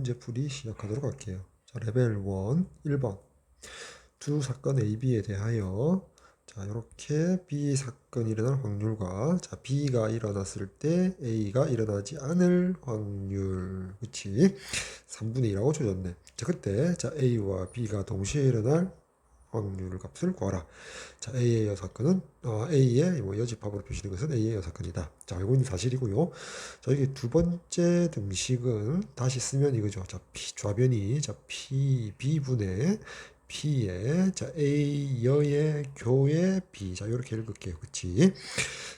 문제 풀이 시작하도록 할게요. 자, 레벨 1, 1번. 두 사건 A, B에 대하여 자, 이렇게 B 사건이 일어날 확률과 자, B가 일어났을 때 A가 일어나지 않을 확률. 그치? 3분의 2라고 줘줬네. 자, 그때 자, A와 B가 동시에 일어날 확률 값을 구하라. 자, A의 여사건은 A의 뭐 여집합으로 표시된 것은 A의 여사건이다. 자, 알고 있는 사실이고요. 자, 여기 두 번째 등식은 다시 쓰면 이거죠. 자, 좌변이 자 P B분의 P의 자 A 여의 교의 B. 자, 이렇게 읽을게요. 그치?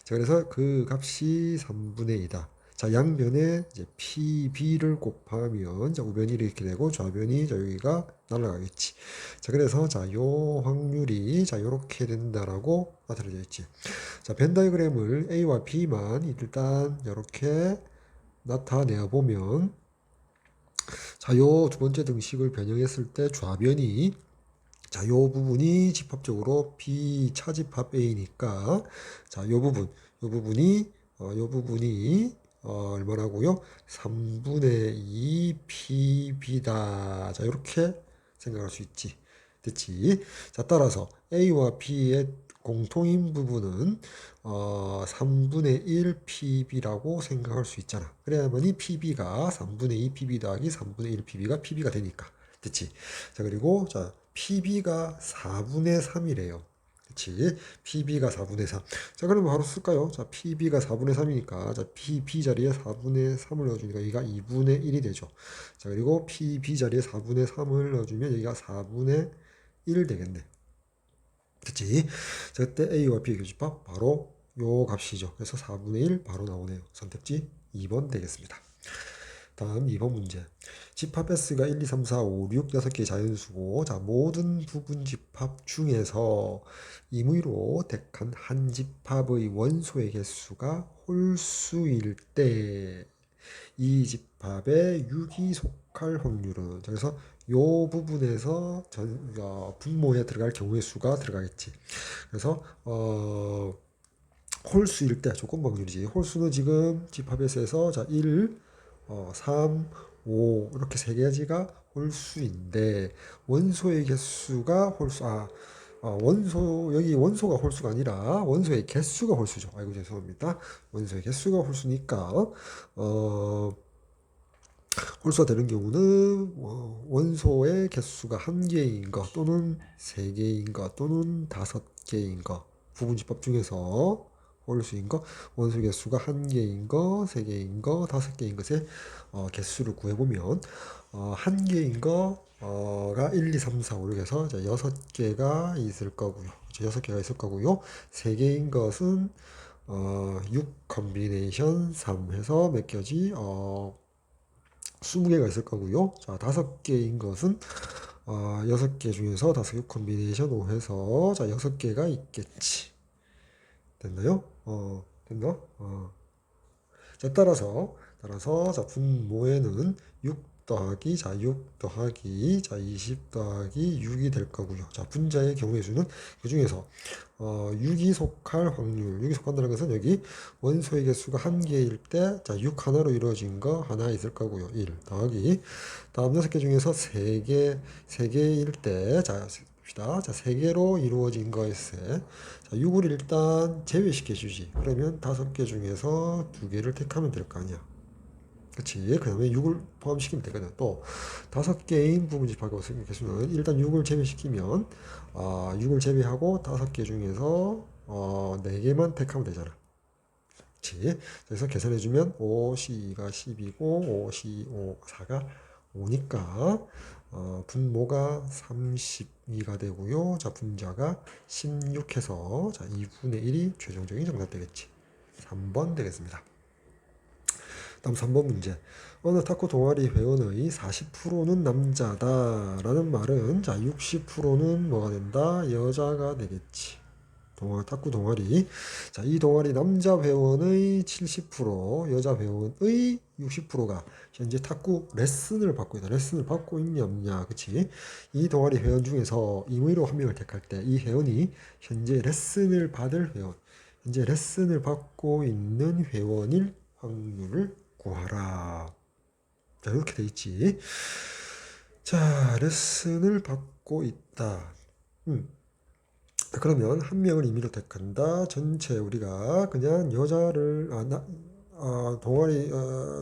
자, 그래서 그 값이 3분의 2다. 자, 양변에 이제 PB를 곱하면 자, 우변이 이렇게 되고 좌변이 자, 여기가 날아가겠지. 자, 그래서 자, 요 확률이 자, 요렇게 된다라고 나타내져 있지. 자, 벤 다이그램을 A와 B만 일단 이렇게 나타내어 보면 자, 요 두 번째 등식을 변형했을 때 좌변이 자, 요 부분이 집합적으로 B 차집합 A니까 자, 요 부분이 얼마라고요? 3분의 2 PB다. 자, 이렇게 생각할 수 있지. 됐지? 자, 따라서 A와 B의 공통인 부분은 3분의 1 PB라고 생각할 수 있잖아. 그래야만이 PB가 3분의 2 PB 더하기 3분의 1 PB가 PB가 되니까. 됐지? 자, 그리고 자, PB가 4분의 3이래요. 그치? PB가 4분의 3. 자, 그러면 바로 쓸까요? 자, PB가 4분의 3이니까, 자, PB 자리에 4분의 3을 넣어주니까 여기가 2분의 1이 되죠. 자, 그리고 PB 자리에 4분의 3을 넣어주면 여기가 4분의 1 되겠네. 그치? 자, 그때 A와 B의 교집합 바로 요 값이죠. 그래서 4분의 1 바로 나오네요. 선택지 2번 되겠습니다. 다음 2번 문제. 집합 S가 1, 2, 3, 4, 5, 6, 6개의 자연수고 자, 모든 부분 집합 중에서 임의로 택한 한 집합의 원소의 개수가 홀수일 때 이 집합의 6이 속할 확률은 자, 그래서 요 부분에서 분모에 들어갈 경우의 수가 들어가겠지. 그래서 홀수일 때 조건 확률이지. 홀수는 지금 집합 S에서 자, 1, 3, 5 이렇게 세 가지가 홀수인데 원소의 개수가 홀수 원소 여기 원소가 홀수가 아니라 원소의 개수가 홀수죠. 아이고 죄송합니다. 원소의 개수가 홀수니까 홀수가 되는 경우는 원소의 개수가 한 개인 것 또는 세 개인 것 또는 다섯 개인 것 부분집합 중에서 홀수인 것 원소 개수가 한 개인 것, 세 개인 것, 다섯 개인 것의 개수를 구해보면 한 개인 거가 1, 2, 3, 4, 5, 6 해서 여섯 개가 있을 거고요. 여섯 개가 있을 거고요. 세 개인 것은 6 컨비네이션 3 해서 몇 개지? 20개가 있을 거고요. 자, 다섯 개인 것은 6개 중에서 다섯 개 컨비네이션 5 해서 자, 6개가 있겠지. 됐나요? 됐나? 자, 따라서 자, 분모에는 6 더하기 자, 6 더하기 자, 20 더하기 6이 될 거고요. 자, 분자의 경우의 수는 그 중에서 6이 속할 확률, 6이 속한다는 것은 여기 원소의 개수가 한 개일 때, 자, 6 하나로 이루어진 거 하나 있을 거고요. 1 더하기 다음 6개 중에서 3개일 때, 자, 봅시다. 자, 3개로 이루어진 거였어요. 자, 6을 일단 제외시켜 주지. 그러면 5개 중에서 2개를 택하면 될 거 아니야. 그치? 그 다음에 6을 포함시키면 되거든. 또 5개인 부분집합의 개수는 일단 6을 제외시키면 6을 제외하고 5개 중에서 4개만 택하면 되잖아. 그치? 그래서 계산해주면 5C가 10이고 5C 4가 5니까 분모가 32가 되고요. 자, 분자가 16해서 자, 2분의 1이 최종적인 정답 되겠지. 3번 되겠습니다. 다음 3번 문제. 어느 탁구 동아리 회원의 40%는 남자다 라는 말은 자 60%는 뭐가 된다? 여자가 되겠지. 탁구 동아리. 자, 이 동아리 남자 회원의 70%, 여자 회원의 60%가 현재 탁구 레슨을 받고 있다. 레슨을 받고 있냐, 없냐. 그치? 이 동아리 회원 중에서 임의로 한 명을 택할 때 이 회원이 현재 레슨을 받을 회원, 현재 레슨을 받고 있는 회원일 확률을 구하라. 자, 이렇게 돼 있지. 자, 레슨을 받고 있다. 그러면 한 명을 임의로 택한다. 전체 우리가 그냥 여자를 동아리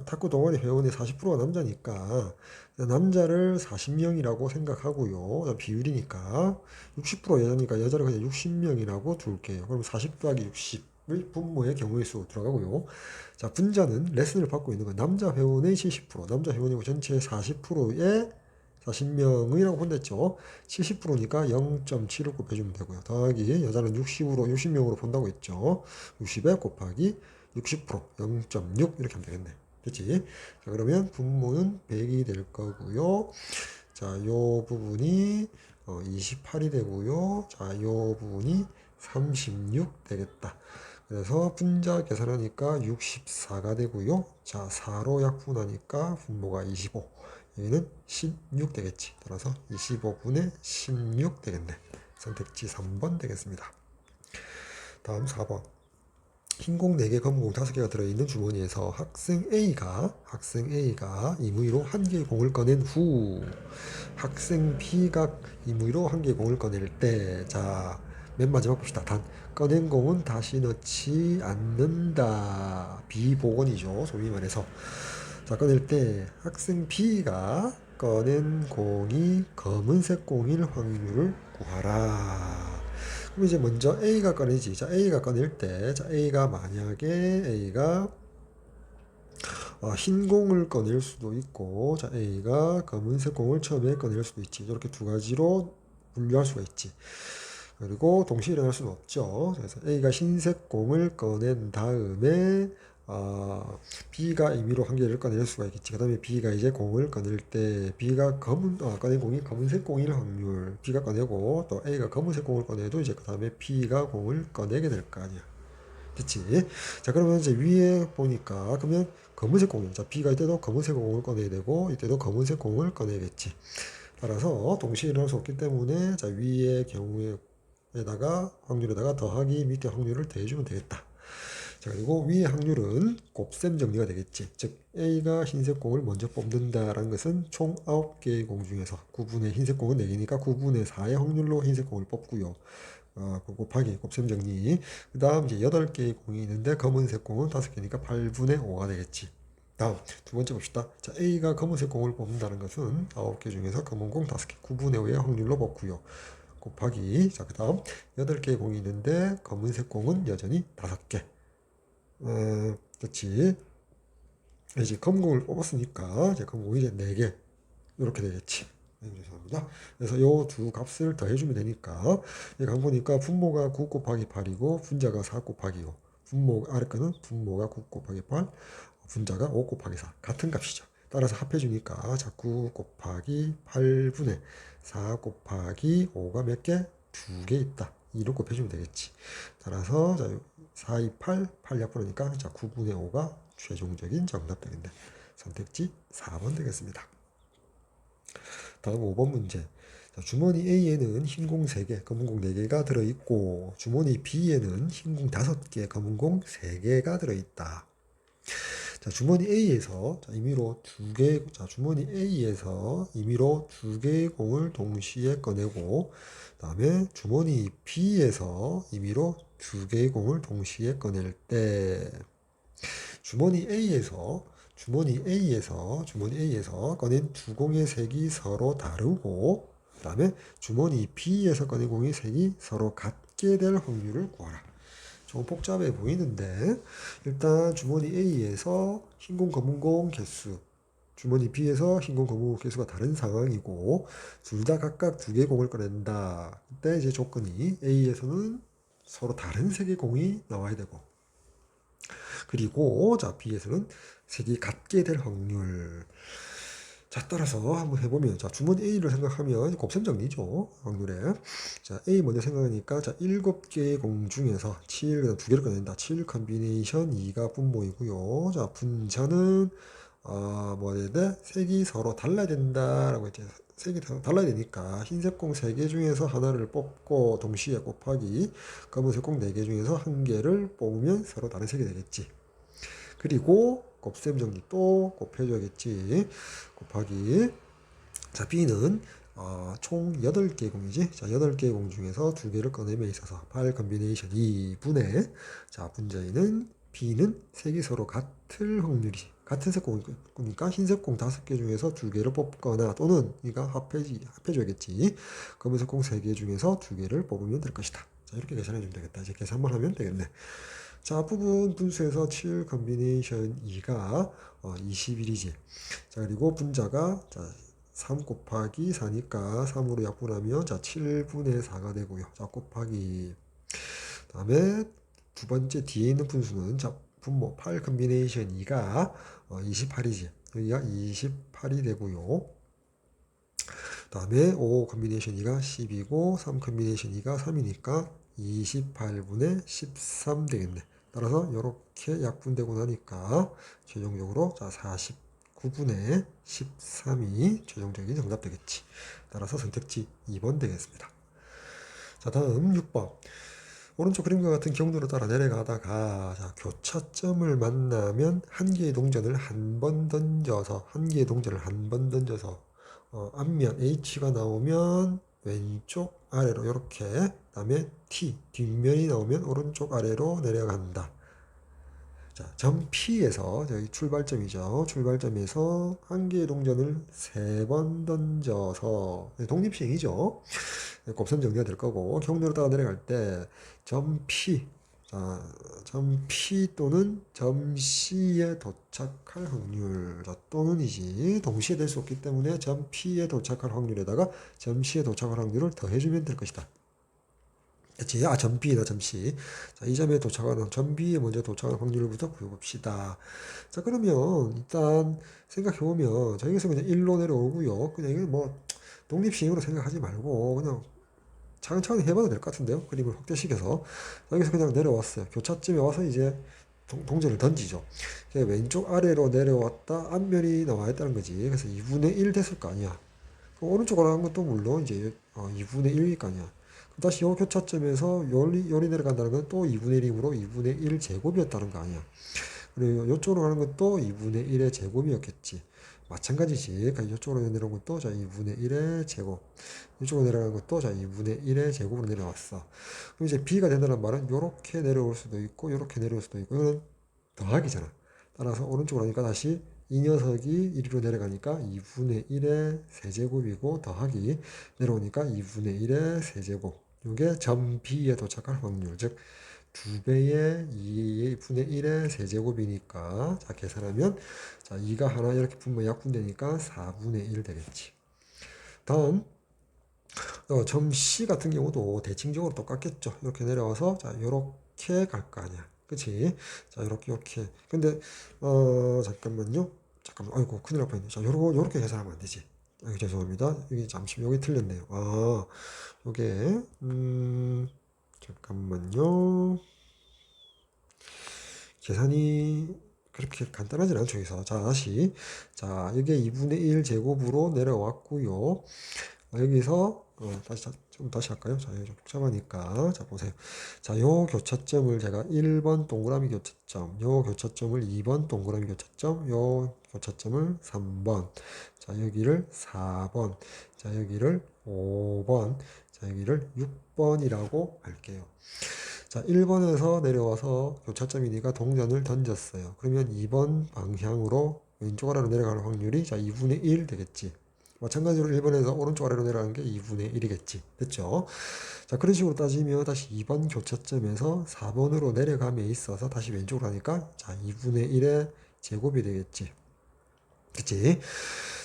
탁구 동아리 회원의 40%가 남자니까 남자를 40명이라고 생각하고요. 비율이니까 60% 여자니까 여자를 그냥 60명이라고 둘게요. 그럼 40 더하기 60을 분모의 경우의 수 들어가고요. 자, 분자는 레슨을 받고 있는 건 남자 회원의 70%, 남자 회원이고 전체 40%의 40명이라고 본다 했죠. 70%니까 0.7을 곱해주면 되고요. 더하기 여자는 60명으로 본다고 했죠. 60에 곱하기 60% 0.6 이렇게 하면 되겠네. 됐지? 자, 그러면 분모는 100이 될 거고요. 자, 요 부분이 28이 되고요. 자, 요 부분이 36 되겠다. 그래서 분자 계산하니까 64가 되고요. 자, 4로 약분하니까 분모가 25. 여기는 16 되겠지. 따라서 25분의 16 되겠네. 선택지 3번 되겠습니다. 다음 4번. 흰공 4개, 검은공 5개가 들어있는 주머니에서 학생 A가 임의로 한 개의 공을 꺼낸 후 학생 B가 임의로 한 개의 공을 꺼낼 때, 자, 맨 마지막 봅시다. 단, 꺼낸 공은 다시 넣지 않는다. 비복원이죠. 소위 말해서. 자, 꺼낼 때 학생 B가 꺼낸 공이 검은색 공일 확률을 구하라. 그럼 이제 먼저 A가 꺼내지. 자, A가 꺼낼 때, 자, A가 만약에 A가 흰 공을 꺼낼 수도 있고, 자, A가 검은색 공을 처음에 꺼낼 수도 있지. 이렇게 두 가지로 분류할 수가 있지. 그리고 동시에 일어날 수는 없죠. 그래서 A가 흰색 공을 꺼낸 다음에 B가 임의로 한 개를 꺼낼 수가 있겠지. 그 다음에 B가 이제 공을 꺼낼 때 B가 꺼낸 공이 검은색 공일 확률 B가 꺼내고 또 A가 검은색 공을 꺼내도 이제 그 다음에 B가 공을 꺼내게 될 거 아니야. 됐지? 자, 그러면 이제 위에 보니까 그러면 검은색 공이 자, B가 이때도 검은색 공을 꺼내야 되고 이때도 검은색 공을 꺼내겠지. 따라서 동시에 일어날 수 없기 때문에 자, 위의 경우에다가 확률에다가 더하기 밑에 확률을 더해주면 되겠다. 자, 그리고 위의 확률은 곱셈 정리가 되겠지. 즉 A가 흰색 공을 먼저 뽑는다라는 것은 총 9개의 공 중에서 9분의 흰색 공은 4개니까 9분의 4의 확률로 흰색 공을 뽑고요. 곱하기 곱셈 정리. 그 다음 이제 8개의 공이 있는데 검은색 공은 5개니까 8분의 5가 되겠지. 다음 두 번째 봅시다. 자, A가 검은색 공을 뽑는다는 것은 9개 중에서 검은 공 5개 9분의 5의 확률로 뽑고요. 곱하기 자, 그 다음 8개의 공이 있는데 검은색 공은 여전히 5개. 그렇지. 이제 검은 공을 뽑았으니까 이제 검은 공이 이제 4개 이렇게 되겠지. 죄송합니다. 그래서 요 두 값을 더해주면 되니까 여기 보니까 분모가 9 곱하기 8이고 분자가 4 곱하기 5. 아래 거는 분모가 9 곱하기 8, 분자가 5 곱하기 4 같은 값이죠. 따라서 합해주니까 자, 9 곱하기 8분의 4 곱하기 5가 몇 개? 2개 있다. 2로 곱해주면 되겠지. 따라서 자, 4, 2, 8 약분하니까 자, 9분의 5가 최종적인 정답 되겠네. 선택지 4번 되겠습니다. 다음 5번 문제. 자, 주머니 A에는 흰공 3개, 검은공 4개가 들어있고 주머니 B에는 흰공 5개, 검은공 3개가 들어있다. 자, 주머니 A에서 임의로 2개, 자, 주머니 A에서 임의로 2개의 공을 동시에 꺼내고 그다음에 주머니 B에서 임의로 2개의 공을 동시에 꺼낼 때 주머니 A에서 꺼낸 두 공의 색이 서로 다르고 그 다음에 주머니 B에서 꺼낸 공의 색이 서로 같게 될 확률을 구하라. 좀 복잡해 보이는데 일단 주머니 A에서 흰공 검은공 개수 주머니 B에서 흰공 검은공 개수가 다른 상황이고 둘 다 각각 2개의 공을 꺼낸다. 그때 이제 조건이 A에서는 서로 다른 색의 공이 나와야 되고 그리고 자, B에서는 색이 같게 될 확률. 자, 따라서 한번 해보면 자, 주머니 A를 생각하면 곱셈 정리죠. 확률에. 자, A 먼저 생각하니까 자, 7개의 공 중에서 7, 그다음 2개를 꺼낸다. 7 컨비네이션 2가 분모이고요. 자, 분자는 뭐 해야 돼? 색이 서로 달라야 된다라고 했죠. 색이 달라야 되니까 흰색 공 3개 중에서 하나를 뽑고 동시에 곱하기 검은색 공 4개 중에서 한 개를 뽑으면 서로 다른 색이 되겠지. 그리고 곱셈 정리 또 곱해줘야겠지. 곱하기. 자, B는 총 8개의 공이지. 자, 8개의 공 중에서 2개를 꺼내면 있어서 8 컨비네이션 2분의 자, 분자에는 B는 색이 서로 같을 확률이지. 같은 색 공이니까 흰색 공 5개 중에서 2개를 뽑거나 또는 이가 합해줘야겠지. 검은색 공 3개 중에서 2개를 뽑으면 될 것이다. 자, 이렇게 계산해주면 되겠다. 이제 계산만 하면 되겠네. 자, 앞부분 분수에서 7 컨비네이션 2가 21이지. 자, 그리고 분자가 자, 3 곱하기 4니까 3으로 약분하면 자 7분의 4가 되고요. 자, 곱하기. 다음에 두 번째 뒤에 있는 분수는 자 분모 8 컨비네이션 2가 28이지. 여기가 28이 되고요. 다음에 5 컨비네이션 2가 10이고 3 컨비네이션 2가 3이니까 28분의 13 되겠네. 따라서 이렇게 약분되고 나니까 최종적으로 자 49분의 13이 최종적인 정답 되겠지. 따라서 선택지 2번 되겠습니다. 자, 다음 6번. 오른쪽 그림과 같은 경로를 따라 내려가다가 자, 교차점을 만나면 한 개의 동전을 한 번 던져서 앞면 H가 나오면 왼쪽 아래로 이렇게, 그다음에 T 뒷면이 나오면 오른쪽 아래로 내려간다. 자, 점 P에서 여기 출발점이죠. 출발점에서 한 개의 동전을 3번 던져서 독립시행이죠. 곱셈 정리가 될 거고, 경로로 따라 내려갈 때 점 P, 자, 점 P 또는 점 C에 도착할 확률, 자, 또는이지 동시에 될 수 없기 때문에 점 P에 도착할 확률에다가 점 C에 도착할 확률을 더해주면 될 것이다. 그치? 점 B나 점 C. 자, 이 점에 도착하는, 점 B에 먼저 도착하는 확률부터 구해봅시다. 자, 그러면 일단 생각해보면, 자, 여기서 그냥 1로 내려오고요. 그냥 이게 뭐, 독립시행으로 생각하지 말고, 그냥 차근차근 해봐도 될 것 같은데요. 그림을 확대시켜서. 여기서 그냥 내려왔어요. 교차점에 와서 이제 동전을 던지죠. 왼쪽 아래로 내려왔다 앞면이 나와 있다는 거지. 그래서 2분의 1 됐을 거 아니야. 오른쪽으로 한 것도 물론 이제 2분의 1일 거 아니야. 다시 요 교차점에서 요리 내려간다는 건 또 2분의 1이므로 2분의 1 제곱이었다는 거 아니야. 그리고 이쪽으로 가는 것도 2분의 1의 제곱이었겠지. 마찬가지지. 그러니까 이쪽으로 내려온 것도 자 2분의 1의 제곱. 이쪽으로 내려간 것도 자 2분의 1의 제곱으로 내려왔어. 그럼 이제 B가 된다는 말은 요렇게 내려올 수도 있고 요렇게 내려올 수도 있고 이거는 더하기잖아. 따라서 오른쪽으로 하니까 다시 이 녀석이 이리로 내려가니까 2분의 1의 세제곱이고 더하기 내려오니까 2분의 1의 세제곱. 이게 점 B에 도착할 확률, 즉 2배의 2분의 1의 세제곱이니까 자 계산하면 자 2가 하나 이렇게 분모 약분되니까 4분의 1 되겠지. 다음 점 C 같은 경우도 대칭적으로 똑같겠죠. 이렇게 내려와서 자 이렇게 갈 거 아니야. 그치? 자 이렇게 근데 잠깐만요. 아이고 큰일 날 뻔했네. 자 요렇게 계산하면 안 되지. 죄송합니다. 여기 잠시 여기 틀렸네요. 요게 잠깐만요. 계산이 그렇게 간단하진 않죠. 여기서 자 다시 자 이게 2분의 1 제곱으로 내려왔고요. 여기서 다시 할까요? 자, 좀 복잡하니까. 자, 보세요. 자, 요 교차점을 제가 1번 동그라미 교차점, 요 교차점을 2번 동그라미 교차점, 요 교차점을 3번, 자, 여기를 4번, 자, 여기를 5번, 자, 여기를 6번이라고 할게요. 자, 1번에서 내려와서 교차점이니까 동전을 던졌어요. 그러면 2번 방향으로 왼쪽 아래로 내려갈 확률이 자, 2분의 1 되겠지. 마찬가지로 1번에서 오른쪽 아래로 내려가는 게 2분의 1이겠지. 됐죠? 자, 그런 식으로 따지면 다시 2번 교차점에서 4번으로 내려감에 있어서 다시 왼쪽으로 하니까 자, 2분의 1의 제곱이 되겠지. 그치?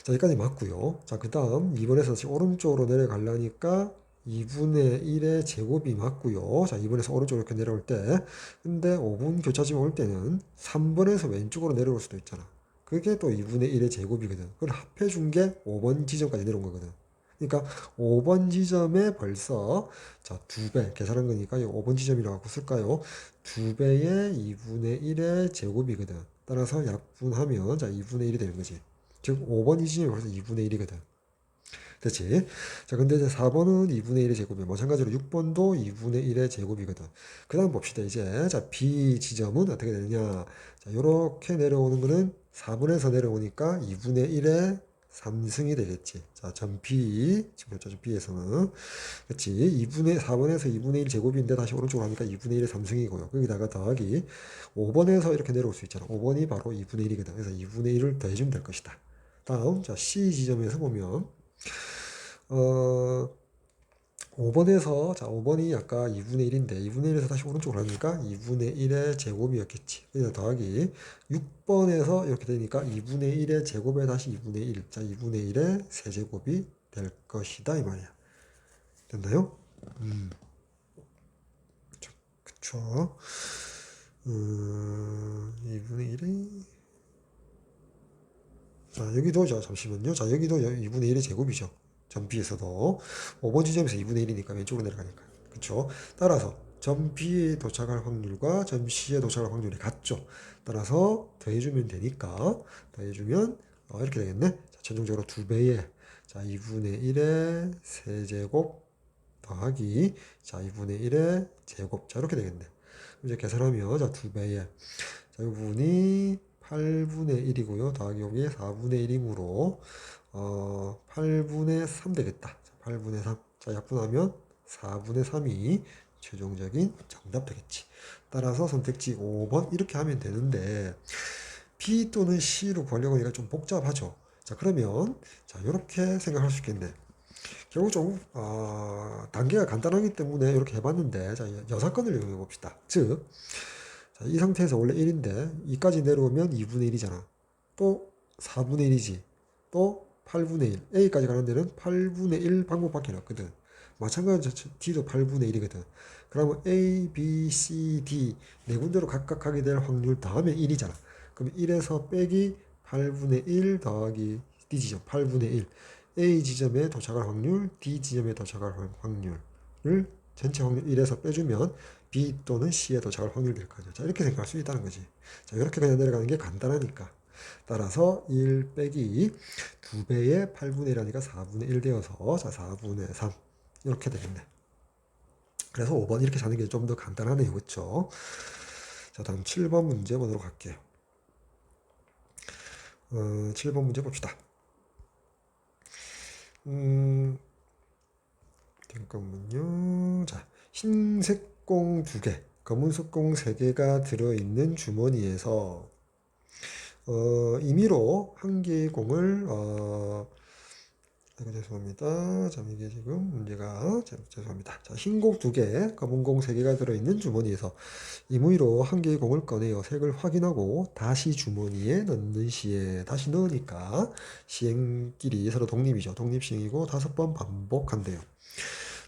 자, 여기까지 맞고요. 자, 그 다음 2번에서 다시 오른쪽으로 내려가려니까 2분의 1의 제곱이 맞고요. 자, 2번에서 오른쪽으로 이렇게 내려올 때 근데 5분 교차점 올 때는 3번에서 왼쪽으로 내려올 수도 있잖아. 그게 또 2분의 1의 제곱이거든. 그걸 합해준 게 5번 지점까지 내려온 거거든. 그러니까 5번 지점에 벌써 자 2배 계산한 거니까 이 5번 지점이라고 쓸까요? 2배의 2분의 1의 제곱이거든. 따라서 약분하면 자 2분의 1이 되는 거지. 즉 5번 지점이 벌써 2분의 1이거든. 됐지? 자, 근데 이제 4번은 2분의 1의 제곱이야. 마찬가지로 6번도 2분의 1의 제곱이거든. 그 다음 봅시다. 이제, 자, B 지점은 어떻게 되느냐. 자, 요렇게 내려오는 거는 4분에서 내려오니까 2분의 1의 3승이 되겠지. 자, 점 B, 지금 점 B에서는. 그렇지. 4번에서 2분의 1 제곱인데 다시 오른쪽으로 하니까 2분의 1의 3승이고요. 거기다가 더하기 5번에서 이렇게 내려올 수 있잖아. 5번이 바로 2분의 1이거든. 그래서 2분의 1을 더해주면 될 것이다. 다음, 자, C 지점에서 보면, 어, 5번에서, 자, 5번이 아까 2분의 1인데, 2분의 1에서 다시 오른쪽으로 하니까 2분의 1의 제곱이었겠지. 그래서 더하기 6번에서 이렇게 되니까 2분의 1의 제곱에 다시 2분의 1. 자, 2분의 1의 세제곱이 될 것이다. 이 말이야. 됐나요? 그쵸. 2분의 1이, 자, 여기도, 자, 잠시만요. 자, 여기도 2분의 1의 제곱이죠. 점 B에서도 5번 지점에서 2분의 1이니까 왼쪽으로 내려가니까. 그쵸? 따라서 점 B에 도착할 확률과 점 C에 도착할 확률이 같죠. 따라서 더해주면 되니까 더해주면 이렇게 되겠네. 자, 최종적으로 2배의 자, 2분의 1의 세제곱 더하기 자, 2분의 1의 제곱. 자, 이렇게 되겠네. 이제 계산하면 자, 2배의 자, 이 부분이 8분의 1이고요. 더하기 여기에 4분의 1이므로 8분의 3 되겠다. 자, 8분의 3. 자, 약분하면 4분의 3이 최종적인 정답 되겠지. 따라서 선택지 5번 이렇게 하면 되는데 B 또는 C로 구하려고 하니까 좀 복잡하죠. 자, 그러면 자, 이렇게 생각할 수 있겠네. 결국 좀 단계가 간단하기 때문에 이렇게 해봤는데 자, 여사건을 이용해 봅시다. 즉 자, 이 상태에서 원래 1인데 2까지 내려오면 2분의 1이잖아. 또 4분의 1이지. 또 8분의 1. A까지 가는 데는 8분의 1 방법밖에 없거든. 마찬가지로 D도 8분의 1이거든. 그러면 A, B, C, D 네 군데로 각각 가게 될 확률 다음에 1이잖아. 그럼 1에서 빼기 8분의 1 더하기 D 지점 8분의 1. A 지점에 도착할 확률, D 지점에 도착할 확률을 전체 확률 1에서 빼주면 B 또는 C에 도착할 확률이 될 거죠. 자, 이렇게 생각할 수 있다는 거지. 자, 이렇게 그냥 내려가는 게 간단하니까. 따라서 1 빼기 2배의 8분의 1하니까 4분의 1 되어서 자, 4분의 3 이렇게 되겠네. 그래서 5번 이렇게 자는 게 좀 더 간단하네요. 그렇죠? 자, 다음 7번 문제 보도록 할게요. 7번 문제 봅시다. 잠깐만요. 자, 흰색 공 2개, 검은색 공 3개가 들어있는 주머니에서 임의로 한 개의 공을 죄송합니다. 자, 이게 지금 문제가 죄송합니다. 자, 흰 공 2개, 검은 공 3개가 들어있는 주머니에서 임의로 한 개의 공을 꺼내어 색을 확인하고 다시 주머니에 넣는 시에 다시 넣으니까 시행끼리 서로 독립이죠. 독립시행이고 5번 반복한대요.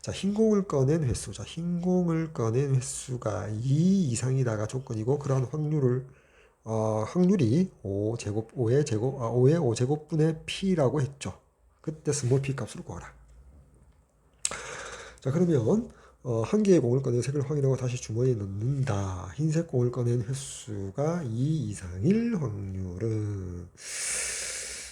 자, 흰 공을 꺼낸 횟수. 자, 흰 공을 꺼낸 횟수가 2 이상이다가 조건이고 그러한 확률이 5제곱, 5의 제곱, 5의 5제곱분의 P라고 했죠. 그때 스몰 P 값으로 구하라. 자, 그러면 한 개의 공을 꺼내 색을 확인하고 다시 주머니에 넣는다. 흰색 공을 꺼낸 횟수가 2 이상일 확률은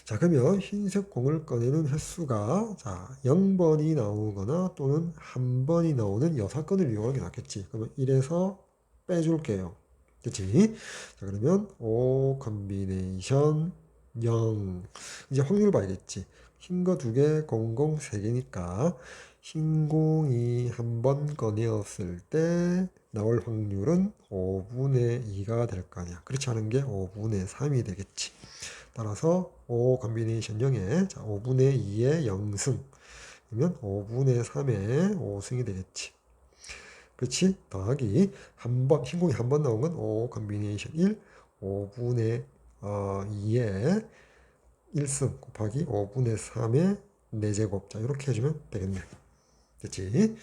자, 그러면 흰색 공을 꺼내는 횟수가 자, 0번이 나오거나 또는 1번이 나오는 여사건을 이용하는 게 낫겠지. 그러면 1에서 빼줄게요. 그치? 자, 그러면 5 컨비네이션 0. 이제 확률 봐야겠지. 흰 거 2개, 공공 3개니까 흰 공이 한 번 꺼내었을 때 나올 확률은 5분의 2가 될 거 아니야. 그렇지 않은 게 5분의 3이 되겠지. 따라서 5 컨비네이션 0에 자, 5분의 2의 0승 그러면 5분의 3의 5승이 되겠지. 그렇지? 더하기 한번 흰공이 한 번 나온 건 5 컨비네이션 1 5분의 2의 1승 곱하기 5분의 3의 4제곱 자 이렇게 해주면 되겠네. 됐지?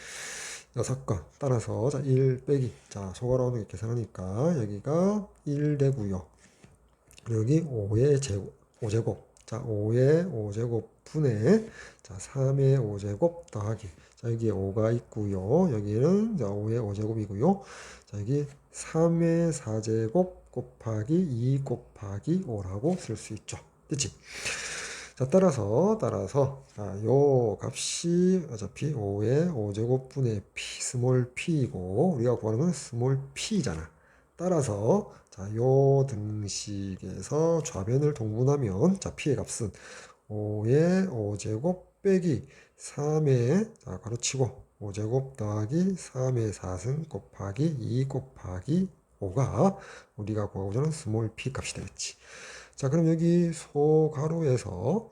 6건 따라서 자, 1 빼기 자 소괄호는 계산하니까 여기가 1 되고요. 여기 5의 제곱 5제곱 자 5의 5제곱 분의 자 3의 5제곱 더하기 자 여기에 5가 있고요. 여기는 자 5의 5제곱이고요. 자 여기 3의 4제곱 곱하기 2 곱하기 5라고 쓸 수 있죠. 됐지? 자, 따라서, 자, 요 값이 어차피 5의 5제곱분의 p, 스몰 p이고, 우리가 구하는 건 스몰 p잖아. 따라서, 자, 요 등식에서 좌변을 동분하면, 자, p의 값은 5의 5제곱 빼기 3의, 자, 가로치고, 5제곱 더하기 3의 4승 곱하기 2 곱하기 5가 우리가 구하고자 하는 스몰 p 값이 되겠지. 자, 그럼 여기 소가로에서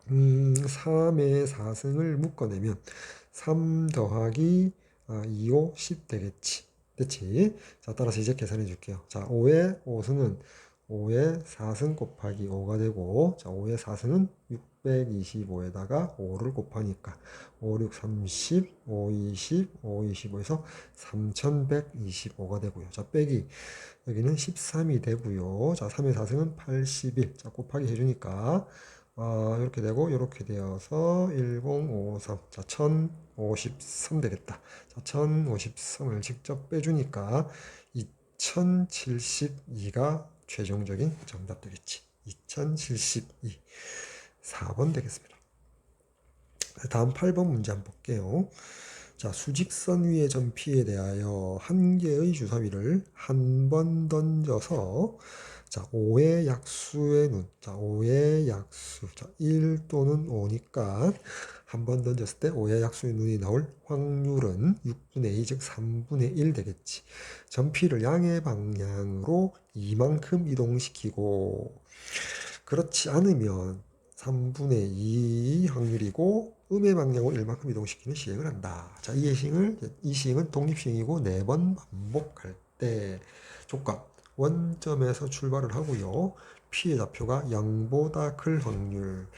3의 4승을 묶어내면 3 더하기 2, 5, 10 되겠지. 됐지? 자, 따라서 이제 계산해 줄게요. 자, 5의 5승은 5의 4승 곱하기 5가 되고, 자, 5의 4승은 625에다가 5를 곱하니까 5, 6, 30, 5, 20, 5, 25에서 3125가 되고요. 자, 빼기 여기는 13이 되고요. 자, 3의 4승은 81. 자, 곱하기 해주니까 이렇게 되고 이렇게 되어서 1053. 자, 1053 되겠다. 자, 1053을 직접 빼주니까 2072가 최종적인 정답 되겠지. 2072. 4번 되겠습니다. 다음 8번 문제 한번 볼게요. 자, 수직선 위의 점피에 대하여 한 개의 주사위를 한 번 던져서 자, 5의 약수의 눈. 자, 5의 약수. 자, 1 또는 5니까 한 번 던졌을 때 5의 약수의 눈이 나올 확률은 6분의 2, 즉 3분의 1 되겠지. 점피를 양의 방향으로 이만큼 이동시키고 그렇지 않으면 3분의 2 확률이고 음의 방향으로 1만큼 이동시키는 시행을 한다. 자, 이 시행은 독립시행이고 4번 반복할 때 조건 원점에서 출발을 하고요. P의 좌표가 0보다 클 확률.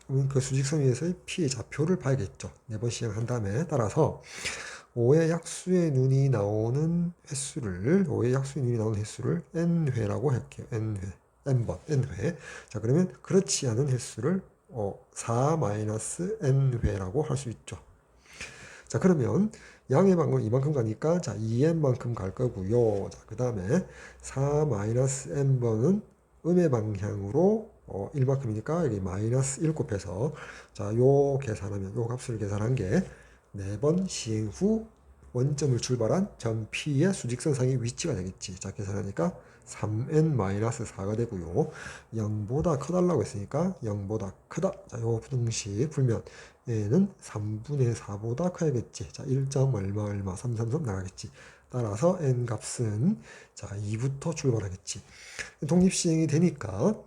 그러면 그 수직선 위에서의 P의 좌표를 봐야겠죠. 4번 시행한 다음에 따라서 5의 약수의 눈이 나오는 횟수를 n회라고 할게요. n번, n회. 자, 그러면 그렇지 않은 횟수를 4-n회라고 할 수 있죠. 자, 그러면 양의 방은 이만큼 가니까 자, 2n만큼 갈 거고요. 자, 그 다음에 4-n번은 음의 방향으로 1만큼이니까 여기 마이너스 1 곱해서 자, 요 값을 계산한 게 4번 시행 후 원점을 출발한 점 P의 수직선상의 위치가 되겠지. 자, 계산하니까 3n-4가 되고요. 0보다 커달라고 했으니까 0보다 크다. 자, 요 등식 풀면 얘는 3분의 4보다 커야겠지. 자, 1점 얼마 333 나가겠지. 따라서 n 값은 자, 2부터 출발하겠지. 독립시행이 되니까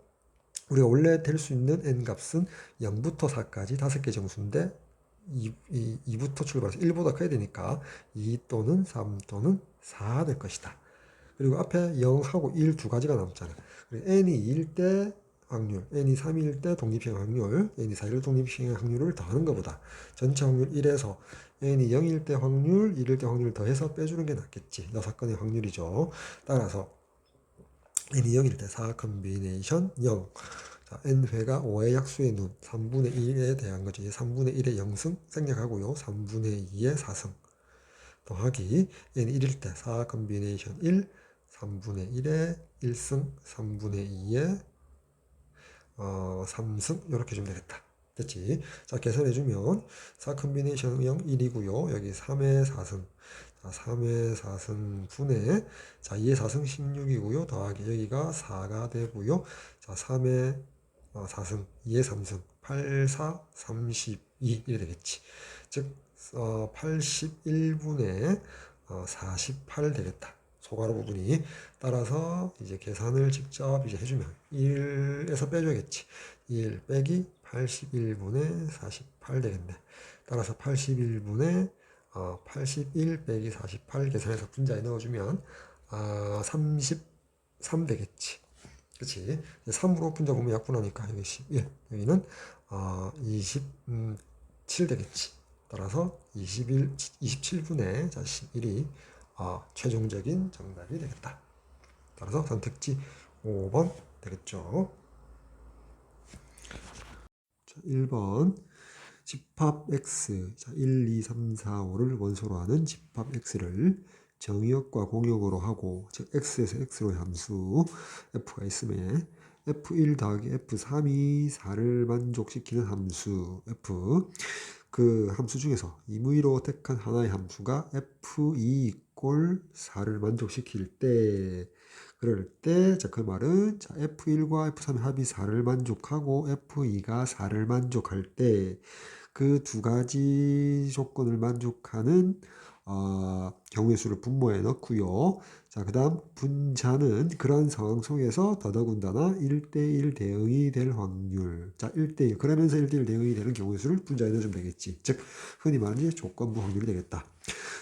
우리가 원래 될 수 있는 n 값은 0부터 4까지 5개 정수인데 2부터 출발해서 1보다 커야 되니까 2 또는 3 또는 4 될 것이다. 그리고 앞에 0하고 1 두 가지가 남잖아. n이 2일 때 확률, n이 3일 때 독립시행 확률, n이 4일 독립시행 확률을 더하는 것보다 전체 확률 1에서 n이 0일 때 확률, 1일 때 확률 더해서 빼주는 게 낫겠지. 6건의 확률이죠. 따라서 n이 0일 때 4 컨비네이션 0. 자, n회가 5의 약수의 눈, 3분의 1에 대한 거죠. 3분의 1의 0승 생략하고요. 3분의 2의 4승 더하기 n 1일 때 4 컨비네이션 1, 3분의 1의 1승, 3분의 2의 3승 이렇게 주면 되겠다. 됐지? 자, 계산해주면 4 컨비네이션 0, 1이고요. 여기 3의 4승. 자, 3의 4승 분의 자, 2의 4승 16이고요. 더하기 여기가 4가 되고요. 자, 3의 4승, 2의 3승, 8, 4, 32 이래 되겠지. 즉 81분의 48 되겠다. 소가로 부분이. 따라서 이제 계산을 직접 이제 해주면 1에서 빼줘야겠지. 1 빼기 81분의 48 되겠네. 따라서 81분의 81 빼기 48 계산해서 분자에 넣어주면 33 되겠지. 그치? 3으로 분자 보면 약분하니까 여기 11, 여기는 27 되겠지. 따라서 27분의 11이 최종적인 정답이 되겠다. 따라서 선택지 5번 되겠죠. 자, 1번 집합 x, 자, 1, 2, 3, 4, 5를 원소로 하는 집합 x를 정의역과 공역으로 하고, 즉 x에서 x로의 함수 f가 있음에 F1 더하기 F3이 4를 만족시키는 함수 F 그 함수 중에서 임의로 택한 하나의 함수가 F2 이꼴 4를 만족시킬 때 그럴 때 자 그 말은 자 F1과 F3의 합이 4를 만족하고 F2가 4를 만족할 때 그 두 가지 조건을 만족하는 경우의 수를 분모에 넣고요. 자, 그 다음 분자는 그러한 상황 속에서 더더군다나 1대1 대응이 될 확률. 자, 1대1. 그러면서 1대1 대응이 되는 경우의 수를 분자에 넣어주면 되겠지. 즉, 흔히 말하는 조건부 확률이 되겠다.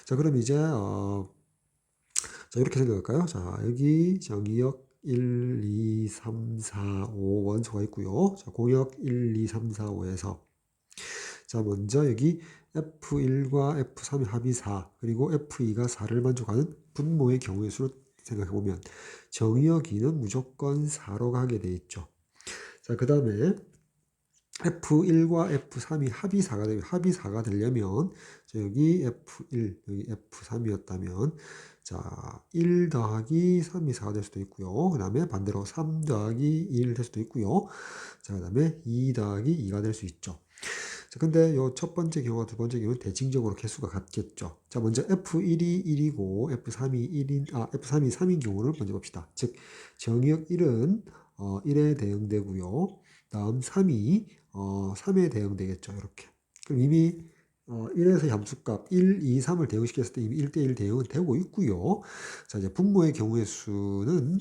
자, 그럼 이제, 자, 이렇게 생각할까요? 자, 여기 정의역 1, 2, 3, 4, 5 원소가 있고요. 자, 공역 1, 2, 3, 4, 5에서 자, 먼저 여기 F1과 F3의 합이 4, 그리고 F2가 4를 만족하는 분모의 경우의 수를 생각해보면 정의역 2는 무조건 4로 가게 돼 있죠. 자, 그 다음에 F1과 F3이 합이 4가 되려면 자, 여기 F1, 여기 F3이었다면 자, 1 더하기 3이 4가 될 수도 있고요. 그 다음에 반대로 3 더하기 1 될 수도 있고요. 자, 그 다음에 2 더하기 2가 될 수 있죠. 자, 근데 요 첫 번째 경우와 두 번째 경우는 대칭적으로 개수가 같겠죠. 자, 먼저 F1이 1이고 F3이 3인 경우를 먼저 봅시다. 즉, 정의역 1은 1에 대응되고요. 다음 3이 3에 대응되겠죠. 이렇게. 그럼 이미 1에서 함수값 1, 2, 3을 대응시켰을 때 이미 1대1 대응은 되고 있고요. 자, 이제 분모의 경우의 수는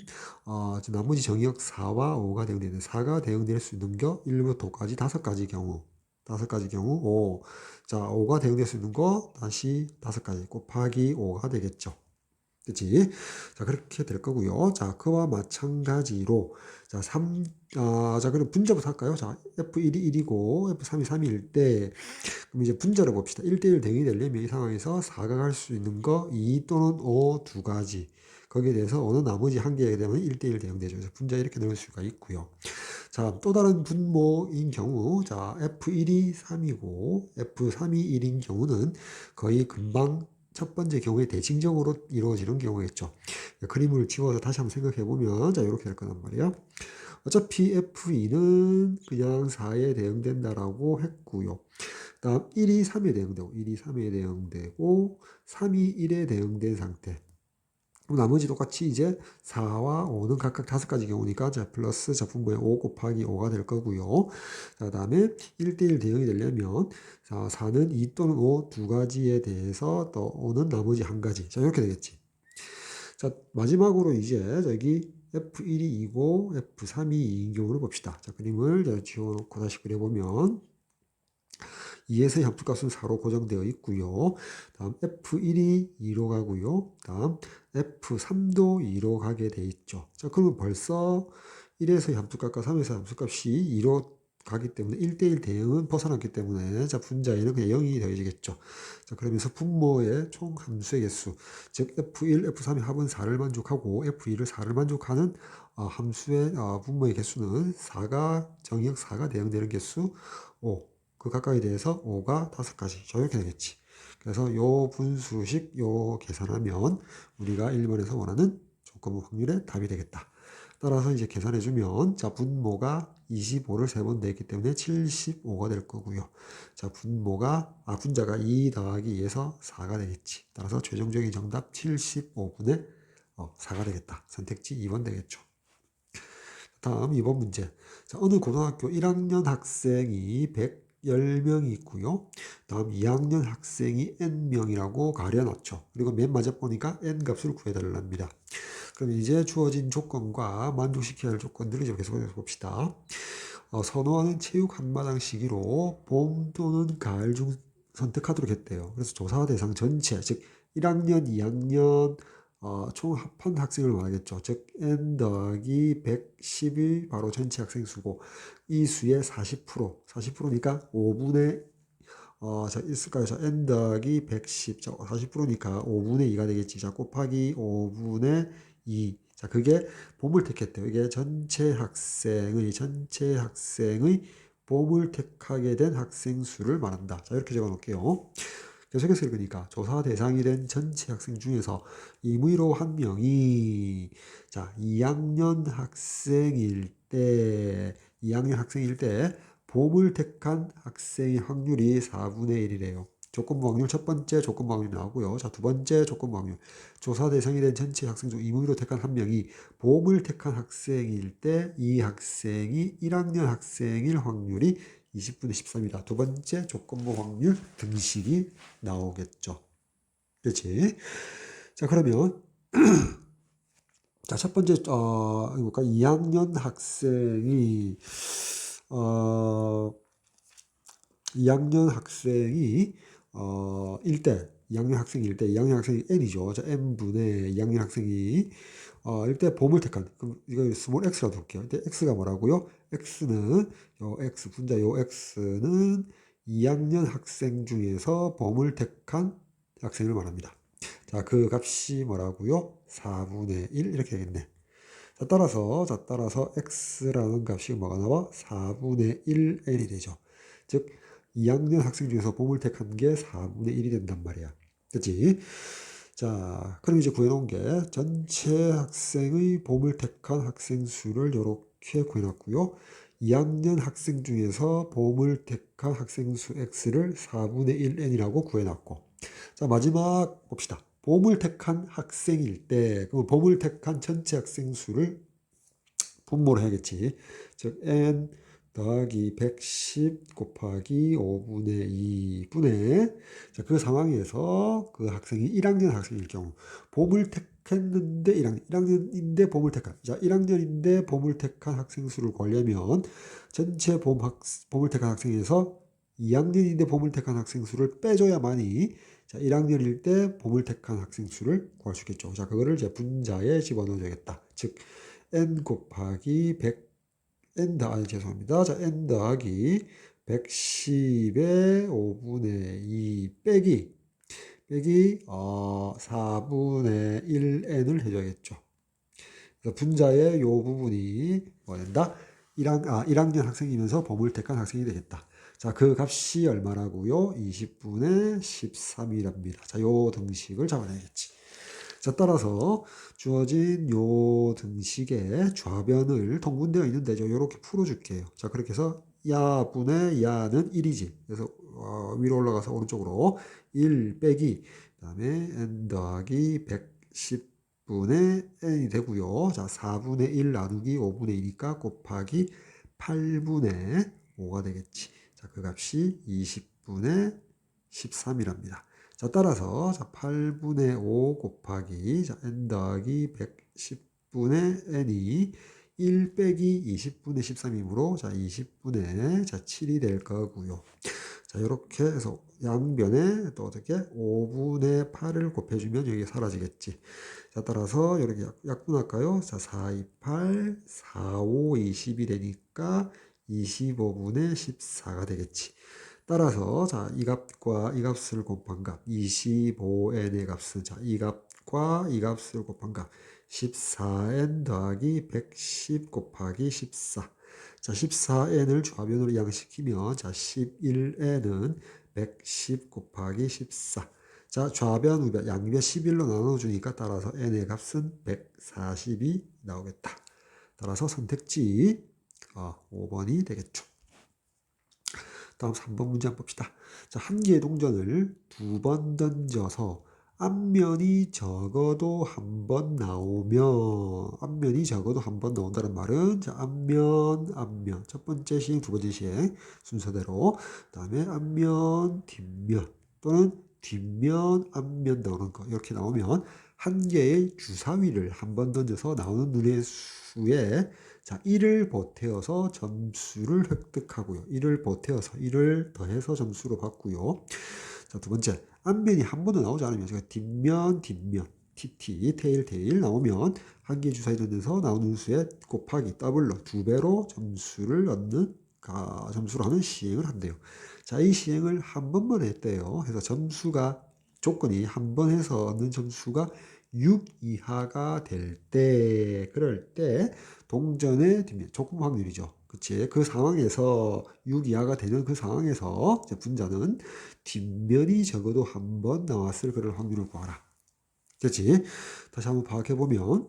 나머지 정의역 4와 5가 대응되는데 4가 대응될 수 있는 게 1부터 5까지 5가지 경우. 5가지 경우 5. 자, 5가 대응될 수 있는 거 다시 5가지 곱하기 5가 되겠죠. 그치? 자, 그렇게 될 거고요. 자, 그와 마찬가지로 자, 자, 그럼 분자부터 할까요? 자, F1이 1이고 F3이 3일 때 그럼 이제 분자를 봅시다. 1대1 대응이 되려면 이 상황에서 4가 갈 수 있는 거 2 또는 5 두 가지. 거기에 대해서 어느 나머지 한 개에 되면 1대1 대응되죠. 그래서 분자 이렇게 넣을 수가 있고요. 자, 또 다른 분모인 경우, 자, F1이 3이고 F3이 1인 경우는 거의 금방 첫 번째 경우에 대칭적으로 이루어지는 경우겠죠. 그림을 지워서 다시 한번 생각해 보면, 자, 이렇게 될 거란 말이에요. 어차피 F2는 그냥 4에 대응된다라고 했고요. 다음 1이 3에 대응되고, 1이 3에 대응되고, 3이 1에 대응된 상태. 나머지 똑같이 이제 4와 5는 각각 5가지 경우니까 자 플러스 분모의 5 곱하기 5가 될 거고요. 자, 그다음에 1대1 대응이 되려면 자, 4는 2 또는 5 두 가지에 대해서 또 5는 나머지 한 가지. 자, 이렇게 되겠지. 자, 마지막으로 이제 여기 F1이 2고 F3이 2인 경우를 봅시다. 자, 그림을 지워놓고 다시 그려보면 2에서 함수값은 4로 고정되어 있고요. 다음 F1이 2로 가고요. 다음 F3도 2로 가게 돼 있죠. 자, 그러면 벌써 1에서 함수값과 3에서 함수값이 2로 가기 때문에 1대1 대응은 벗어났기 때문에 자, 분자에는 그냥 0이 더해지겠죠. 자, 그러면서 분모의 총 함수의 개수, 즉 F1, F3의 합은 4를 만족하고 F2를 4를 만족하는 함수의 분모의 개수는 4가 정의역 4가 대응되는 개수 5. 그 각각에 대해서 5가 5가지. 저렇게 되겠지. 그래서 요 분수식 요 계산하면 우리가 1번에서 원하는 조건부 확률의 답이 되겠다. 따라서 이제 계산해주면 자 분모가 25를 3번 냈기 때문에 75가 될 거고요. 자 분자가 2 더하기 2에서 4가 되겠지. 따라서 최종적인 정답 75분의 4가 되겠다. 선택지 2번 되겠죠. 다음 2번 문제. 자, 어느 고등학교 1학년 학생이 110명이 있고요. 다음 2학년 학생이 n명이라고 가려놨죠. 그리고 맨 마저 보니까 n값을 구해달랍니다. 그럼 이제 주어진 조건과 만족시켜야 할 조건들을 좀 계속해서 봅시다. 선호하는 체육 한마당 시기로 봄 또는 가을 중 선택하도록 했대요. 그래서 조사 대상 전체, 즉 1학년, 2학년 총 합한 학생을 말하겠죠. 즉 n 더하기 110이 바로 전체 학생 수고 이 수의 40%니까 5분의 자 있을까요? 자 n 더하기 110, 자 40%니까 5분의 2가 되겠지. 자 곱하기 5분의 2. 자 그게 봄을 택했대요. 이게 전체 학생의 봄을 택하게 된 학생 수를 말한다. 자 이렇게 적어 놓을게요. 계속해서 읽으니까 조사 대상이 된 전체 학생 중에서 임의로 한 명이 자 2학년 학생일 때 2학년 학생일 때 봄을 택한 학생의 확률이 4분의 1이래요. 조건부 확률 첫 번째 조건부 확률 나오고요. 자, 두 번째 조건부 확률. 조사 대상이 된 전체 학생 중 임의로 택한 한 명이 봄을 택한 학생일 때 이 학생이 1학년 학생일 확률이 20분의 13이다. 두 번째 조건부 확률 등식이 나오겠죠. 그렇지? 자, 그러면 자, 첫 번째 그러니까 2학년 학생이 어 2학년 학생이 1대 2학년 학생일 때 2학년 학생이 n이죠. 자, n분의 2학년 학생이 일대 봄을 택한 그럼 이거 스몰 x라고 볼게요. 이때 x가 뭐라고요? x는 요 x 분자 요 x는 2학년 학생 중에서 봄을 택한 학생을 말합니다. 자, 그 값이 뭐라고요? 4분의 1 이렇게 되겠네. 따라서 x라는 값이 뭐가 나와? 4분의 1n이 되죠. 즉 2학년 학생 중에서 봄을 택한 게 4분의 1이 된단 말이야. 그치? 자, 그럼 이제 구해놓은 게 전체 학생의 봄을 택한 학생 수를 이렇게 구해놨고요. 2학년 학생 중에서 봄을 택한 학생 수 x를 4분의 1n이라고 구해놨고, 자, 마지막 봅시다. 봄을 택한 학생일 때, 그럼 봄을 택한 전체 학생 수를 분모를 해야겠지. 즉, n 더하기 110 곱하기 5분의 2분의, 자, 그 상황에서 그 학생이 1학년 학생일 경우, 봄을 택했는데 1학년인데 봄을 택한, 자, 1학년인데 봄을 택한 학생 수를 구하려면 전체 봄을 택한 학생에서 2학년인데 봄을 택한 학생 수를 빼줘야만이 자, 1학년일 때 봄을 택한 학생 수를 구할 수 있겠죠. 자, 그거를 이제 분자에 집어넣어야겠다. 즉, n 곱하기 100, 죄송합니다. 자, n 더하기 110의 5분의 2 빼기 4분의 1n을 해줘야겠죠. 그래서 분자의 요 부분이 뭐 된다? 1학년 학생이면서 봄을 택한 학생이 되겠다. 자, 그 값이 얼마라고요? 20분의 13이랍니다. 자, 요 등식을 잡아내야겠지. 자, 따라서 주어진 요 등식의 좌변을 통분되어 있는 데죠. 요렇게 풀어줄게요. 자, 그렇게 해서 야분의 야는 1이지. 그래서 위로 올라가서 오른쪽으로 1 빼기 그다음에 n 더하기 110분의 n이 되고요. 자, 4분의 1 나누기 5분의 2니까 곱하기 8분의 5가 되겠지. 자, 그 값이 20분의 13이랍니다. 자, 따라서 자, 8분의 5 곱하기 자, n 더하기 110분의 n이 1 빼기 20분의 13이므로 자, 20분의 자, 7이 될 거고요. 자, 이렇게 해서 양변에 또 어떻게 5분의 8을 곱해주면 여기 사라지겠지. 자, 따라서 이렇게 약분할까요? 자, 4, 2, 8, 4, 5, 20이 되니까 25분의 14가 되겠지. 따라서 자, 이 값과 이 값을 곱한 값 25n의 값은 자, 이 값과 이 값을 곱한 값 14n 더하기 110 곱하기 14. 자, 14n을 좌변으로 이항시키면 자, 11n은 110 곱하기 14. 자, 좌변, 우변, 양변 11로 나눠주니까 따라서 n의 값은 140이 나오겠다. 따라서 선택지 5번이 되겠죠. 다음 3번 문제 한번 봅시다. 자, 한 개의 동전을 2번 던져서 앞면이 적어도 한 번 나온다는 말은 자, 앞면 첫 번째 시행, 두 번째 시행 순서대로 그다음에 앞면, 뒷면 또는 뒷면, 앞면 나오는 거 이렇게 나오면 한 개의 주사위를 한 번 던져서 나오는 눈의 수에 자, 1을 보태어서 점수를 획득하고요. 1을 보태어서 1을 더해서 점수로 받고요. 자, 두 번째, 앞면이 한 번도 나오지 않으면 제가 뒷면, TT, 테일 나오면 한 개 주사위 던져서 나오는 수에 곱하기 더블로 2배로 점수를 얻는 점수로 하는 시행을 한대요. 자, 이 시행을 한 번만 했대요. 그래서 점수가 조건이 한 번 해서 얻는 점수가 6 이하가 될 때, 그럴 때 동전의 뒷면, 조건 확률이죠. 그치? 그 상황에서 6 이하가 되는 그 상황에서 분자는 뒷면이 적어도 한 번 나왔을 그럴 확률을 구하라. 그치? 다시 한번 파악해 보면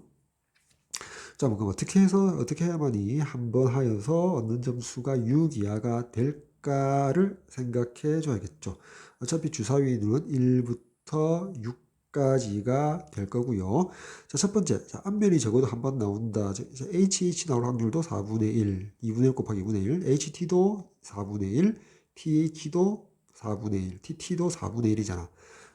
자, 뭐, 그럼 어떻게 해야만이 한 번 하여서 얻는 점수가 6 이하가 될까를 생각해 줘야겠죠. 어차피 주사위는 1부터 6까지가 될 거고요. 자, 첫 번째. 자, 앞면이 적어도 한 번 나온다. 자, HH 나올 확률도 4분의 1, 2분의 1 곱하기 2분의 1, HT도 4분의 1, TH도 4분의 1, TT도 4분의 1이잖아.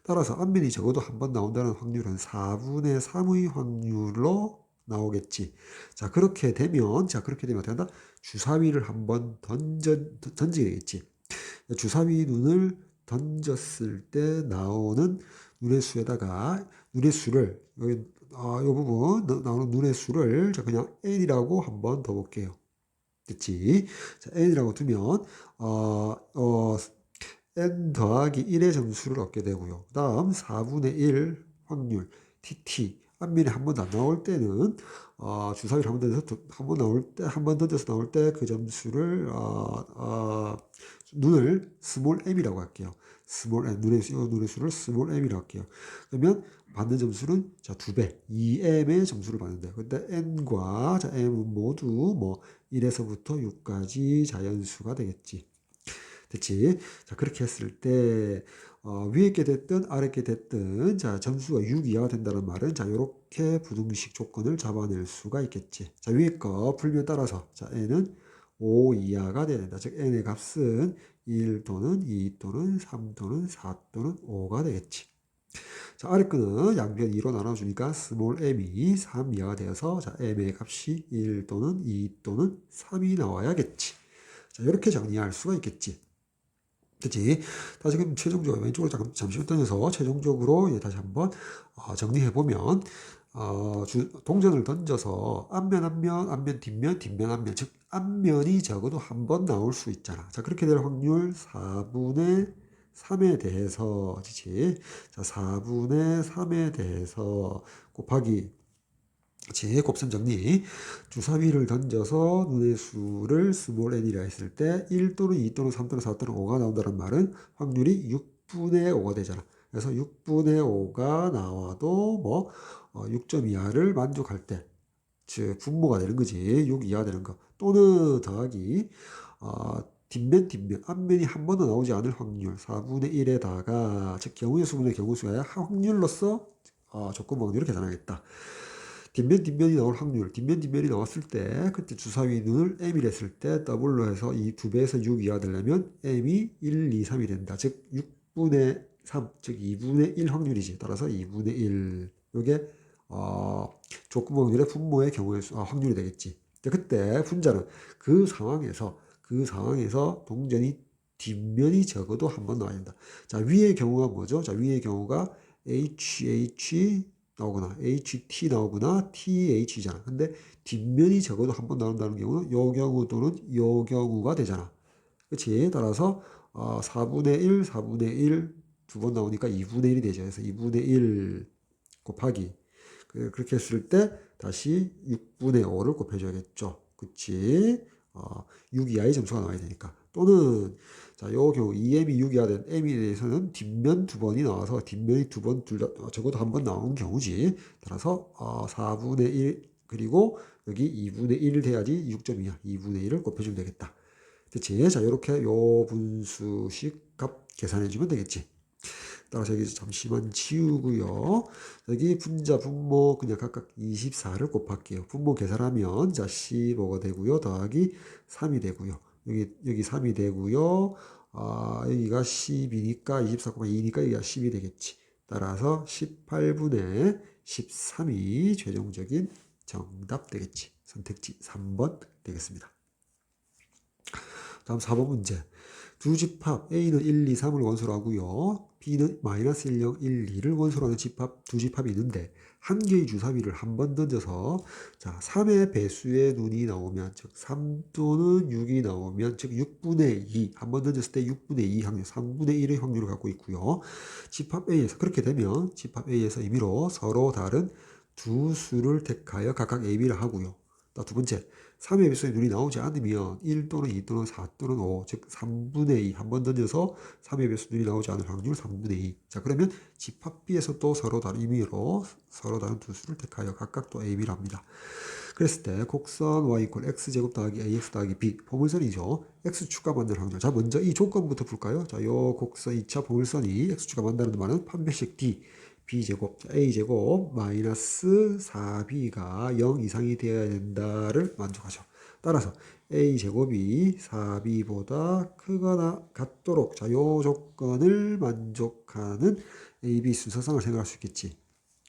따라서 앞면이 적어도 한 번 나온다는 확률은 4분의 3의 확률로 나오겠지. 자, 그렇게 되면 어떻게 한다? 주사위를 한번 던지게 되겠지. 주사위 눈을 던졌을 때 나오는 눈의 수에다가 눈의 수를, 여기, 이 부분, 나오는 눈의 수를 자, 그냥 n이라고 한번 더 볼게요. 됐지? 자, n이라고 두면, n 더하기 1의 점수를 얻게 되고요. 그 다음 4분의 1 확률 TT 앞면에 한 번도 안 나올 때는 주사위를 한 번 던져서 나올 때 그 점수를 눈을 스몰 m이라고 할게요. 스몰 m 눈의 수를 스몰 m이라고 할게요. 그러면 받는 점수는 자 2배 2m의 점수를 받는데 근데 n과 자 m은 모두 뭐 1에서부터 6까지 자연수가 되겠지. 됐지? 자, 그렇게 했을 때, 위에 게 됐든 아래 게 됐든, 자, 점수가 6 이하가 된다는 말은, 자, 요렇게 부등식 조건을 잡아낼 수가 있겠지. 자, 위에 거 풀면 따라서, 자, n은 5 이하가 돼야 된다. 즉, n의 값은 1 또는 2 또는 3 또는 4 또는 5가 되겠지. 자, 아래 거는 양변 2로 나눠주니까 스몰 m이 3 이하가 되어서, 자, m의 값이 1 또는 2 또는 3이 나와야겠지. 자, 이렇게 정리할 수가 있겠지. 그치? 다시 그럼 최종적으로 왼쪽으로 잠시 던져서 최종적으로 다시 한번 정리해 보면 동전을 던져서 앞면 뒷면 앞면 즉 앞면이 적어도 한 번 나올 수 있잖아. 자, 그렇게 될 확률 4분의 3에 대해서 그치? 자, 4분의 3에 대해서 곱하기 제 곱셈 정리. 주사위를 던져서 눈의 수를 스몰 n이라 했을 때 1 또는 2 또는 3 또는 4 또는 5가 나온다는 말은 확률이 6분의 5가 되잖아. 그래서 6분의 5가 나와도 뭐 6점 이하를 만족할 때, 즉 분모가 되는 거지. 6 이하 되는 거. 또는 더하기 뒷면 앞면이 한 번도 나오지 않을 확률 4분의 1에다가 즉 경우의 수분의 경우 수가 아니라 확률로서 조건목은 이렇게 나타나겠다. 뒷면이 나올 확률, 뒷면이 나왔을 때, 그때 주사위 눈을 m이라 했을 때, 더블로 해서 이 2배에서 6 이하 되려면 m이 1, 2, 3이 된다. 즉, 6분의 3, 즉 2분의 1 확률이지. 따라서 2분의 1. 요게, 조건 확률의 분모의 경우의 확률이 되겠지. 그때 분자는 그 상황에서 동전이 뒷면이 적어도 한 번 나와야 된다. 자, 위의 경우가 뭐죠? 자, 위의 경우가 HH 나오거나 HT 나오거나 TH잖아. 근데 뒷면이 적어도 한 번 나온다는 경우는 요 경우 또는 요 경우가 되잖아. 그치? 따라서 4분의 1, 4분의 1 두 번 나오니까 2분의 1이 되죠. 그래서 2분의 1 곱하기 그렇게 했을 때 다시 6분의 5를 곱해줘야겠죠. 그치? 6 이하의 점수가 나와야 되니까. 또는 자, 요 경우 2m이 6 이하 된 m에 대해서는 뒷면 두 번이 나와서 뒷면이 두 번 적어도 한 번 나온 경우지. 따라서 4분의 1 그리고 여기 2분의 1 돼야지 6점 이하 2분의 1을 곱해주면 되겠다. 그치? 자, 요렇게 요 분수식 값 계산해주면 되겠지. 따라서 여기 잠시만 지우고요. 여기 분자 분모 그냥 각각 24를 곱할게요. 분모 계산하면 자 15가 되고요. 더하기 3이 되고요. 여기 3이 되고요. 여기가 10이니까 24,2니까 여기가 10이 되겠지. 따라서 18분의 13이 최종적인 정답 되겠지. 선택지 3번 되겠습니다. 다음 4번 문제. 두 집합 A는 1, 2, 3을 원소로 하고요. B는 마이너스 1, 0, 1, 2를 원소로 하는 두 집합이 있는데 한 개의 주사위를 한 번 던져서 자 3의 배수의 눈이 나오면 즉 3 또는 6이 나오면 즉 6분의 2 한 번 던졌을 때 6분의 2 확률 3분의 1의 확률을 갖고 있고요. 집합 A에서 그렇게 되면 집합 A에서 임의로 서로 다른 두 수를 택하여 각각 A, B를 하고요. 두 번째 3의 배수의 눈이 나오지 않으면 1 또는 2 또는 4 또는 5, 즉 3분의 2 한 번 던져서 3의 배수 눈이 나오지 않을 확률 3분의 2. 자, 그러면 집합 B에서 또 서로 다른 의미로 서로 다른 두 수를 택하여 각각 또 A, B를 합니다. 그랬을 때 곡선 y 이퀄 x제곱 더하기 ax 더하기 b 포물선이죠. x축과 만날 확률. 자, 먼저 이 조건부터 풀까요? 자, 요 곡선 2차 포물선이 x축과 만나는 말은 판별식 d b제곱 a제곱 마이너스 4b가 0 이상이 되어야 된다를 만족하죠. 따라서 a제곱이 4b보다 크거나 같도록 자, 요 조건을 만족하는 ab 순서상을 생각할 수 있겠지.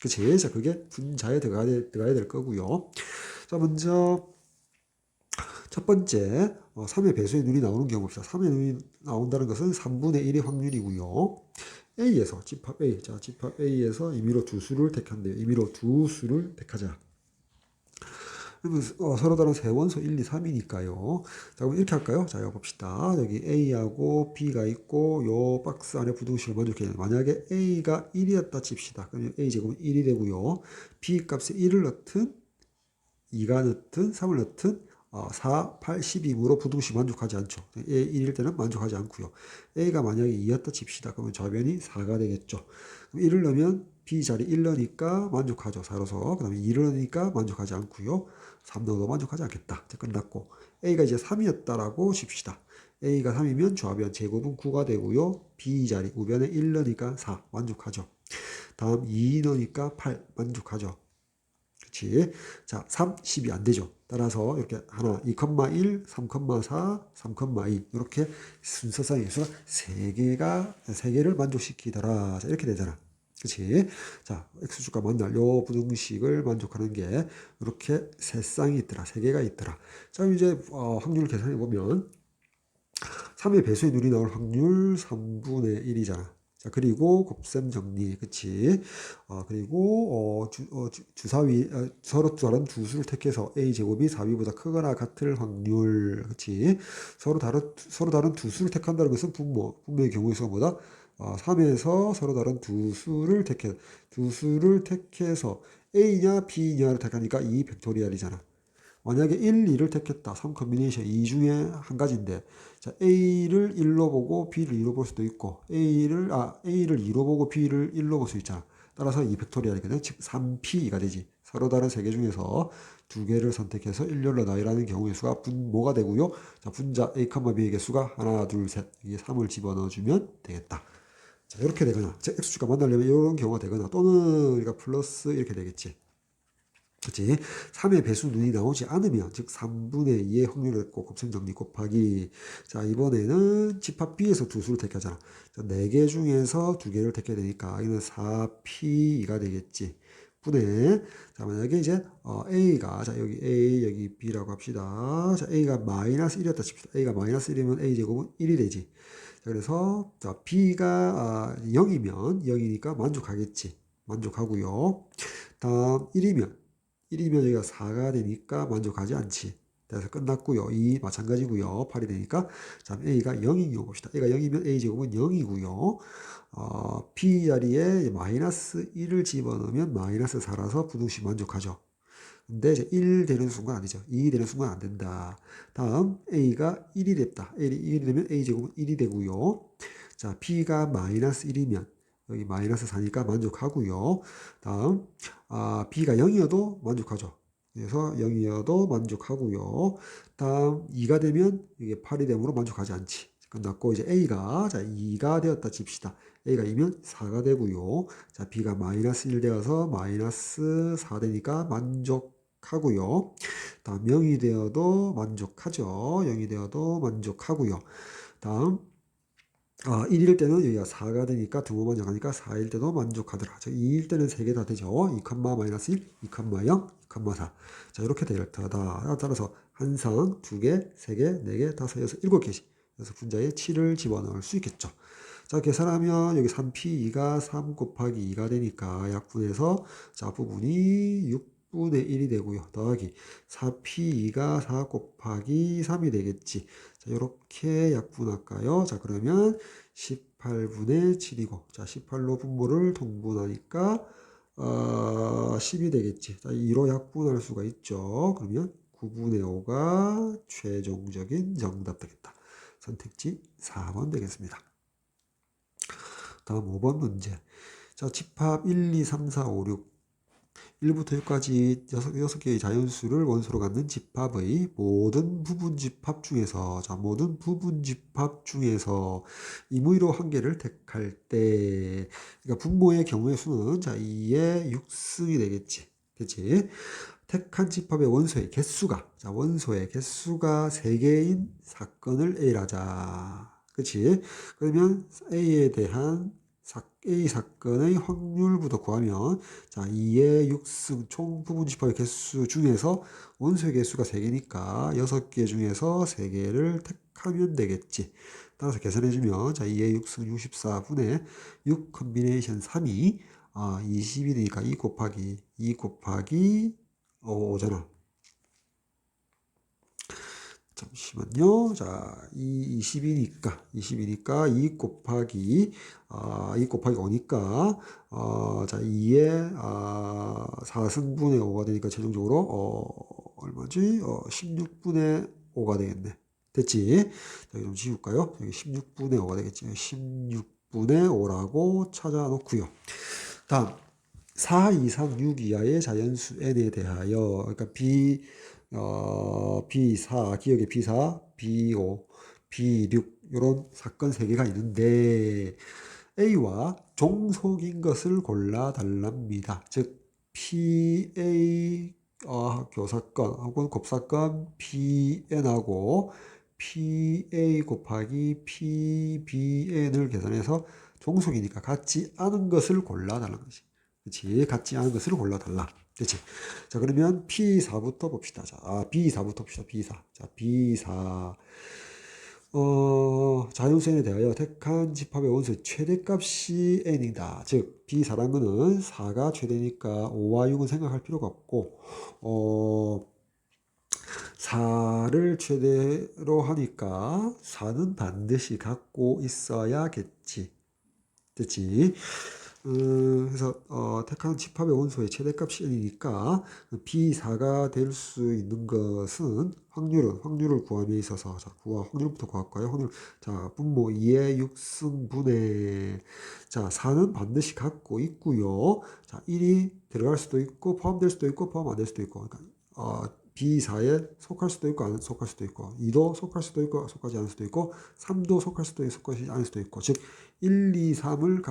그치? 자, 그게 분자에 들어가야 될 거고요. 자, 먼저 첫 번째 3의 배수의 눈이 나오는 경우 봅시다. 3의 눈이 나온다는 것은 3분의 1의 확률이고요. A에서 집합 A, 자 집합 A에서 임의로 두 수를 택한대요. 임의로 두 수를 택하자. 그러면 서로 다른 세 원소 1, 2, 3이니까요. 자, 그럼 이렇게 할까요? 자, 이거 봅시다. 여기 A하고 B가 있고 요 박스 안에 부등식을 만족해야 돼요. 만약에 A가 1이었다 칩시다. 그러면 A제곱은 1이 되고요. B 값에 1을 넣든 2가 넣든 3을 넣든 4, 8, 12으로 부등식 만족하지 않죠. A 1일 때는 만족하지 않고요. A가 만약에 2였다 칩시다. 그러면 좌변이 4가 되겠죠. 그럼 1을 넣으면 B 자리 1 넣으니까 만족하죠. 4로서. 그 다음에 2를 넣으니까 만족하지 않고요. 3 넣어도 만족하지 않겠다. 이제 끝났고 A가 이제 3이었다라고 칩시다. A가 3이면 좌변 제곱은 9가 되고요. B 자리 우변에 1 넣으니까 4 만족하죠. 다음 2 넣으니까 8 만족하죠. 그치? 자, 3, 10이 안 되죠. 따라서 이렇게 하나, 2,1, 3,4, 3,2 이렇게 순서상의 수가 3개를 만족시키더라. 자, 이렇게 되잖아. 그치? 자, x축과 만날 요 부등식을 만족하는 게 이렇게 세 쌍이 있더라. 3개가 있더라. 자, 이제 확률을 계산해 보면 3의 배수의 눈이 나올 확률 3분의 1이잖아. 자, 그리고 곱셈 정리, 그치? 그리고, 주사위, 서로 다른 두 수를 택해서 a제곱이 4b보다 크거나 같을 확률, 그치? 서로 다른 두 수를 택한다는 것은 분모의 경우의 수가 뭐다? 3에서 서로 다른 두 수를 택해서 a냐 b냐를 택하니까 2 팩토리얼이잖아. 만약에 1, 2를 택했다. 3 컨비네이션 2 중에 한 가지인데 자, A를 1로 보고 B를 2로 볼 수도 있고 A를 2로 보고 B를 1로 볼 수 있잖아. 따라서 2 팩토리얼이거든. 즉 3P가 되지. 서로 다른 세 개 중에서 두 개를 선택해서 일렬로 나열하는 경우의 수가 분모가 되고요. 자, 분자 A, B의 개수가 하나, 둘, 셋. 이게 3을 집어넣어 주면 되겠다. 자, 이렇게 되거나 즉 X축과 만나려면 이런 경우가 되거나 또는 우리가 플러스 이렇게 되겠지. 그치? 3의 배수 눈이 나오지 않으면, 즉 3분의 2의 확률을 했고, 곱셈정리 곱하기. 자, 이번에는 집합 B에서 두 수를 택하잖아. 자, 4개 중에서 2개를 택해야 되니까, 이는 4P가 되겠지. 분의, 자, 만약에 이제, A가, 자, 여기 A, 여기 B라고 합시다. 자, A가 마이너스 1이었다 칩시다. A가 마이너스 1이면 A제곱은 1이 되지. 자, 그래서, 자, B가 0이면 0이니까 만족하겠지. 만족하고요. 다음 1이면 여기가 4가 되니까 만족하지 않지. 그래서 끝났고요. 2 마찬가지고요. 8이 되니까 자, A가 0인 경우 봅시다. A가 0이면 A제곱은 0이고요. B 자리에 마이너스 1을 집어넣으면 마이너스 4라서 부등식 만족하죠. 근데 이제 1 되는 순간 아니죠. 2 되는 순간 안 된다. 다음 A가 1이 됐다. A이 1이 되면 A제곱은 1이 되고요. 자, B가 마이너스 1이면 여기 마이너스 4니까 만족하고요. 다음 B가 0이어도 만족하죠. 그래서 0이어도 만족하고요. 다음 2가 되면 이게 8이 되므로 만족하지 않지. 끝났고 이제 A가 자 2가 되었다 칩시다. A가 2면 4가 되고요. 자 B가 마이너스 1 되어서 마이너스 4 되니까 만족하고요. 다음 0이 되어도 만족하죠. 0이 되어도 만족하고요. 다음 1일 때는 여기가 4가 되니까 두번 만족하니까 4일 때도 만족하더라. 자, 2일 때는 3개 다 되죠. 2, 마이너스 1, 2, 0, 2, 4. 자, 이렇게 되었다. 따라서 한 상, 2개, 3개, 4개, 5, 6, 7개씩. 그래서 분자에 7을 집어넣을 수 있겠죠. 자, 계산하면 여기 3P2가 3 곱하기 2가 되니까 약분해서 자, 부분이 6분의 1이 되고요. 더하기 4P2가 4 곱하기 3이 되겠지. 자, 이렇게 약분할까요? 자, 그러면 18분의 7이고, 자, 18로 분모를 통분하니까, 10이 되겠지. 자, 2로 약분할 수가 있죠. 그러면 9분의 5가 최종적인 정답 되겠다. 선택지 4번 되겠습니다. 다음 5번 문제. 자, 집합 1, 2, 3, 4, 5, 6. 1부터 6까지 6개의 자연수를 원소로 갖는 집합의 모든 부분집합 중에서 모든 부분집합 중에서 임의로 한 개를 택할 때 그러니까 분모의 경우의 수는 2의 6승이 되겠지. 그치? 택한 집합의 원소의 개수가 원소의 개수가 3개인 사건을 A라자. 그치? 그러면 A에 대한 A 사건의 확률부터 구하면 2의 6승 총 부분 집합의 개수 중에서 원소의 개수가 3개니까 6개 중에서 3개를 택하면 되겠지. 따라서 계산해주면 2의 6승 64분의 6 컨비네이션 3이 20이니까 2 곱하기 5잖아. 잠시만요. 20이니까 2 곱하기 5니까 2의 4승분의 5가 되니까 최종적으로 얼마지? 16분의 5가 되겠네. 됐지? 여기 좀 지울까요? 여기 16분의 5가 되겠지. 16분의 5라고 찾아 놓고요. 다음 4 이상 6 이하의 자연수 n에 대하여 그러니까 B4 기억의 B4, B5, B6 이런 사건 3개가 있는데 A와 종속인 것을 골라 달랍니다. 즉 PA 교사건 혹은 곱사건 PN하고 PA 곱하기 PBN을 계산해서 종속이니까 같지 않은 것을 골라 달라는 것이. 그렇지? 같지 않은 것을 골라 달라. 그렇지? 자, 그러면 P4부터 봅시다. B4부터 봅시다. B4. B4. 자연수 n에 대하여 택한 집합의 원소의 최대값이 n이다. 즉, B4라는 거는 4가 최대니까 5와 6은 생각할 필요가 없고, 4를 최대로 하니까 4는 반드시 갖고 있어야겠지. 됐지? 그래서 택한 집합의 원소의 최대값이 n이니까 B4가 될 수 있는 것은 확률을 구함에 있어서 확률부터 구할까요? 확률. 분모 2의 6승분의 4는 반드시 갖고 있고요. 1이 들어갈 수도 있고 포함될 수도 있고 포함 안 될 수도 있고 그러니까 B4에 속할 수도 있고 안 속할 수도 있고 2도 속할 수도 있고 속하지 않을 수도 있고 3도 속할 수도 있고 속하지 않을 수도 있고 즉 1, 2, 3을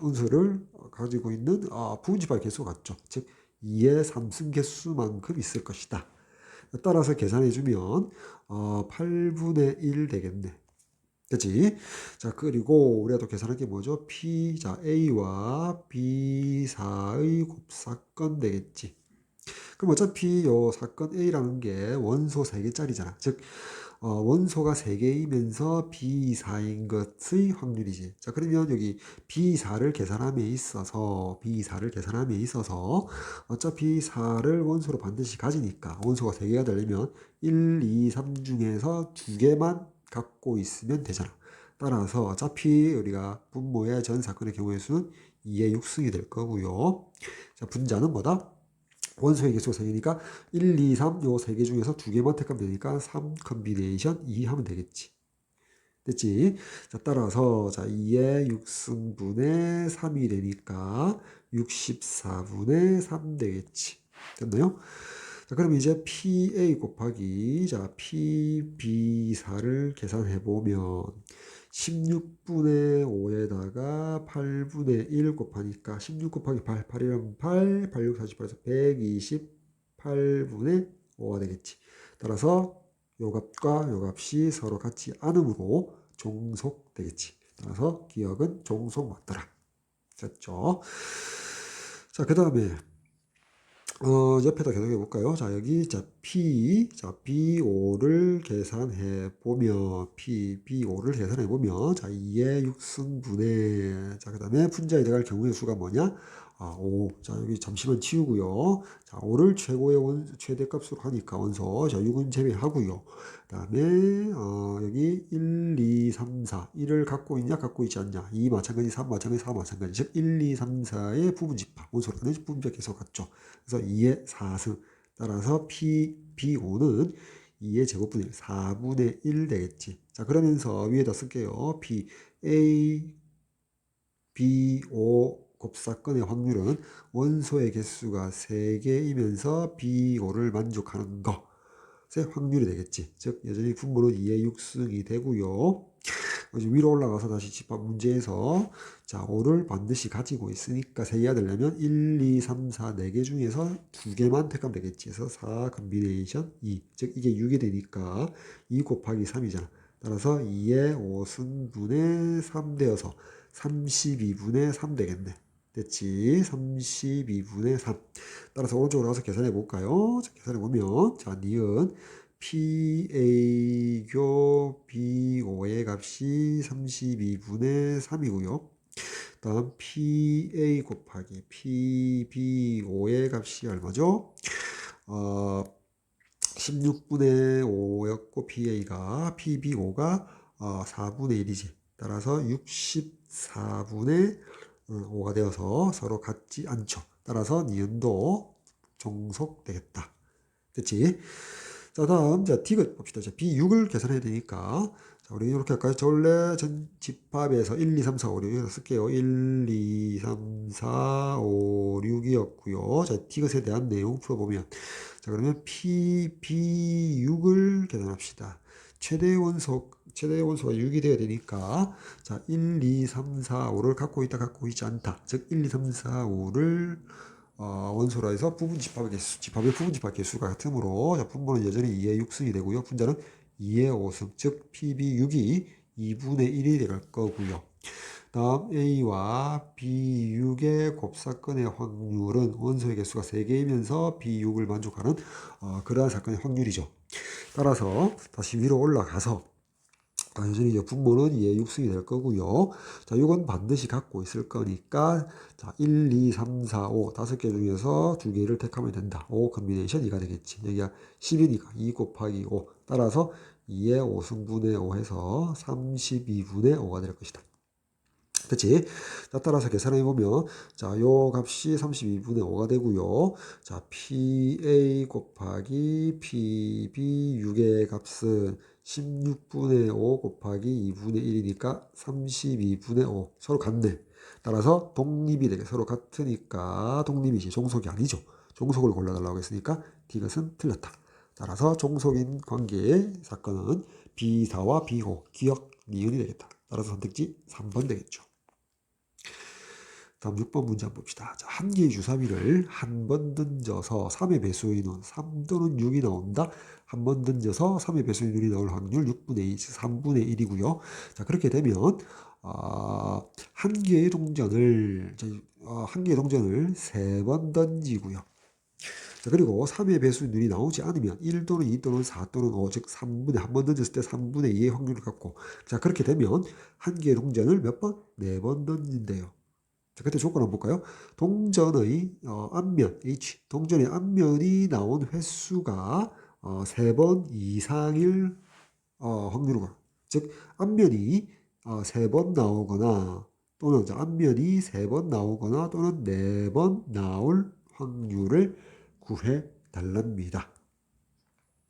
운수를 가지고 있는 부분집합의 개수가 같죠. 즉 2의 3승 개수만큼 있을 것이다. 따라서 계산해주면 8분의 1 되겠네. 그치? 그리고 우리가 또 계산할 게 뭐죠? A와 B4의 곱사건 되겠지. 그럼 어차피 요 사건 A라는 게 원소 3개짜리잖아. 즉 원소가 3개이면서 B4인 것의 확률이지. 그러면 여기 B4를 계산함에 있어서 어차피 4를 원소로 반드시 가지니까 원소가 3개가 되려면 1, 2, 3 중에서 2개만 갖고 있으면 되잖아. 따라서 어차피 우리가 분모의 전 사건의 경우의 수는 2의 6승이 될 거고요. 분자는 뭐다? 원소의 개수가 3개니까 1, 2, 3 요 3개 중에서 2개만 택하면 되니까 3 컨비네이션 2 하면 되겠지. 됐지? 따라서 2의 6승분의 3이 되니까 64분의 3 되겠지. 됐나요? 그럼 이제 PA 곱하기 PB4를 계산해 보면 16분의 5에다가 8분의 1 곱하니까 16 곱하기 8, 8이면 8, 8, 6, 48에서 128분의 5가 되겠지. 따라서 요 값과 요 값이 서로 같지 않으므로 종속되겠지. 따라서 기억은 종속 맞더라. 됐죠? 그 다음에 옆에다 계속해 볼까요? 여기, B5를 계산해 보면, B5를 계산해 보면, 2의 6승분의, 그 다음에 분자에 들어갈 경우의 수가 뭐냐? 5. 여기 잠시만 치우고요. 5를 최대값으로 하니까 원소, 6은 제외하고요. 그 다음에, 여기 1, 2, 3, 4. 1을 갖고 있냐, 갖고 있지 않냐. 2 마찬가지, 3 마찬가지, 4 마찬가지. 즉, 1, 2, 3, 4의 부분집합. 원소로 하는 부분집합 계속 같죠. 그래서 2의 4승. 따라서 B5는 2의 제곱분의 1, 4분의 1 되겠지. 그러면서 위에다 쓸게요. A, B5 곱사건의 확률은 원소의 개수가 3개이면서 B5를 만족하는 것의 확률이 되겠지. 즉 여전히 분모는 2의 6승이 되고요. 위로 올라가서 다시 집합 문제에서 자 5를 반드시 가지고 있으니까 3개가 되려면 1, 2, 3, 4, 4개 중에서 2개만 택하면 되겠지. 그래서 4 컨비네이션 2. 즉 이게 6이 되니까 2 곱하기 3이잖아. 따라서 2의 5승분의 3 되어서 32분의 3 되겠네. 됐지? 32분의 3. 따라서 오른쪽으로 가서 계산해 볼까요? 자, 계산해 보면 자 니은 PA교 B5의 값이 32분의 3이고요. 다음 PA 곱하기 PB5의 값이 얼마죠? 16분의 5였고 PB5가 4분의 1이지. 따라서 64분의 5가 되어서 서로 같지 않죠. 따라서 니은도 종속되겠다. 됐지? 자, 다음, 자, 디귿 봅시다. 자, B6을 계산해야 되니까. 자, 우리 이렇게 할까요? 저 원래 전 집합에서 1, 2, 3, 4, 5, 6 이렇게 쓸게요. 1, 2, 3, 4, 5, 6이었고요. 자, 디귿에 대한 내용 풀어보면. 자, 그러면 PB6을 계산합시다. 최대 원소가 6이 되어야 되니까. 자, 1, 2, 3, 4, 5를 갖고 있다, 갖고 있지 않다. 즉, 1, 2, 3, 4, 5를 원소로 해서 부분 집합의 개수, 집합의 부분 집합 개수가 같으므로 자, 분모는 여전히 2의 6승이 되고요. 분자는 2의 5승, 즉 PB6이 2분의 1이 될 거고요. 다음 A와 B6의 곱사건의 확률은 원소의 개수가 3개이면서 B6을 만족하는 그러한 사건의 확률이죠. 따라서 다시 위로 올라가서 여전히 이제 분모는 2의 6승이 될 거고요. 자, 이건 반드시 갖고 있을 거니까, 자, 1, 2, 3, 4, 5, 5개 중에서 2개를 택하면 된다. 5 컨비네이션 2가 되겠지. 여기가 10이니까 2 곱하기 5. 따라서 2의 5승분의 5 해서 32분의 5가 될 것이다. 그치? 자, 따라서 계산해보면, 자, 요 값이 32분의 5가 되고요. 자, PA 곱하기 PB 6의 값은 16분의 5 곱하기 2분의 1이니까 32분의 5. 서로 같네. 따라서 독립이 되게 서로 같으니까 독립이지. 종속이 아니죠. 종속을 골라달라고 했으니까 D것은 틀렸다. 따라서 종속인 관계의 사건은 B4와 B5, 기억, 니은이 되겠다. 따라서 선택지 3번 되겠죠. 다음 6번 문제 한번 봅시다. 자, 한 개의 주사위를 한 번 던져서 3의 배수의 눈 3 또는 6이 나온다. 한 번 던져서 3의 배수의 눈이 나올 확률 6분의 2, 3분의 1이고요. 자, 그렇게 되면 한 개의 동전을 한 개의 동전을 3번 던지고요. 자, 그리고 3의 배수의 눈이 나오지 않으면 1 또는 2 또는 4 또는 5, 즉 3분의 한 번 던졌을 때 3분의 2의 확률을 갖고 자, 그렇게 되면 한 개의 동전을 몇 번? 4번 던진대요. 자, 그때 조건 한번 볼까요? 동전의 앞면 H, 동전의 앞면이 나온 횟수가 3번 이상일 확률로, 즉 앞면이 3번 나오거나 또는 앞면이 3번 나오거나 또는 4번 나올 확률을 구해 달랍니다.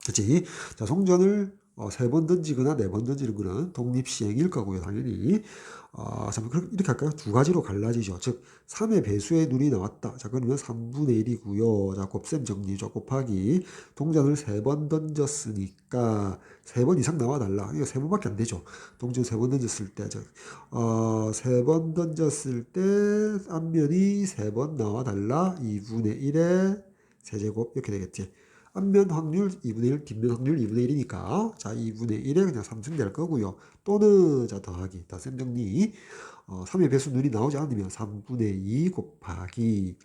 그치? 자, 동전을 3번 던지거나 4번 던지는 거는 독립시행일 거고요, 당연히. 자, 이렇게 할까요? 두 가지로 갈라지죠. 즉, 3의 배수의 눈이 나왔다. 자, 그러면 3분의 1이고요. 자, 곱셈 정리죠. 곱하기. 동전을 3번 던졌으니까 3번 이상 나와달라. 이거 3번밖에 안 되죠. 동전 3번 던졌을 때. 3번 던졌을 때 앞면이 3번 나와달라. 2분의 1의 세제곱. 이렇게 되겠지. 앞면 확률 2분의 1, 뒷면 확률 2분의 1이니까 자 2분의 1에 그냥 3승 될 거고요. 또는 자 더하기 닷셈 정리 3의 배수 눈이 나오지 않으면 3분의 2 곱하기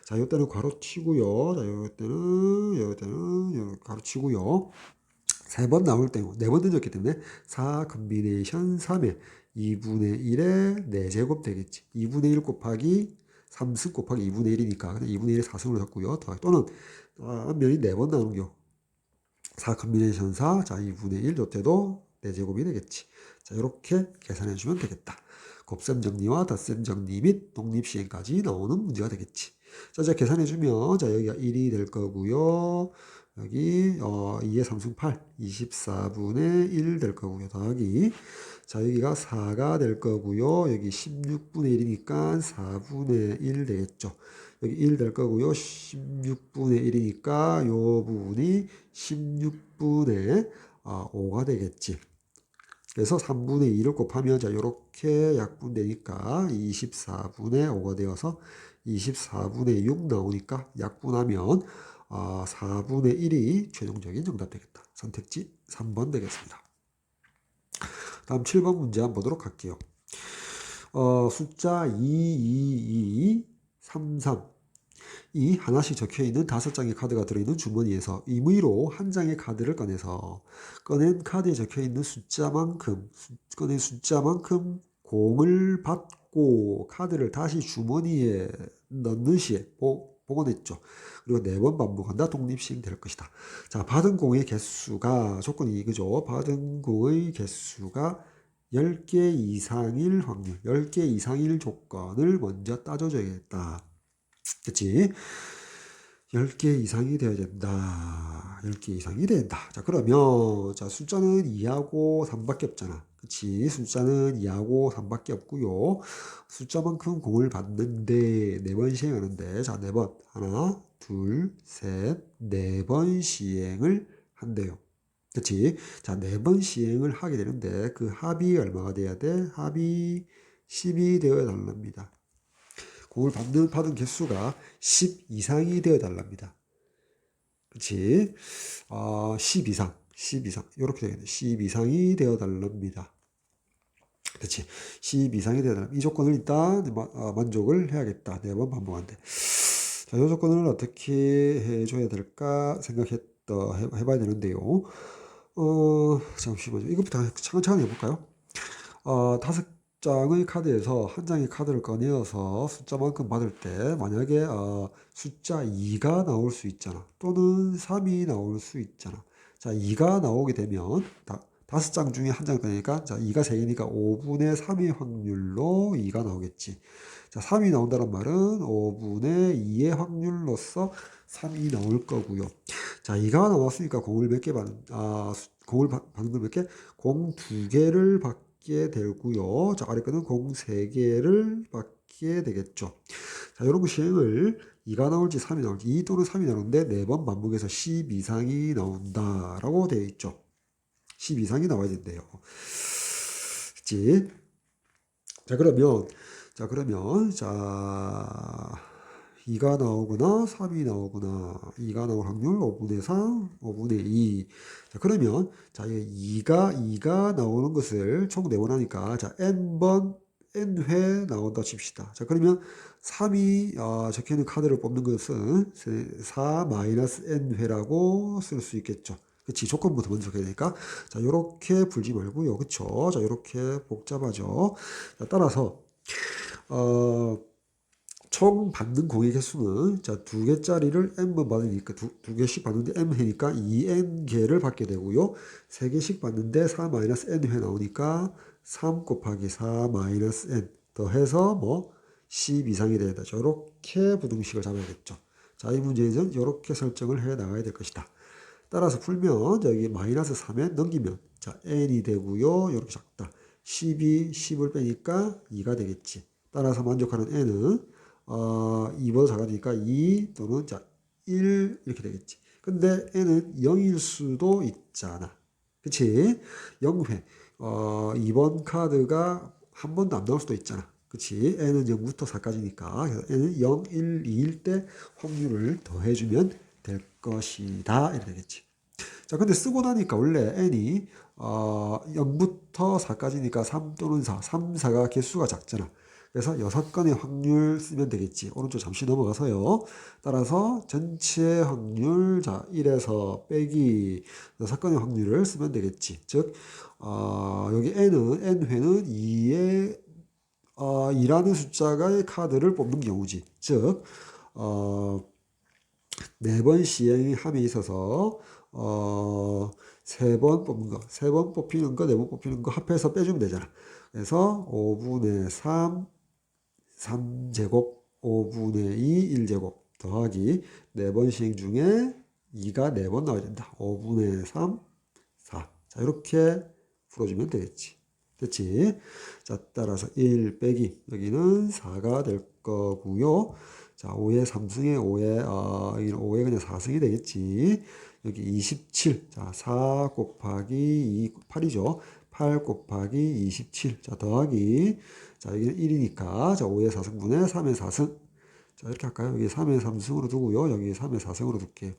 자 이때는 괄호 치고요. 자 이때는 괄호 치고요. 3번 나올 때고 4번 던졌기 때문에 4 컨비네이션 3에 2분의 1에 4제곱 되겠지. 2분의 1 곱하기 3승 곱하기 2분의 1이니까 그냥 2분의 1에 4승으로 했고요. 또는 앞면이 4번 나오는겨. 4 컨비네이션 4, 자 2분의 1 요때도 4제곱이 되겠지. 자 이렇게 계산해 주면 되겠다. 곱셈 정리와 덧셈 정리 및 독립시행까지 나오는 문제가 되겠지. 자 이제 계산해 주면 자 여기가 1이 될 거고요. 여기 2의 3승 8, 24분의 1 될 거고요. 더하기 자 여기가 4가 될 거고요. 여기 16분의 1이니까 4분의 1 되겠죠. 여기 1 될 거고요. 16분의 1이니까 요 부분이 16분의 5가 되겠지. 그래서 3분의 2를 곱하면 자 요렇게 약분되니까 24분의 5가 되어서 24분의 6 나오니까 약분하면 4분의 1이 최종적인 정답 되겠다. 선택지 3번 되겠습니다. 다음 7번 문제 한번 보도록 할게요. 숫자 2, 2, 2, 3, 3 이 하나씩 적혀있는 5장의 카드가 들어있는 주머니에서 임의로 한 장의 카드를 꺼낸 카드에 적혀있는 꺼낸 숫자만큼 공을 받고 카드를 다시 주머니에 넣는 시에 복원했죠. 그리고 4번 반복한다. 독립시행 될 것이다. 자, 받은 공의 개수가 조건이 그죠? 받은 공의 개수가 10개 이상일 확률, 10개 이상일 조건을 먼저 따져줘야겠다. 그치? 10개 이상이 되어야 된다. 10개 이상이 된다. 자, 그러면, 자, 숫자는 2하고 3밖에 없잖아. 그치? 숫자는 2하고 3밖에 없고요. 숫자만큼 공을 받는데, 4번 시행하는데, 자, 4번. 하나, 둘, 셋, 4번 시행을 한대요. 그치? 자, 4번 시행을 하게 되는데, 그 합이 얼마가 돼야 돼? 합이 10이 되어야 달랍니다. 공을 받은 개수가 10 이상이 되어 달랍니다. 그치? 10 이상, 10 이상. 이렇게 되겠네. 10 이상이 되어 달랍니다. 그치? 10 이상이 되어 달랍니다. 이 조건을 일단 만족을 해야겠다. 4번 반복한대. 자, 이 조건을 어떻게 해줘야 될까 해봐야 되는데요. 잠시만요. 이것부터 차근차근 해볼까요? 5장의 카드에서 한 장의 카드를 꺼내어서 숫자만큼 받을 때 만약에 숫자 2가 나올 수 있잖아. 또는 3이 나올 수 있잖아. 자, 2가 나오게 되면 5장 중에 한 장을 꺼내니까 자, 2가 3개니까 5분의 3의 확률로 2가 나오겠지. 자, 3이 나온다는 말은 5분의 2의 확률로서 3이 나올 거고요. 자, 2가 나왔으니까 공을 몇 개 공을 받는 걸 몇 개? 공 2개를 받게 되고요. 자, 아래 거는 공 3개를 받게 되겠죠. 자, 이런 거 시행을 2가 나올지 3이 나올지 2 또는 3이 나오는데 4번 반복해서 10 이상이 나온다라고 되어 있죠. 10 이상이 나와야 된대요. 그치? 자, 그러면 2가 나오거나 3이 나오거나 2가 나올 확률 5분의 3, 5분의 2. 자, 그러면 자, 2가 나오는 것을 총 4번 하니까 자, n회 나온다 칩시다. 자, 그러면 3이 적혀 있는 카드를 뽑는 것은 4-n회라고 쓸 수 있겠죠. 그치, 조건부터 먼저 적어야 되니까. 자, 요렇게 풀지 말고요. 그쵸? 자, 요렇게 복잡하죠. 자, 따라서 총 받는 공의 개수는 자, 2개짜리를 n번 받으니까 두 개씩 받는데 m회니까 2n개를 받게 되고요. 3개씩 받는데 4-n회 나오니까 3 곱하기 4-n 더해서 10 이상이 돼야 되죠. 이렇게 부등식을 잡아야겠죠. 자, 이 문제에서는 이렇게 설정을 해 나가야 될 것이다. 따라서 풀면 여기 마이너스 3에 넘기면 자, n이 되고요. 이렇게 작다. 10을 빼니까 2가 되겠지. 따라서 만족하는 n은 2보다 작아지니까 2 또는 자, 1 이렇게 되겠지. 근데 n은 0일 수도 있잖아. 그치? 0회. 2번 카드가 한 번도 안 나올 수도 있잖아. 그치? n은 0부터 4까지니까 n은 0, 1, 2일 때 확률을 더해주면 될 것이다. 이렇게 되겠지. 자, 근데 쓰고 나니까 원래 n이 0부터 4까지니까 3 또는 4, 3, 4가 개수가 작잖아. 그래서 6건의 확률 쓰면 되겠지. 오른쪽 잠시 넘어가서요. 따라서 전체 확률, 자, 1에서 빼기 6건의 확률을 쓰면 되겠지. 즉, 여기 n회는 2의 2라는 숫자의 카드를 뽑는 경우지. 즉, 4번 시행함에 있어서 3번 뽑는 거, 3번 뽑히는 거, 4번 뽑히는 거 합해서 빼주면 되잖아. 그래서 5분의 3, 3제곱, 5분의 2, 1제곱 더하기 4번 시행 중에 2가 4번 나와야 된다. 5분의 3, 4. 자, 이렇게 풀어주면 되겠지. 됐지? 자, 따라서 1 빼기 여기는 4가 될 거고요. 자, 5의 3승에 5의 5의 그냥 4승이 되겠지. 여기 27. 자, 4 곱하기 2, 8이죠. 8 곱하기 27. 자, 더하기. 자, 여기는 1이니까. 자, 5의 4승분의 3의 4승. 자, 이렇게 할까요? 여기 3의 3승으로 두고요. 여기 3의 4승으로 둘게요.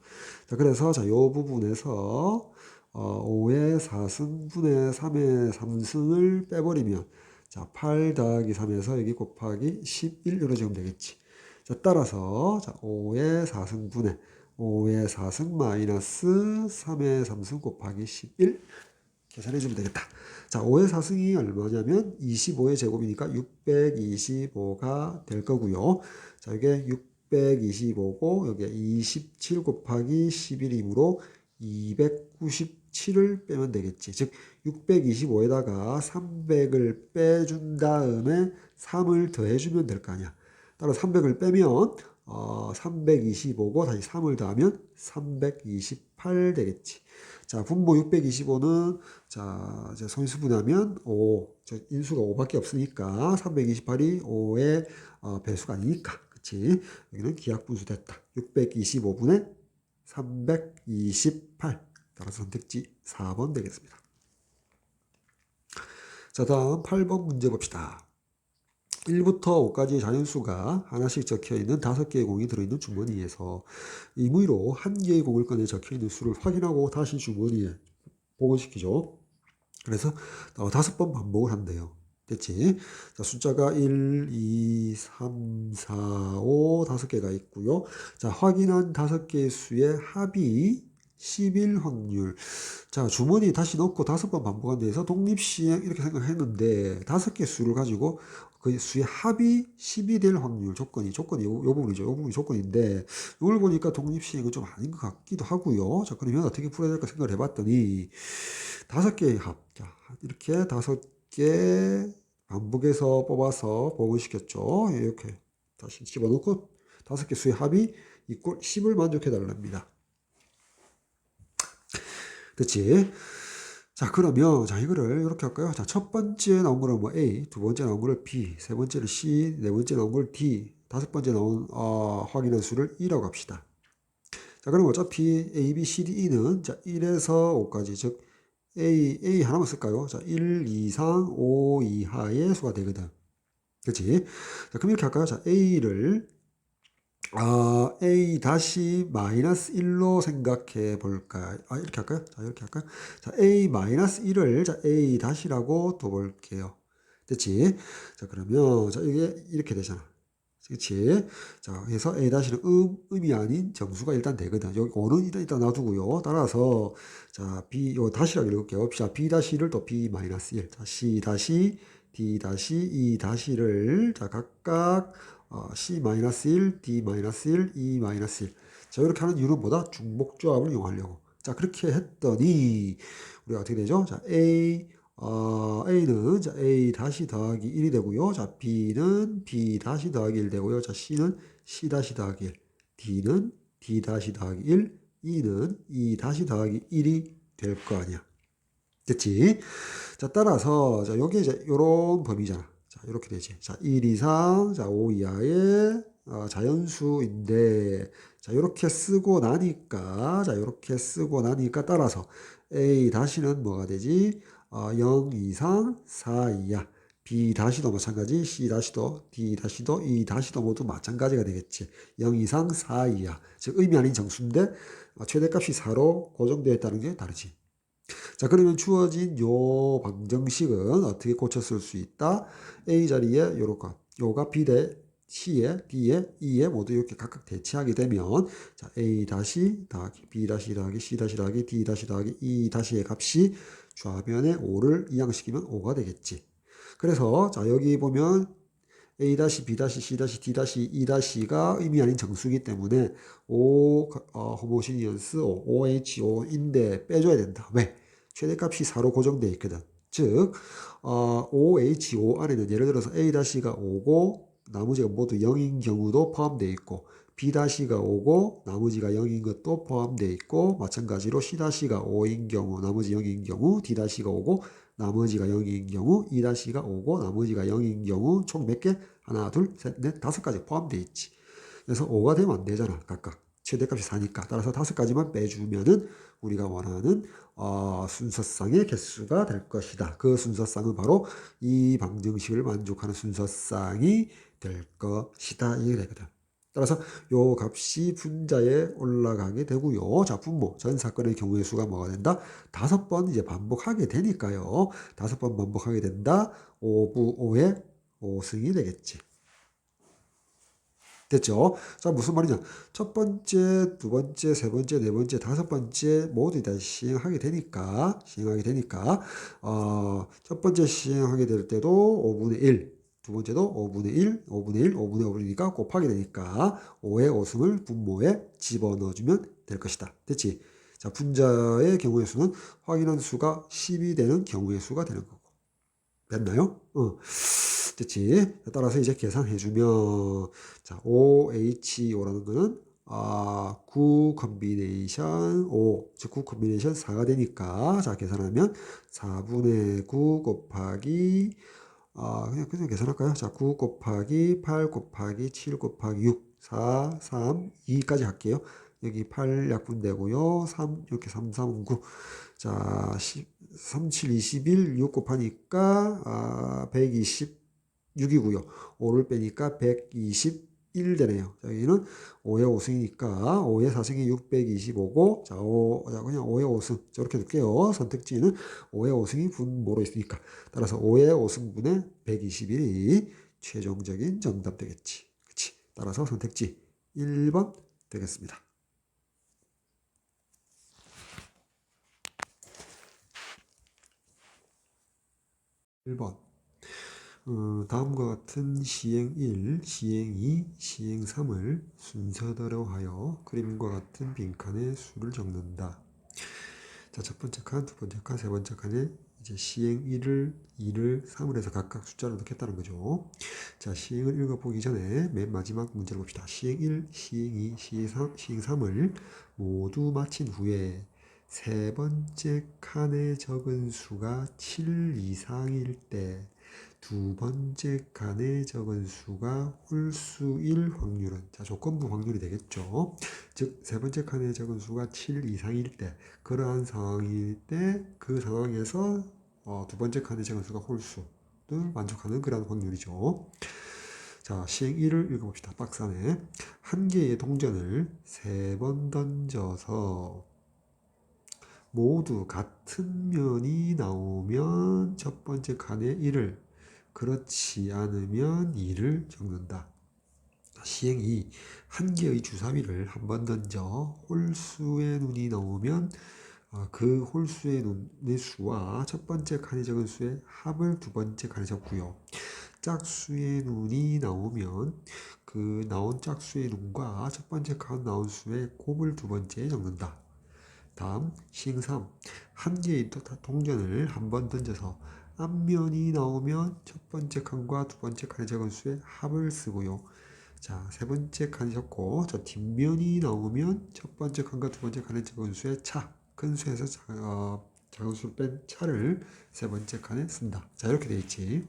자, 그래서, 자, 요 부분에서, 5의 4승분의 3의 3승을 빼버리면, 자, 8 더하기 3에서 여기 곱하기 11 이러지면 되겠지. 자, 따라서, 자, 5의 4승분의 5의 4승 마이너스 3의 3승 곱하기 11 계산해주면 되겠다. 자, 5의 4승이 얼마냐면 25의 제곱이니까 625가 될 거고요. 자, 이게 625고 여기에 27 곱하기 11이므로 297을 빼면 되겠지. 즉 625에다가 300을 빼준 다음에 3을 더해주면 될 거 아니야. 따라 300을 빼면 325고 다시 3을 더하면 328 되겠지. 자, 분모 625는 자, 이제 소인수분하면 5. 인수가 5밖에 없으니까 328이 5의 배수가 아니니까. 그치? 여기는 기하분수 됐다. 625분의 328. 따라서 선택지 4번 되겠습니다. 자, 다음 8번 문제 봅시다. 1부터 5까지 자연수가 하나씩 적혀있는 5개의 공이 들어있는 주머니에서 임의로 1개의 공을 꺼내 적혀있는 수를 확인하고 다시 주머니에 복원시키죠. 그래서 5번 반복을 한대요. 됐지? 자, 숫자가 1, 2, 3, 4, 5, 5개가 있고요. 자, 확인한 5개의 수의 합이 10일 확률. 자, 주머니 다시 넣고 5번 반복한 데에서 독립시행 이렇게 생각했는데 5개 수를 가지고 그 수의 합이 10이 될 확률 조건이 요 부분이죠. 요 부분이 조건인데 이걸 보니까 독립시행은 좀 아닌 것 같기도 하고요. 자, 그러면 어떻게 풀어야 될까 생각을 해봤더니 5개의 합. 자, 이렇게 5개 반복해서 뽑아서 복원시켰죠. 이렇게 다시 집어넣고 5개 수의 합이 이꼴 10을 만족해 달랍니다. 됐지? 자, 그러면, 자, 이거를 이렇게 할까요? 자, 첫 번째 나온 거는 뭐 A, 두 번째 나온 거를 B, 세 번째를 C, 네 번째 나온 걸 D, 다섯 번째 나온, 확인한 수를 E라고 합시다. 자, 그럼 어차피 A, B, C, D, E는, 자, 1에서 5까지, 즉, A 하나만 쓸까요? 자, 1 이상 5 이하의 수가 되거든. 그치? 자, 그럼 이렇게 할까요? 자, A를, A 다시 마이너스 1로 생각해 볼까요? 이렇게 할까요? 자, 이렇게 할까요? 자, A 마이너스 1을 자, A 다시라고 둬볼게요. 됐지? 자, 그러면, 자, 이게 이렇게 되잖아. 그치? 자, 그래서 A 다시는 음이 아닌 정수가 일단 되거든. 여기 5는 일단 놔두고요. 따라서, 자, B, 요 다시라고 읽을게요. 자, B 다시를 또 B 마이너스 1. 자, C 다시, D 다시, E 다시를, 자, 각각, C-1, D-1, E-1. 자, 이렇게 하는 이유는 뭐다? 중복조합을 이용하려고. 자, 그렇게 했더니, 우리가 어떻게 되죠? 자, A는, 자, A 다시 더하기 1이 되고요. 자, B는 B 다시 더하기 1 되고요. 자, C는 C 다시 더하기 1. D는 D 다시 더하기 1. E는 E 다시 더하기 1이 될 거 아니야. 됐지? 자, 따라서, 자, 요게 이제 요런 범위잖아. 자, 이렇게 되지. 자, 1 이상, 자, 5 이하의 자연수인데, 자, 이렇게 쓰고 나니까, 자, 이렇게 쓰고 나니까 따라서 A 다시는 뭐가 되지? 0 이상 4 이하. B 다시도 마찬가지, C 다시도, D 다시도, E 다시도 모두 마찬가지가 되겠지. 0 이상 4 이하. 즉, 의미 아닌 정수인데, 최대값이 4로 고정되어 있다는 게 다르지. 자, 그러면 주어진 요 방정식은 어떻게 고쳐 쓸 수 있다? A 자리에 요가 B 대 C에, D에, E에 모두 이렇게 각각 대치하게 되면, 자, A 다시 더하기, B 다시 더하기, C 다시 더하기, D 다시 더하기, E 다시의 값이 좌변에 5를 이항시키면 5가 되겠지. 그래서, 자, 여기 보면, A 다시, B 다시, C 다시, D 다시, E 다시가 의미 아닌 정수이기 때문에, 호모시니언스 OHO인데 빼줘야 된다. 왜? 최대값이 4로 고정되어 있거든. 즉, OHO 안에는 예를 들어서 A-가 5고 나머지가 모두 0인 경우도 포함되어 있고 B'가 5고 나머지가 0인 것도 포함되어 있고 마찬가지로 C'가 5인 경우 나머지 0인 경우 D'가 5고 나머지가 0인 경우 E'가 5고 나머지가 0인 경우 총 몇 개? 하나, 둘, 셋, 넷, 다섯 가지 포함되어 있지. 그래서 5가 되면 안 되잖아. 각각. 최대값이 4니까. 따라서 다섯 가지만 빼주면은 우리가 원하는 순서쌍의 개수가 될 것이다. 그 순서쌍은 바로 이 방정식을 만족하는 순서쌍이 될 것이다. 이게 되거든. 따라서 요 값이 분자에 올라가게 되고요. 자, 분모 전 사건의 경우의 수가 뭐가 된다? 5번 이제 반복하게 되니까요. 5번 반복하게 된다. 5부 5의 5승이 되겠지. 됐죠? 자, 무슨 말이냐? 첫 번째, 두 번째, 세 번째, 네 번째, 다섯 번째 모두 다 시행하게 되니까, 첫 번째 시행하게 될 때도 5분의 1, 두 번째도 5분의 1, 5분의 1, 5분의 5이니까 곱하게 되니까 5의 5승을 분모에 집어넣어주면 될 것이다. 됐지? 자, 분자의 경우의 수는 확인한 수가 10이 되는 경우의 수가 되는 거고. 됐나요? 됐지? 따라서 이제 계산해주면, 자, OHO라는 거는, 9 컨비네이션 5, 즉 9 컨비네이션 4가 되니까, 자, 계산하면 4분의 9 곱하기, 그냥 계산할까요? 자, 9 곱하기 8 곱하기 7 곱하기 6, 4, 3, 2까지 할게요. 여기 8 약분되고요. 3, 이렇게 3, 3, 9. 자, 3, 7, 21, 6 곱하니까, 126이고요. 5를 빼니까 121 되네요. 자, 여기는 5의 5승이니까 5의 4승이 625고, 자, 그냥 5의 5승. 저렇게 둘게요. 선택지는 5의 5승이 분모로 있으니까. 따라서 5의 5승분의 121이 최종적인 정답 되겠지. 그치? 따라서 선택지 1번 되겠습니다. 1번. 다음과 같은 시행 1, 시행 2, 시행 3을 순서대로 하여 그림과 같은 빈칸에 수를 적는다. 자, 첫 번째 칸, 두 번째 칸, 세 번째 칸에 이제 시행 1을, 2를, 3을 해서 각각 숫자를 넣겠다는 거죠. 자, 시행을 읽어보기 전에 맨 마지막 문제를 봅시다. 시행 1, 시행 2, 시행 3을 모두 마친 후에 세 번째 칸에 적은 수가 7 이상일 때 두 번째 칸에 적은 수가 홀수일 확률은, 자, 조건부 확률이 되겠죠. 즉, 세 번째 칸에 적은 수가 7 이상일 때, 그러한 상황일 때, 그 상황에서 두 번째 칸에 적은 수가 홀수를 만족하는 그러한 확률이죠. 자, 시행 1을 읽어봅시다. 박스 안에 한 개의 동전을 세 번 던져서 모두 같은 면이 나오면 첫 번째 칸에 1을, 그렇지 않으면 2를 적는다. 시행 2. 한 개의 주사위를 한 번 던져 홀수의 눈이 나오면 그 홀수의 눈의 수와 첫 번째 칸에 적은 수의 합을 두 번째 칸에 적고요. 짝수의 눈이 나오면 그 나온 짝수의 눈과 첫 번째 칸 나온 수의 곱을 두 번째에 적는다. 다음 시행 3. 한 개의 동전을 한 번 던져서 앞면이 나오면 첫 번째 칸과 두 번째 칸에 적은 수의 합을 쓰고요. 자, 세 번째 칸이 적고, 자, 뒷면이 나오면 첫 번째 칸과 두 번째 칸에 적은 수의 차, 큰 수에서 작은 수를 뺀 차를 세 번째 칸에 쓴다. 자, 이렇게 되어 있지.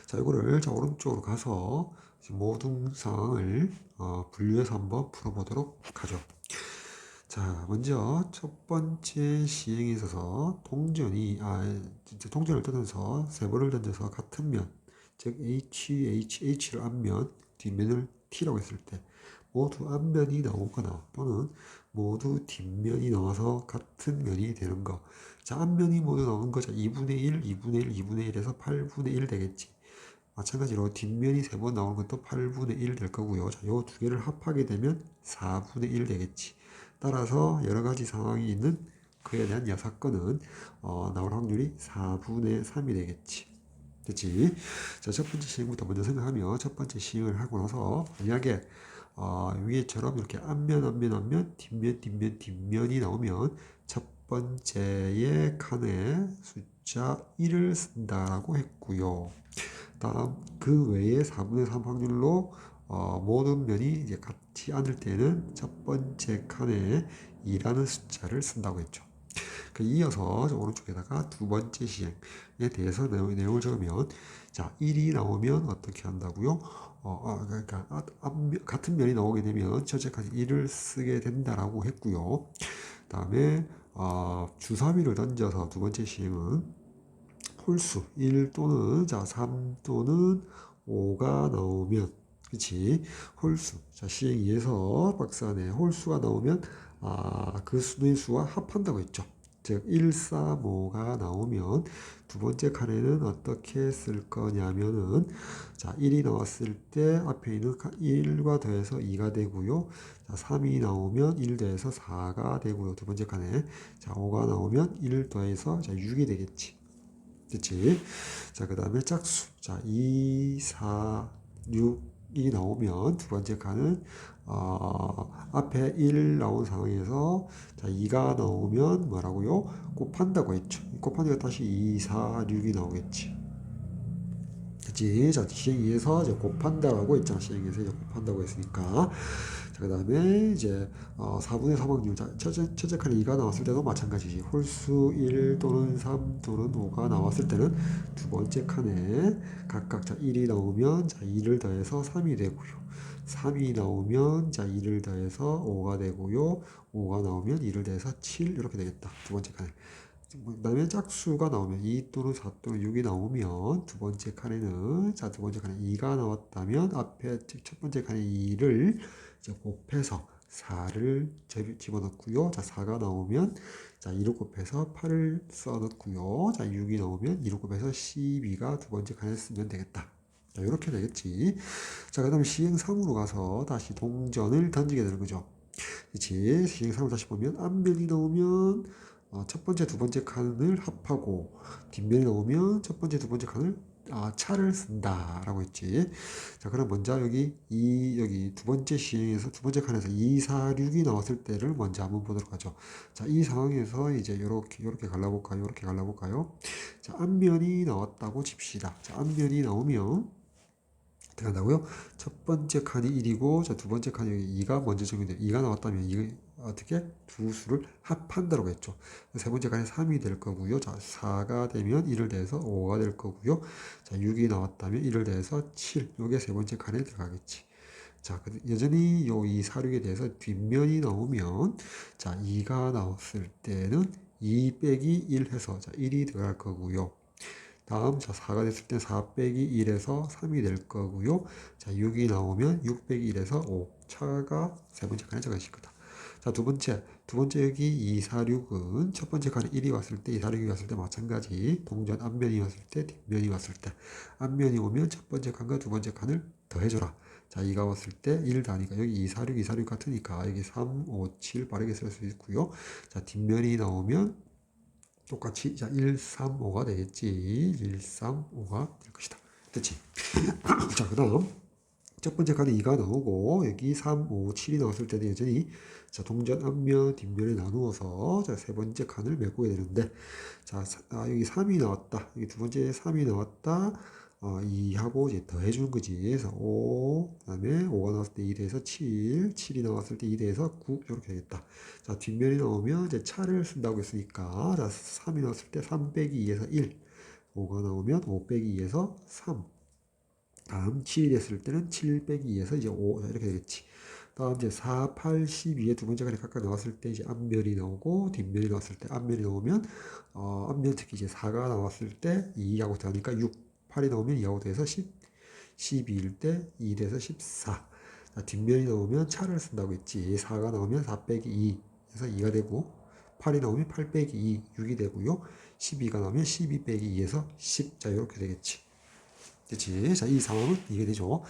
자, 이거를 자, 오른쪽으로 가서 모든 상황을 분류해서 한번 풀어보도록 하죠. 자, 먼저 첫 번째 시행에 있어서 동전을 던져서 세 번을 던져서 같은 면, 즉 H를 앞면, 뒷면을 T라고 했을 때 모두 앞면이 나오거나 또는 모두 뒷면이 나와서 같은 면이 되는 거. 자, 앞면이 모두 나오는 거. 자, 2분의 1, 2분의 1, 2분의 1에서 8분의 1 되겠지. 마찬가지로 뒷면이 세 번 나오는 것도 8분의 1 될 거고요. 자, 요 두 개를 합하게 되면 4분의 1 되겠지. 따라서 여러 가지 상황이 있는 그에 대한 여사건은 나올 확률이 4분의 3이 되겠지. 됐지? 자, 첫 번째 시행부터 먼저 생각하면 첫 번째 시행을 하고 나서 만약에 위에처럼 이렇게 앞면, 뒷면이 나오면 첫 번째의 칸에 숫자 1을 쓴다라고 했고요. 다음 그 외에 4분의 3 확률로 모든 면이 이제 같지 않을 때는 첫 번째 칸에 2라는 숫자를 쓴다고 했죠. 이어서 오른쪽에다가 두 번째 시행에 대해서 내용을 적으면, 자, 1이 나오면 어떻게 한다고요? 그러니까 같은 면이 나오게 되면 첫째 칸에 1을 쓰게 된다라고 했고요. 다음에 주사위를 던져서 두 번째 시행은 홀수 1 또는 3 또는 5가 나오면, 그치? 홀수. 자, 시행 2에서 박스 안에 홀수가 나오면 그 수의 수와 합한다고 했죠. 즉 1, 4, 5가 나오면 두 번째 칸에는 어떻게 쓸 거냐면은, 자, 1이 나왔을 때 앞에 있는 1과 더해서 2가 되고요. 자, 3이 나오면 1 더해서 4가 되고요. 두 번째 칸에. 자, 5가 나오면 1 더해서 6이 되겠지. 그치? 자, 그 다음에 짝수. 자, 2, 4, 6이 나오면 두 번째 칸은 앞에 1 나온 상황에서, 자, 2가 나오면 뭐라고요? 곱한다고 했죠. 곱하니까 다시 2, 4, 6이 나오겠지. 그치? 자, 시행에서 이제 곱한다라고 했잖아. 시행에서 이제 곱한다고 했으니까. 자, 그 다음에 이제 4분의 3 확률. 자, 첫째 칸에 2가 나왔을 때도 마찬가지지. 홀수 1 또는 3 또는 5가 나왔을 때는 두 번째 칸에 각각, 자, 1이 나오면, 자, 2를 더해서 3이 되고요. 3이 나오면, 자, 2를 더해서 5가 되고요. 5가 나오면 2를 더해서 7 이렇게 되겠다. 두 번째 칸에. 그 다음에 짝수가 나오면 2 또는 4 또는 6이 나오면 두 번째 칸에는, 자, 두 번째 칸에 2가 나왔다면 앞에 첫 번째 칸에 2를 이제 곱해서 4를 집어넣고요. 자, 4가 나오면, 자, 2를 곱해서 8을 써넣고요. 자, 6이 나오면 2를 곱해서 12가 두 번째 칸에 쓰면 되겠다. 자, 이렇게 되겠지. 자, 그 다음에 시행 3으로 가서 다시 동전을 던지게 되는 거죠. 그치? 시행 3을 다시 보면 앞면이 나오면 첫 번째, 두 번째 칸을 합하고, 뒷면이 나오면 첫 번째, 두 번째 칸을 차를 쓴다라고 했지. 자, 그럼 먼저 여기 두 번째 시행에서 두 번째 칸에서 2, 4, 6이 나왔을 때를 먼저 한번 보도록 하죠. 자, 이 상황에서 이제 요렇게 갈라볼까요? 요렇게 갈라볼까요? 자, 앞면이 나왔다고 칩시다. 자, 앞면이 나오면 어떻게 한다고요? 첫 번째 칸이 1이고, 자, 두 번째 칸이 2가 먼저 적용돼요. 2가 나왔다면 이게 어떻게 두 수를 합한다고 했죠. 세 번째 칸이 3이 될 거고요. 자, 4가 되면 1을 더해서 5가 될 거고요. 자, 6이 나왔다면 1을 더해서 7. 요게 세 번째 칸에 들어가겠지. 자, 여전히 요 2, 4, 6에 대해서 뒷면이 나오면, 자, 2가 나왔을 때는 2 빼기 1 해서, 자, 1이 들어갈 거고요. 다음, 자, 4가 됐을 때 4 빼기 1에서 3이 될 거고요. 자, 6이 나오면 6 빼기 1에서 5. 차가 세 번째 칸에 적어질 거다. 자, 두 번째 여기 2, 4, 6은 첫 번째 칸에 1이 왔을 때, 2, 4, 6이 왔을 때 마찬가지. 동전 앞면이 왔을 때, 뒷면이 왔을 때. 앞면이 오면 첫 번째 칸과 두 번째 칸을 더해줘라. 자, 2가 왔을 때 1 다니까 여기 2, 4, 6, 2, 4, 6 같으니까 여기 3, 5, 7 빠르게 쓸 수 있고요. 자, 뒷면이 나오면 똑같이, 자, 1, 3, 5가 되겠지. 1, 3, 5가 될 것이다. 됐지? 자, 그 다음 첫 번째 칸에 2가 나오고 여기 3, 5, 7이 나왔을 때는 여전히, 자, 동전 앞면 뒷면에 나누어서, 자, 세 번째 칸을 메꾸게 되는데, 자, 여기 3이 나왔다. 여기 두 번째 3이 나왔다. 2하고 이제 더해주는 거지. 그래서 5, 그 다음에 5가 나왔을 때 2 대해서 7, 7이 나왔을 때 2 대해서 9, 이렇게 되겠다. 자, 뒷면이 나오면 이제 차를 쓴다고 했으니까, 자, 3이 나왔을 때 3 빼기 2에서 1, 5가 나오면 5 빼기 2에서 3, 다음 7이 됐을 때는 7 빼기 2에서 이제 5, 이렇게 되겠지. 다음 이제 4, 8, 12에 두 번째 칸에 각각 나왔을 때 이제 앞면이 나오고, 뒷면이 나왔을 때 앞면이 나오면, 앞면 특히 이제 4가 나왔을 때 2하고 더하니까 6, 8이 나오면 2하고 더해서 10, 12일 때 2 돼서 14. 자, 뒷면이 나오면 차를 쓴다고 했지. 4가 나오면 4 빼기 2 해서 2가 되고, 8이 나오면 8 빼기 2, 6이 되고요. 12가 나오면 12 빼기 2에서 10. 자, 이렇게 되겠지. 그치? 자, 이 상황은 이게 되죠.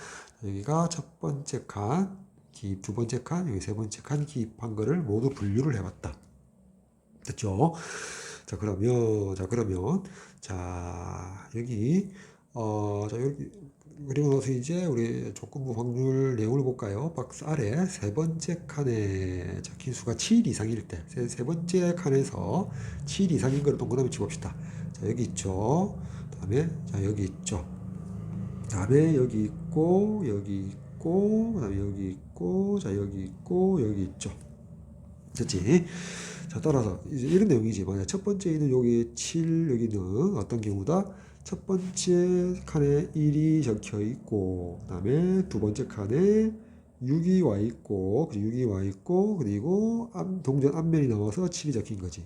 여기가 첫 번째 칸, 기입, 두 번째 칸, 여기 세 번째 칸 기입한 거를 모두 분류를 해봤다. 됐죠? 자, 여기, 그리고 나서 이제 우리 조건부 확률 내용을 볼까요? 박스 아래 세 번째 칸에 적힌 수가 7 이상일 때, 세 번째 칸에서 7 이상인 걸 동그라미 치봅시다. 자, 여기 있죠. 다음에, 자, 여기 있죠. 다음에 여기 있고, 있고, 그 다음에 여기 있고, 자, 여기 있고, 여기 있죠. 됐지? 자, 따라서 이제 이런 내용이지. 만약 첫 번째에는 여기 7, 여기는 어떤 경우다? 첫 번째 칸에 1이 적혀 있고, 그 다음에 두 번째 칸에 6이 와 있고, 6이 와 있고, 그리고 동전 앞면이 나와서 7이 적힌 거지.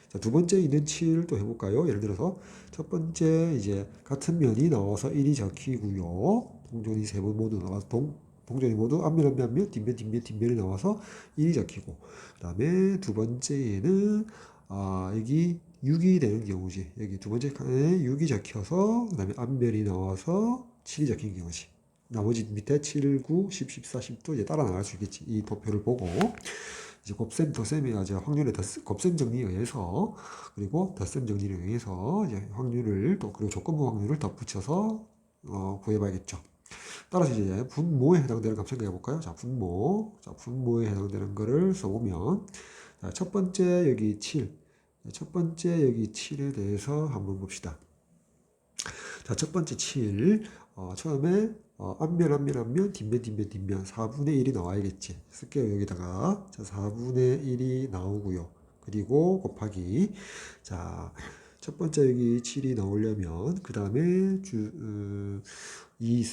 자, 두 번째 있는 7을 또 해볼까요? 예를 들어서 첫 번째 이제 같은 면이 나와서 1이 적히고요. 동전이 세 번 모두 나와서 동전이 모두 앞면, 뒷면이 나와서 1이 적히고, 그 다음에 두 번째에는 여기 6이 되는 경우지. 여기 두 번째 칸에 6이 적혀서 그 다음에 앞면이 나와서 7이 적힌 경우지. 나머지 밑에 7, 9, 10, 14, 10도 이제 따라 나갈 수 있겠지. 이 도표를 보고. 이제 곱셈, 더셈이 이제 확률의 곱셈 정리에 의해서, 그리고 덧셈 정리에 의해서 이제 확률을 또, 그리고 조건부 확률을 덧붙여서 구해봐야겠죠. 따라서 이제 분모에 해당되는 값 생각해 볼까요? 자, 분모에 해당되는 거를 써보면, 자, 첫 번째 여기 7, 첫 번째 여기 7에 대해서 한번 봅시다. 자, 첫 번째 7, 처음에 앞면, 뒷면 4분의 1이 나와야겠지. 쓸게요, 여기다가. 자, 4분의 1이 나오고요. 그리고 곱하기. 자, 첫 번째 여기 7이 나오려면, 그 다음에 여기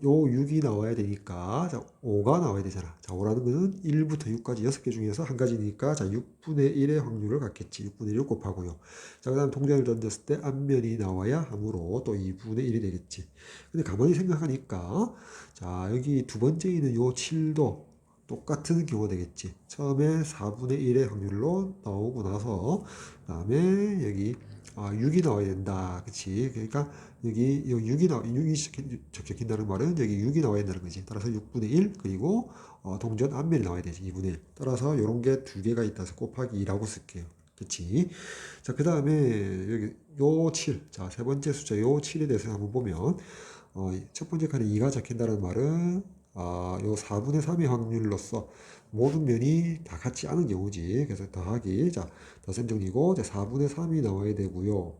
요 6이 나와야 되니까, 자, 5가 나와야 되잖아. 자, 5라는 거는 1부터 6까지 6개 중에서 한 가지니까, 자, 6분의 1의 확률을 갖겠지. 6분의 1을 곱하고요. 자, 그 다음 동전을 던졌을 때 앞면이 나와야 하므로 또 2분의 1이 되겠지. 근데 가만히 생각하니까, 자, 여기 두 번째 있는 요 7도 똑같은 경우가 되겠지. 처음에 4분의 1의 확률로 나오고 나서, 그 다음에 여기 6이 나와야 된다. 그치? 그러니까 여기 6이 적힌다는 말은 여기 6이 나와야 된다는 거지. 따라서 6분의 1, 그리고 동전 앞면이 나와야 되지. 2분의 1. 따라서 이런 게 두 개가 있다서 곱하기 2라고 쓸게요. 그치? 자, 그 다음에 여기 요 7. 자, 세 번째 숫자 요 7에 대해서 한번 보면, 첫 번째 칸에 2가 적힌다는 말은, 요 4분의 3의 확률로서 모든 면이 다 같지 않은 경우지. 그래서 더하기. 자, 덧셈 정리고, 4분의 3이 나와야 되고요.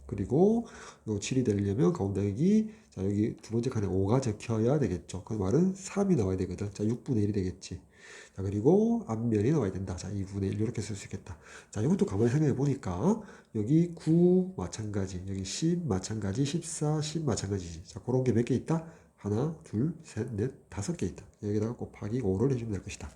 그리고 요 7이 되려면 가운데 여기, 자, 여기 두 번째 칸에 5가 적혀야 되겠죠. 그 말은 3이 나와야 되거든. 자, 6분의 1이 되겠지. 자, 그리고 앞면이 나와야 된다. 자, 2분의 1 이렇게 쓸 수 있겠다. 자, 이것도 가만히 생각해 보니까 여기 9 마찬가지, 여기 10 마찬가지, 14, 10 마찬가지지. 자, 그런 게 몇 개 있다? 하나, 둘, 셋, 넷, 다섯 개 있다. 여기다가 곱하기 5를 해주면 될 것이다.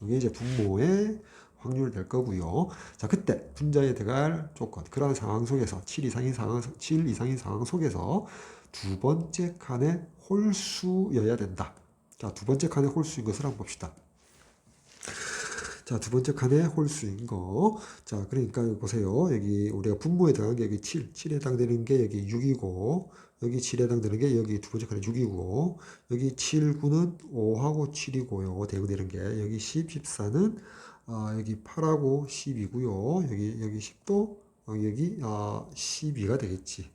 이게 이제 분모의 확률 될 거고요. 자, 그때 분자에 들어갈 조건, 그러한 상황 속에서 7 이상인 상황 속에서 두 번째 칸의 홀수여야 된다. 자, 두 번째 칸의 홀수인 것을 한번 봅시다. 자, 두 번째 칸의 홀수인 거. 자, 그러니까 보세요. 여기 우리가 분모에 들어간 게 여기 7에 해당되는 게 여기 6이고, 여기 7에 해당되는 게 여기 두 번째 칸에 6이고, 여기 7, 9는 5하고 7이고요. 대응되는 게 여기 10, 14는 여기 8하고 10이고요. 여기 10도 여기 12가 되겠지.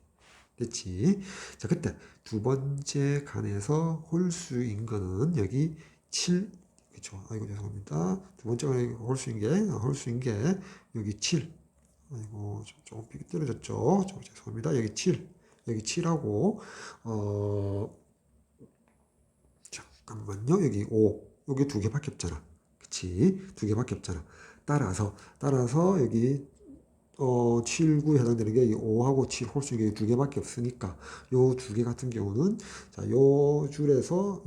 됐지? 자, 그때 두 번째 칸에서 홀수인 거는 여기 7, 그쵸? 아이고, 죄송합니다. 두 번째 칸에 홀수인 게 여기 7. 아이고, 조금 삐뚤어졌죠? 죄송합니다. 여기 7. 여기 7하고, 잠깐만요. 여기 5. 여기 두 개밖에 없잖아. 그치? 두 개밖에 없잖아. 따라서 여기 7, 9에 해당되는 게 5하고 7 홀수 이게 두 개밖에 없으니까 요 두 개 같은 경우는 자, 요 줄에서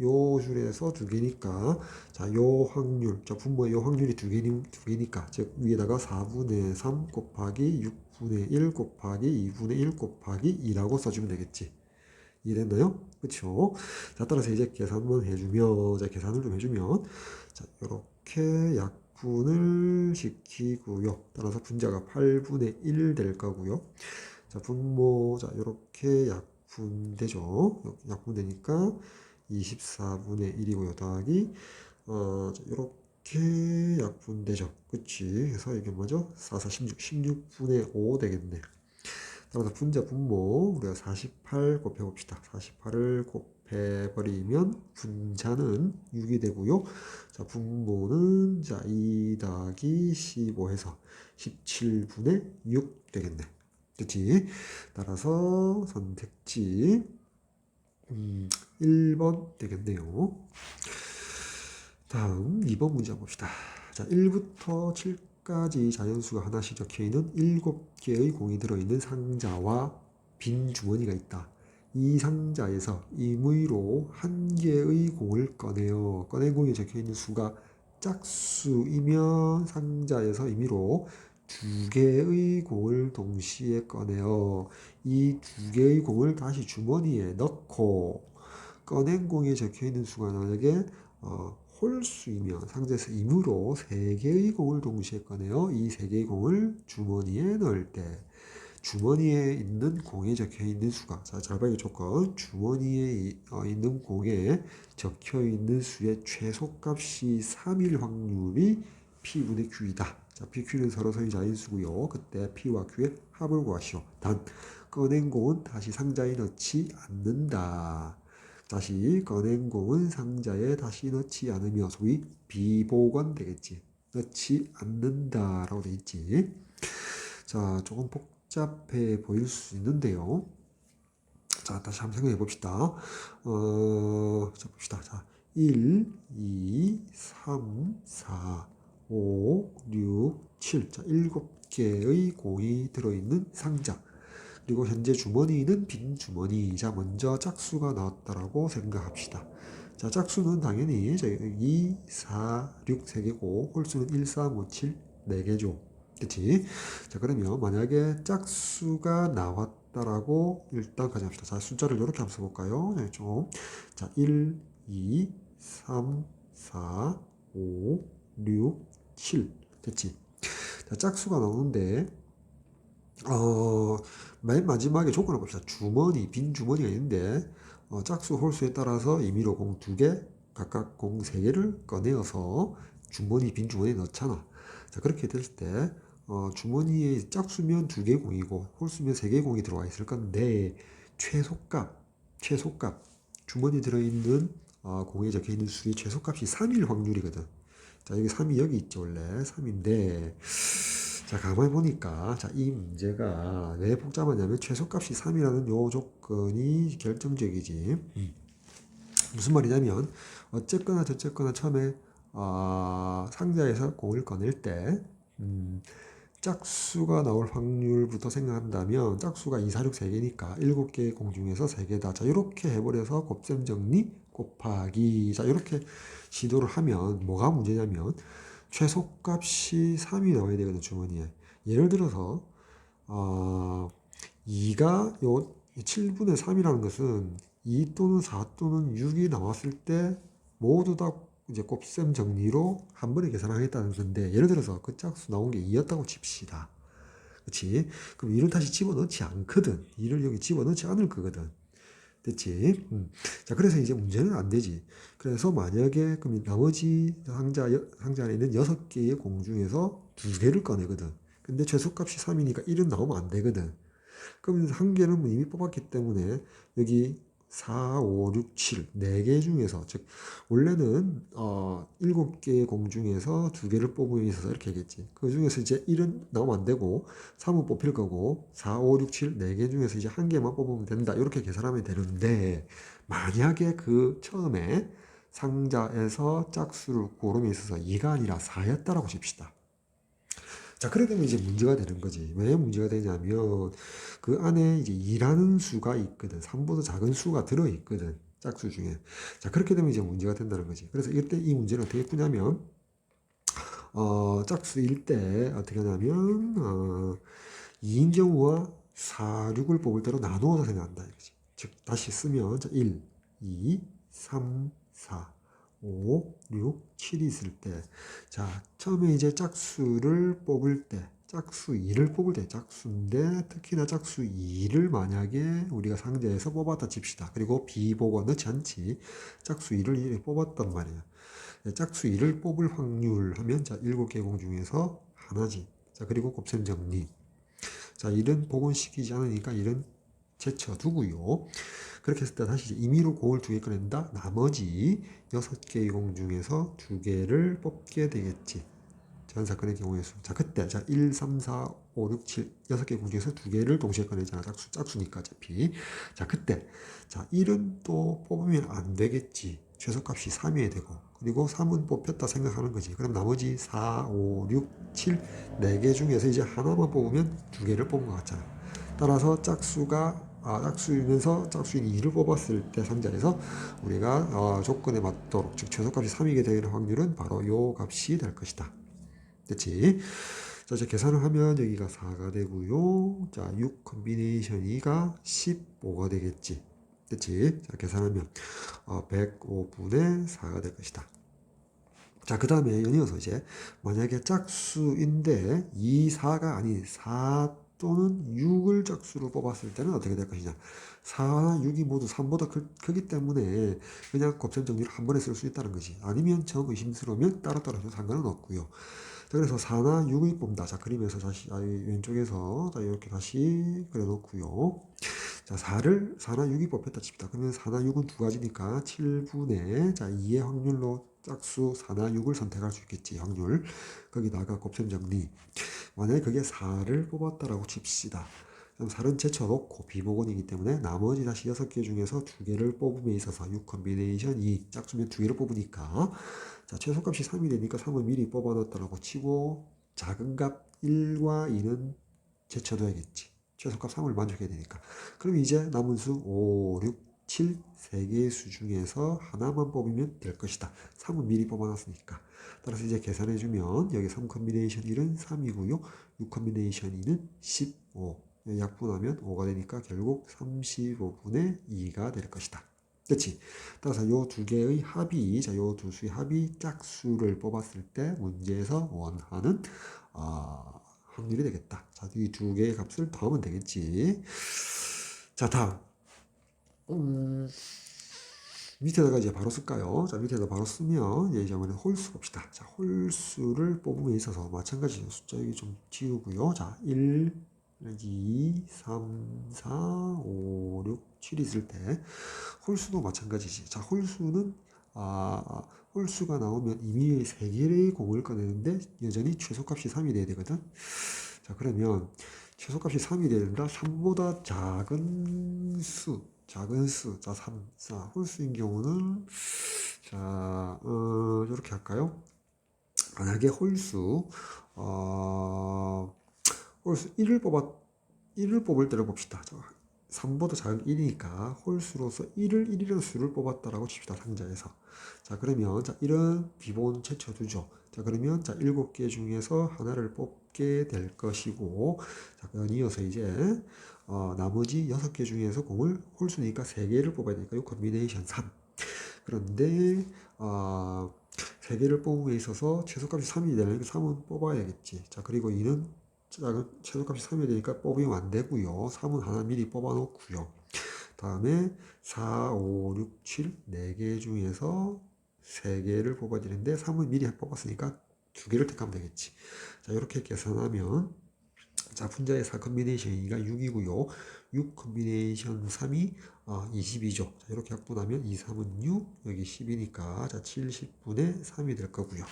두 개니까 자, 요 확률, 자, 분모의 요 확률이 두 개니까 즉 위에다가 4분의 3 곱하기 6분의 1 곱하기 2분의 1 곱하기 2라고 써주면 되겠지. 이해됐나요? 그쵸? 자, 따라서 이제 계산만 해주면, 자, 계산을 좀 해주면, 자, 요렇게 약분을 시키고요. 따라서 분자가 8분의 1 될 거고요. 자, 분모, 자, 요렇게 약분되죠. 약분되니까 24분의 1이고요. 더하기, 자, 요렇게 약분되죠. 그치? 그래서 이게 뭐죠? 4, 4, 16, 16분의 5 되겠네. 따라서 분자 분모 우리가 48 곱해봅시다. 48을 곱해버리면 분자는 6이 되고요. 자, 분모는 자, 2 더하기 15 해서 17분의 6 되겠네. 그치? 따라서 선택지 1번 되겠네요. 다음 2번 문제 한번 봅시다. 자, 1부터 7까지 자연수가 하나씩 적혀있는 7개의 공이 들어있는 상자와 빈 주머니가 있다. 이 상자에서 임의로 한 개의 공을 꺼내요. 꺼낸 공에 적혀있는 수가 짝수이면 상자에서 임의로 두 개의 공을 동시에 꺼내요. 이 두 개의 공을 다시 주머니에 넣고 꺼낸 공에 적혀있는 수가 만약에 홀수이면 상자에서 임의로 세 개의 공을 동시에 꺼내요. 이 세 개의 공을 주머니에 넣을 때 주머니에 있는 공에 적혀있는 수가, 자, 잘 봐요 조건. 주머니에 있는 공에 적혀있는 수의 최소값이 3일 확률이 P분의 Q이다. 자, P, Q는 서로서의 자인수고요. 그때 P와 Q의 합을 구하시오. 단, 꺼낸 공은 다시 상자에 넣지 않는다. 다시 꺼낸 공은 상자에 다시 넣지 않으며 소위 비보건 되겠지. 넣지 않는다라고 돼 있지. 자, 조금 복잡해 보일 수 있는데요. 자, 다시 한번 생각해 봅시다. 자, 봅시다. 자, 1, 2, 3, 4, 5, 6, 7. 자, 7개의 공이 들어있는 상자. 그리고 현재 주머니는 빈 주머니. 자, 먼저 짝수가 나왔다라고 생각합시다. 자, 짝수는 당연히 2, 4, 6 3개고 홀수는 1, 4, 5, 7 4개죠. 그치? 자, 그러면 만약에 짝수가 나왔다라고 일단 가져갑시다. 자, 숫자를 이렇게 한번 써볼까요? 네, 좀. 자, 1, 2, 3, 4, 5, 6, 7. 됐지? 자, 짝수가 나오는데, 맨 마지막에 조건을 봅시다. 주머니, 빈 주머니가 있는데, 짝수 홀수에 따라서 임의로 공 2개, 각각 공 3개를 꺼내어서 주머니, 빈 주머니에 넣잖아. 자, 그렇게 됐을 때, 주머니에 짝수면 2개 공이고, 홀수면 3개 공이 들어와 있을 건데, 최소값, 주머니 들어있는 공에 적혀 있는 수의 최소값이 3일 확률이거든. 자, 여기 3이 여기 있죠, 원래. 3인데, 자, 가만히 보니까, 자, 이 문제가 왜 복잡하냐면, 최소값이 3이라는 요 조건이 결정적이지. 무슨 말이냐면, 어쨌거나 저쨌거나 처음에, 상자에서 공을 꺼낼 때, 짝수가 나올 확률부터 생각한다면, 짝수가 2, 4, 6, 3개니까 7개의 공 중에서 3개다. 자, 이렇게 해버려서 곱셈 정리 곱하기. 자, 이렇게 시도를 하면, 뭐가 문제냐면, 최소값이 3이 나와야 되거든, 주머니에. 예를 들어서, 2가 요 7분의 3이라는 것은 2 또는 4 또는 6이 나왔을 때 모두 다 이제 곱셈 정리로 한 번에 계산하겠다는 건데, 예를 들어서 그 짝수 나온 게 2였다고 칩시다. 그치? 그럼 2를 다시 집어넣지 않거든. 2를 여기 집어넣지 않을 거거든. 됐지? 자, 그래서 이제 문제는 안 되지. 그래서 만약에, 그럼 나머지 상자 안에 있는 6개의 공 중에서 2개를 꺼내거든. 근데 최소값이 3이니까 1은 나오면 안 되거든. 그럼 한 개는 이미 뽑았기 때문에 여기 4, 5, 6, 7, 4개 중에서, 즉, 원래는, 7개의 공 중에서 2개를 뽑으면 있어서 이렇게 하겠지. 그 중에서 이제 1은 나오면 안 되고, 3은 뽑힐 거고, 4, 5, 6, 7, 4개 중에서 이제 한 개만 뽑으면 된다. 이렇게 계산하면 되는데, 만약에 그 처음에 상자에서 짝수를 고름에 있어서 2가 아니라 4였다라고 칩시다. 자, 그러게 되면 이제 문제가 되는 거지. 왜 문제가 되냐면, 그 안에 이제 2라는 수가 있거든. 3보다 작은 수가 들어있거든. 짝수 중에. 자, 그렇게 되면 이제 문제가 된다는 거지. 그래서 이때 이 문제는 어떻게 푸냐면, 짝수일 때 어떻게 하냐면, 2인 경우와 4, 6을 뽑을 때로 나누어서 생각한다. 이거지. 즉, 다시 쓰면, 1, 2, 3, 4. 5, 6, 7이 있을 때, 자, 처음에 이제 짝수를 뽑을 때, 짝수 2를 뽑을 때, 짝수인데, 특히나 짝수 2를 만약에 우리가 상자에서 뽑았다 칩시다. 그리고 비보고 넣지 않지. 짝수 2를 뽑았단 말이야. 짝수 2를 뽑을 확률 하면, 자, 7개 공 중에서 하나지. 자, 그리고 곱셈 정리. 자, 1은 복원시키지 않으니까 1은 제쳐두고요. 그렇게 했을 때 다시 임의로 공을 2개 꺼낸다. 나머지 6개의 공 중에서 2개를 뽑게 되겠지. 자, 제한 사건의 경우의 수. 자, 그때 자 1, 3, 4, 5, 6, 7 6개 공 중에서 2개를 동시에 꺼내잖아. 짝수니까 어차피. 자, 그때 자 1은 또 뽑으면 안 되겠지. 최소값이 3이어야 되고, 그리고 3은 뽑혔다 생각하는 거지. 그럼 나머지 4, 5, 6, 7 4개 중에서 이제 하나만 뽑으면 2개를 뽑은 것 같잖아. 따라서 짝수이면서 짝수인 2를 뽑았을 때 상자에서 우리가 조건에 맞도록, 즉 최소값이 3이게 되는 확률은 바로 요 값이 될 것이다. 됐지? 자, 이제 계산을 하면 여기가 4가 되고요. 자, 6 컨비네이션 2가 15가 되겠지. 됐지? 자, 계산하면 105분의 4가 될 것이다. 자, 그 다음에 연이어서 이제 만약에 짝수인데 2, 4가 아닌 4 또는 6을 짝수로 뽑았을 때는 어떻게 될 것이냐. 4나 6이 모두 3보다 크기 때문에 그냥 곱셈 정리를 한 번에 쓸 수 있다는 거지. 아니면 정 의심스러우면 따로따로 해도 상관은 없고요. 자, 그래서 4나 6을 뽑는다. 자, 그림에서 다시 왼쪽에서 자, 이렇게 다시 그려놓고요. 자, 4나 6이 뽑혔다 칩니다. 그러면 4나 6은 두 가지니까 7분의 자, 2의 확률로 짝수 4나 6을 선택할 수 있겠지. 확률. 거기다가 곱셈 정리. 만약에 그게 4를 뽑았다라고 칩시다. 그럼 4는 제쳐놓고 비모건이기 때문에 나머지 다시 6개 중에서 2개를 뽑음에 있어서 6 컨비네이션 2 짝수면 2개를 뽑으니까 자, 최소값이 3이 되니까 3은 미리 뽑아놨다라고 치고 작은 값 1과 2는 제쳐둬야겠지. 최소값 3을 만족해야 되니까. 그럼 이제 남은 수 5, 6, 7 3개의 수 중에서 하나만 뽑으면 될 것이다. 3은 미리 뽑아놨으니까. 따라서 이제 계산해주면 여기 3 컨비네이션 1은 3이고요. 6 컨비네이션 2는 15. 약분하면 5가 되니까 결국 35분의 2가 될 것이다. 그렇지? 따라서 요 두 개의 합이, 자, 요 두 수의 합이 짝수를 뽑았을 때 문제에서 원하는 확률이 되겠다. 자, 이 두 개의 값을 더하면 되겠지. 자, 다음. 밑에다가 이제 바로 쓸까요? 자, 밑에다 바로 쓰면 이제 이번에 홀수 봅시다. 자, 홀수를 뽑음에 있어서 마찬가지 숫자 여기 좀 지우고요. 자, 1, 2, 3, 4, 5, 6, 7 있을 때 홀수도 마찬가지지. 자, 홀수가 나오면 이미 3개의 공을 꺼내는데 여전히 최소값이 3이 돼야 되거든. 자, 그러면 최소값이 3이 돼야 된다. 3보다 작은 수. 자, 3. 자, 홀수인 경우는, 자, 이렇게 할까요? 만약에 홀수 1을 뽑을 때를 봅시다. 자, 3보다 작은 1이니까 홀수로서 1이라는 수를 뽑았다라고 칩시다. 상자에서. 자, 그러면, 자, 1은 기본 제쳐두죠. 자, 그러면, 자, 7개 중에서 하나를 뽑게 될 것이고, 자, 이어서 이제, 나머지 6개 중에서 공을 홀수니까 3개를 뽑아야 되니까, 이 컨비네이션 3. 그런데, 3개를 뽑음에 있어서 최소값이 3이 되니까 3은 뽑아야겠지. 자, 그리고 2는 최소값이 3이 되니까 뽑으면 안 되고요. 3은 하나 미리 뽑아 놓고요. 다음에 4, 5, 6, 7 4개 중에서 3개를 뽑아야 되는데 3은 미리 뽑았으니까 2개를 택하면 되겠지. 자, 이렇게 계산하면 자, 분자의 4 컨비네이션 2가 6이고요. 6 컨비네이션 3이 22죠. 자, 이렇게 약분하면 2, 3은 6, 여기 10이니까 자, 70분의 3이 될 거고요.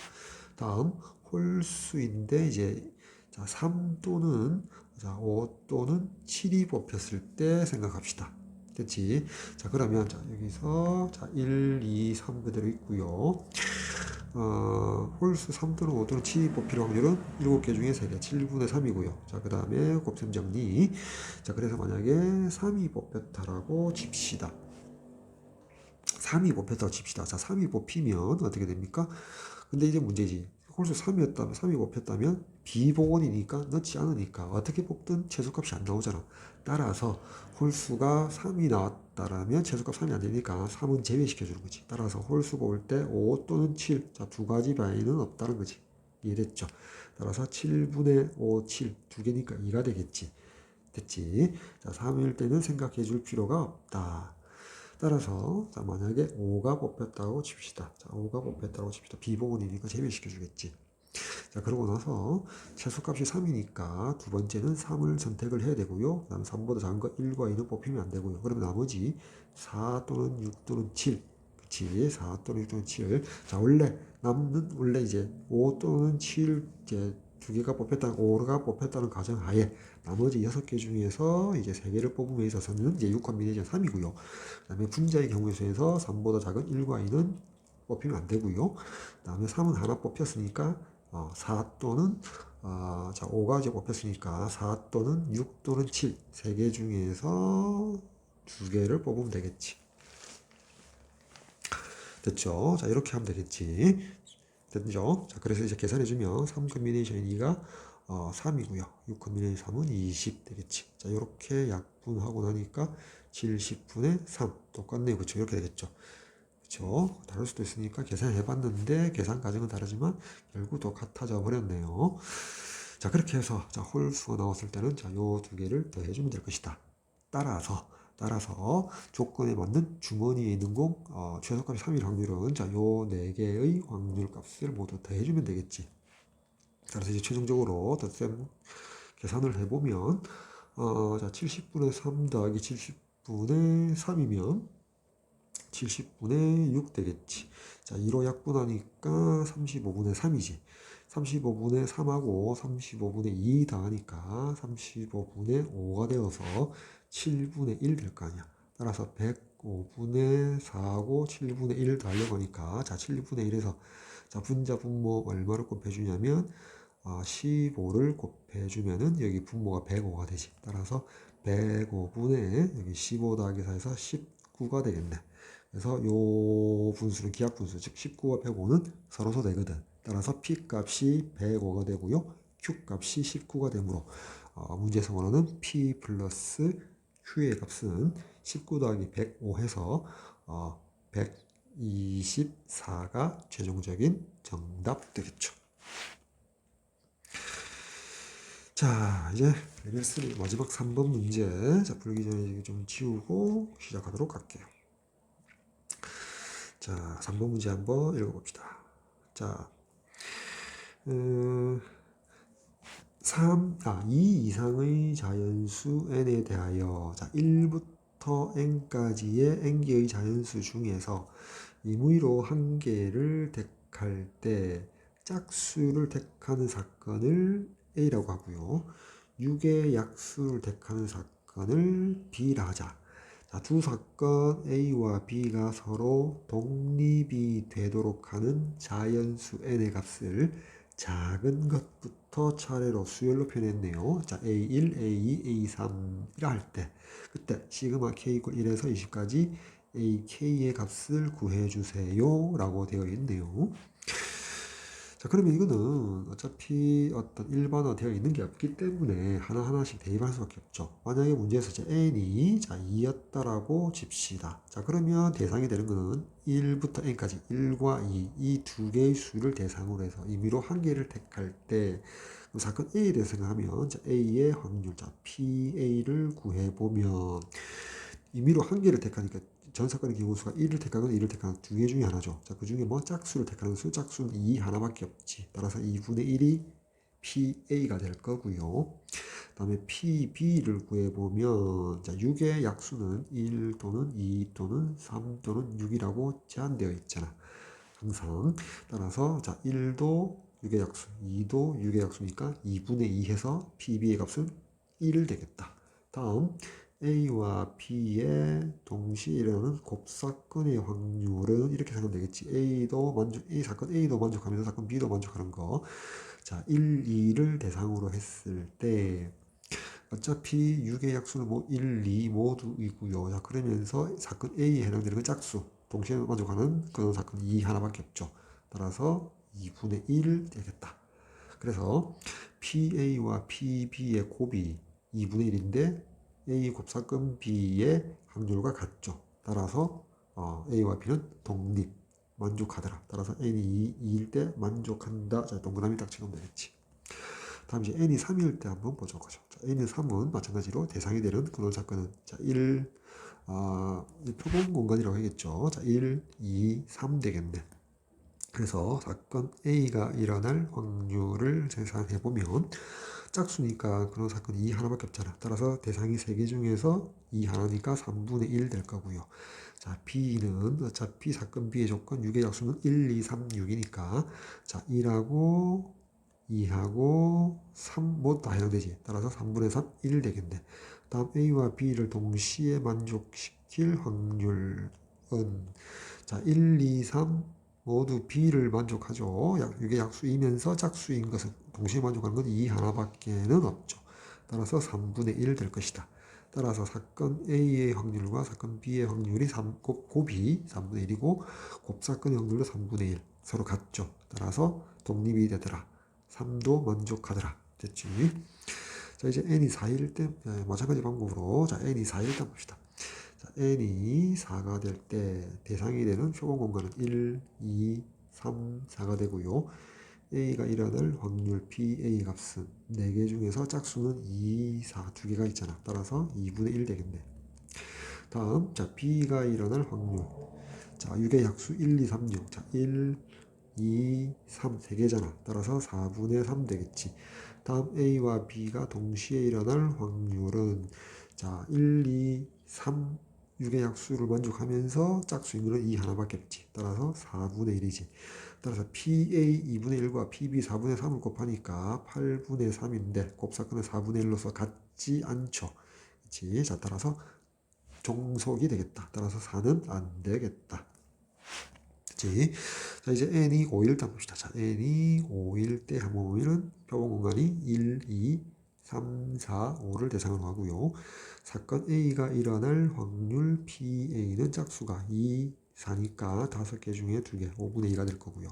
다음 홀수인데 이제 자, 3 또는 자, 5 또는 7이 뽑혔을 때 생각합시다. 됐지? 자, 그러면 자, 여기서 자, 1, 2, 3 그대로 있고요. 홀수 3 또는 5 또는 7이 뽑힐 확률은 7개 중에 3개, 7분의 3이고요. 자, 그 다음에 곱셈 정리. 자, 그래서 만약에 3이 뽑혔다라고 칩시다. 3이 뽑혔다고 칩시다. 자, 3이 뽑히면 어떻게 됩니까? 근데 이제 문제지. 홀수 3이었다면, 3이 뽑혔다면 비복원이니까 넣지 않으니까 어떻게 뽑든 최소값이 안 나오잖아. 따라서 홀수가 3이 나왔다라면 최소값 3이 안 되니까 3은 제외시켜주는 거지. 따라서 홀수 뽑을 때 5 또는 7. 자, 두 가지 바에는 없다는 거지. 이해됐죠? 따라서 7분의 5, 7. 두 개니까 2가 되겠지. 됐지? 자, 3일 때는 생각해 줄 필요가 없다. 따라서 자, 만약에 5가 뽑혔다고 칩시다. 자, 5가 뽑혔다고 칩시다. 비봉원이니까 제외시켜 주겠지. 자, 그러고 나서 최소값이 3이니까 두 번째는 3을 선택을 해야 되고요. 그 다음 3보다 작은 거 1과 2는 뽑히면 안 되고요. 그러면 나머지 4 또는 6 또는 7. 그치? 4 또는 6 또는 7. 자, 원래 남는 원래 이제 5 또는 7 이제 두 개가 뽑혔다는 5가 뽑혔다는 가정하에 나머지 6개 중에서 이제 3개를 뽑음에 있어서는 이제 6 콤비네이션 3이고요. 그다음에 분자의 경우에 서 3보다 작은 1과 2는 뽑히면 안 되고요. 그다음에 3은 하나 뽑혔으니까 4 또는 자 5가 이제 뽑혔으니까 4 또는 6 또는 7 3개 중에서 2개를 뽑으면 되겠지. 됐죠? 자 이렇게 하면 되겠지. 됐죠? 자 그래서 이제 계산해주면 3 콤비네이션 2가 3이고요. 6 콤비네이션 3은 20 되겠지. 자 이렇게 약분하고 나니까 70분의 3 똑같네요. 그쵸? 이렇게 되겠죠. 그쵸? 다를 수도 있으니까 계산해봤는데 계산 과정은 다르지만 결국 똑같아져 버렸네요. 자 그렇게 해서 자 홀수가 나왔을 때는 자 요 두 개를 더해주면 될 것이다. 따라서 조건에 맞는 주머니에 있는 공 최소값이 3일 확률은 자 요 네 개의 확률 값을 모두 더해주면 되겠지. 그래서 이제 최종적으로 덧셈 계산을 해보면 자 70분의 3 더하기 70분의 3이면 70분의 6 되겠지. 자 2로 약분하니까 35분의 3이지. 35분의 3하고 35분의 2 더하니까 35분의 5가 되어서 7분의 1 될 거 아니야. 따라서 105분의 4하고 7분의 1 더하려고 하니까 자 7분의 1에서 자 분자 분모 얼마를 곱해주냐면 15를 곱해주면은 여기 분모가 105가 되지. 따라서 105분의 여기 15 더하기 4에서 19가 되겠네. 그래서 요 분수는 기하 분수, 즉 19와 105는 서로 소되거든. 따라서 P 값이 105가 되고요. Q 값이 19가 되므로 문제에서 원하는 P 플러스 Q의 값은 19 더하기 105 해서 124가 최종적인 정답 되겠죠. 자 이제 레벨 3 마지막 3번 문제 자 풀기 전에 좀 지우고 시작하도록 할게요. 자 3번 문제 한번 읽어봅시다. 자 2 이상의 자연수 n에 대하여 자 1부터 n까지의 n개의 자연수 중에서 임의로 한 개를 택할 때 짝수를 택하는 사건을 A라고 하고요. 6의 약수를 택하는 사건을 B라 하자. 자, 두 사건 A와 B가 서로 독립이 되도록 하는 자연수 n의 값을 작은 것부터 차례로 수열로 표현했네요. 자, A1, A2, A3이라 할 때 그때 시그마 K 이퀄 1에서 20까지 AK의 값을 구해주세요 라고 되어 있네요. 자 그러면 이거는 어차피 어떤 일반화 되어 있는 게 없기 때문에 하나하나씩 대입할 수밖에 없죠. 만약에 문제에서 이제 n이 자 2였다라고 칩시다. 자 그러면 대상이 되는 거는 1부터 n까지 1과 2 이 두 개의 수를 대상으로 해서 임의로 한 개를 택할 때 사건 A에 대해서 생각하면 자 A의 확률 자 PA를 구해보면 임의로 한 개를 택하니까 전 사건의 경우수가 1을 택하거나 2를 택하는 두 개 중에 하나죠. 자, 그 중에 뭐 짝수를 택하는 수, 짝수는 2 하나밖에 없지. 따라서 2분의 1이 PA가 될 거고요. 그 다음에 PB를 구해보면 자, 6의 약수는 1 또는 2 또는 3 또는 6이라고 제한되어 있잖아. 항상. 따라서 자, 1도 6의 약수, 2도 6의 약수니까 2분의 2 해서 PB의 값은 1 되겠다. 다음 A와 B의 동시에 일어나는 곱사건의 확률은 이렇게 생각하면 되겠지. A 사건 A도 만족하면서 사건 B도 만족하는 거. 자, 1, 2를 대상으로 했을 때 어차피 6의 약수는 뭐 1, 2 모두이고요. 자, 그러면서 사건 A에 해당되는 건 짝수. 동시에 만족하는 그런 사건 2 하나밖에 없죠. 따라서 2분의 1 되겠다. 그래서 PA와 PB의 곱이 2분의 1인데 A 곱사건 B의 확률과 같죠. 따라서 A와 B는 독립, 만족하더라. 따라서 N이 2일 때 만족한다. 자, 동그라미 딱 찍으면 되겠지. 다음 이제 N이 3일 때 한번 보죠. 자, N이 3은 마찬가지로 대상이 되는 그런 사건은 자, 1, 표본 공간이라고 하겠죠. 자, 1, 2, 3 되겠네. 그래서 사건 A가 일어날 확률을 계산해 보면 짝수니까 그런 사건이 2 하나밖에 없잖아. 따라서 대상이 3개 중에서 2 하나니까 3분의 1 될 거고요. 자, B는 어차피 사건 B의 조건 6의 약수는 1, 2, 3, 6이니까 자, 1하고 2하고 3 모두 다 해당되지. 따라서 3분의 3, 1 되겠네. 다음 A와 B를 동시에 만족시킬 확률은 자, 1, 2, 3 모두 B를 만족하죠. 6의 약수이면서 짝수인 것은 동시에 만족하는 건 2 하나밖에는 없죠. 따라서 3분의 1 될 것이다. 따라서 사건 A의 확률과 사건 B의 확률이 곱이 3분의 1이고 곱사건의 확률도 3분의 1 서로 같죠. 따라서 독립이 되더라. 3도 만족하더라. 됐지? 자, 이제 n이 4일 때 마찬가지 방법으로 자, n이 4일 때 봅시다. 자, n이 4가 될 때 대상이 되는 표본 공간은 1, 2, 3, 4가 되고요. A가 일어날 확률 PA 값은 4개 중에서 짝수는 2, 4 2개가 있잖아. 따라서 2분의 1 되겠네. 다음 자 B가 일어날 확률 자 6의 약수 1, 2, 3, 6 자 1, 2, 3 3개잖아. 따라서 4분의 3 되겠지. 다음 A와 B가 동시에 일어날 확률은 자 1, 2, 3 6의 약수를 만족하면서 짝수인 거는 2 하나밖에 없지. 따라서 4분의 1이지. 따라서 PA 2분의 1과 PB 4분의 3을 곱하니까 8분의 3인데 곱사건은 4분의 1로서 같지 않죠. 그치? 자, 따라서 종속이 되겠다. 따라서 4는 안 되겠다. 그치? 자, 이제 n이 5일 때 봅시다. 자, n이 5일 때 한번 보면은 표본 공간이 1, 2, 3, 4, 5를 대상으로 하고요. 사건 A가 일어날 확률 PA는 짝수가 2, 4니까 5개 중에 2개, 5분의 2가 될 거고요.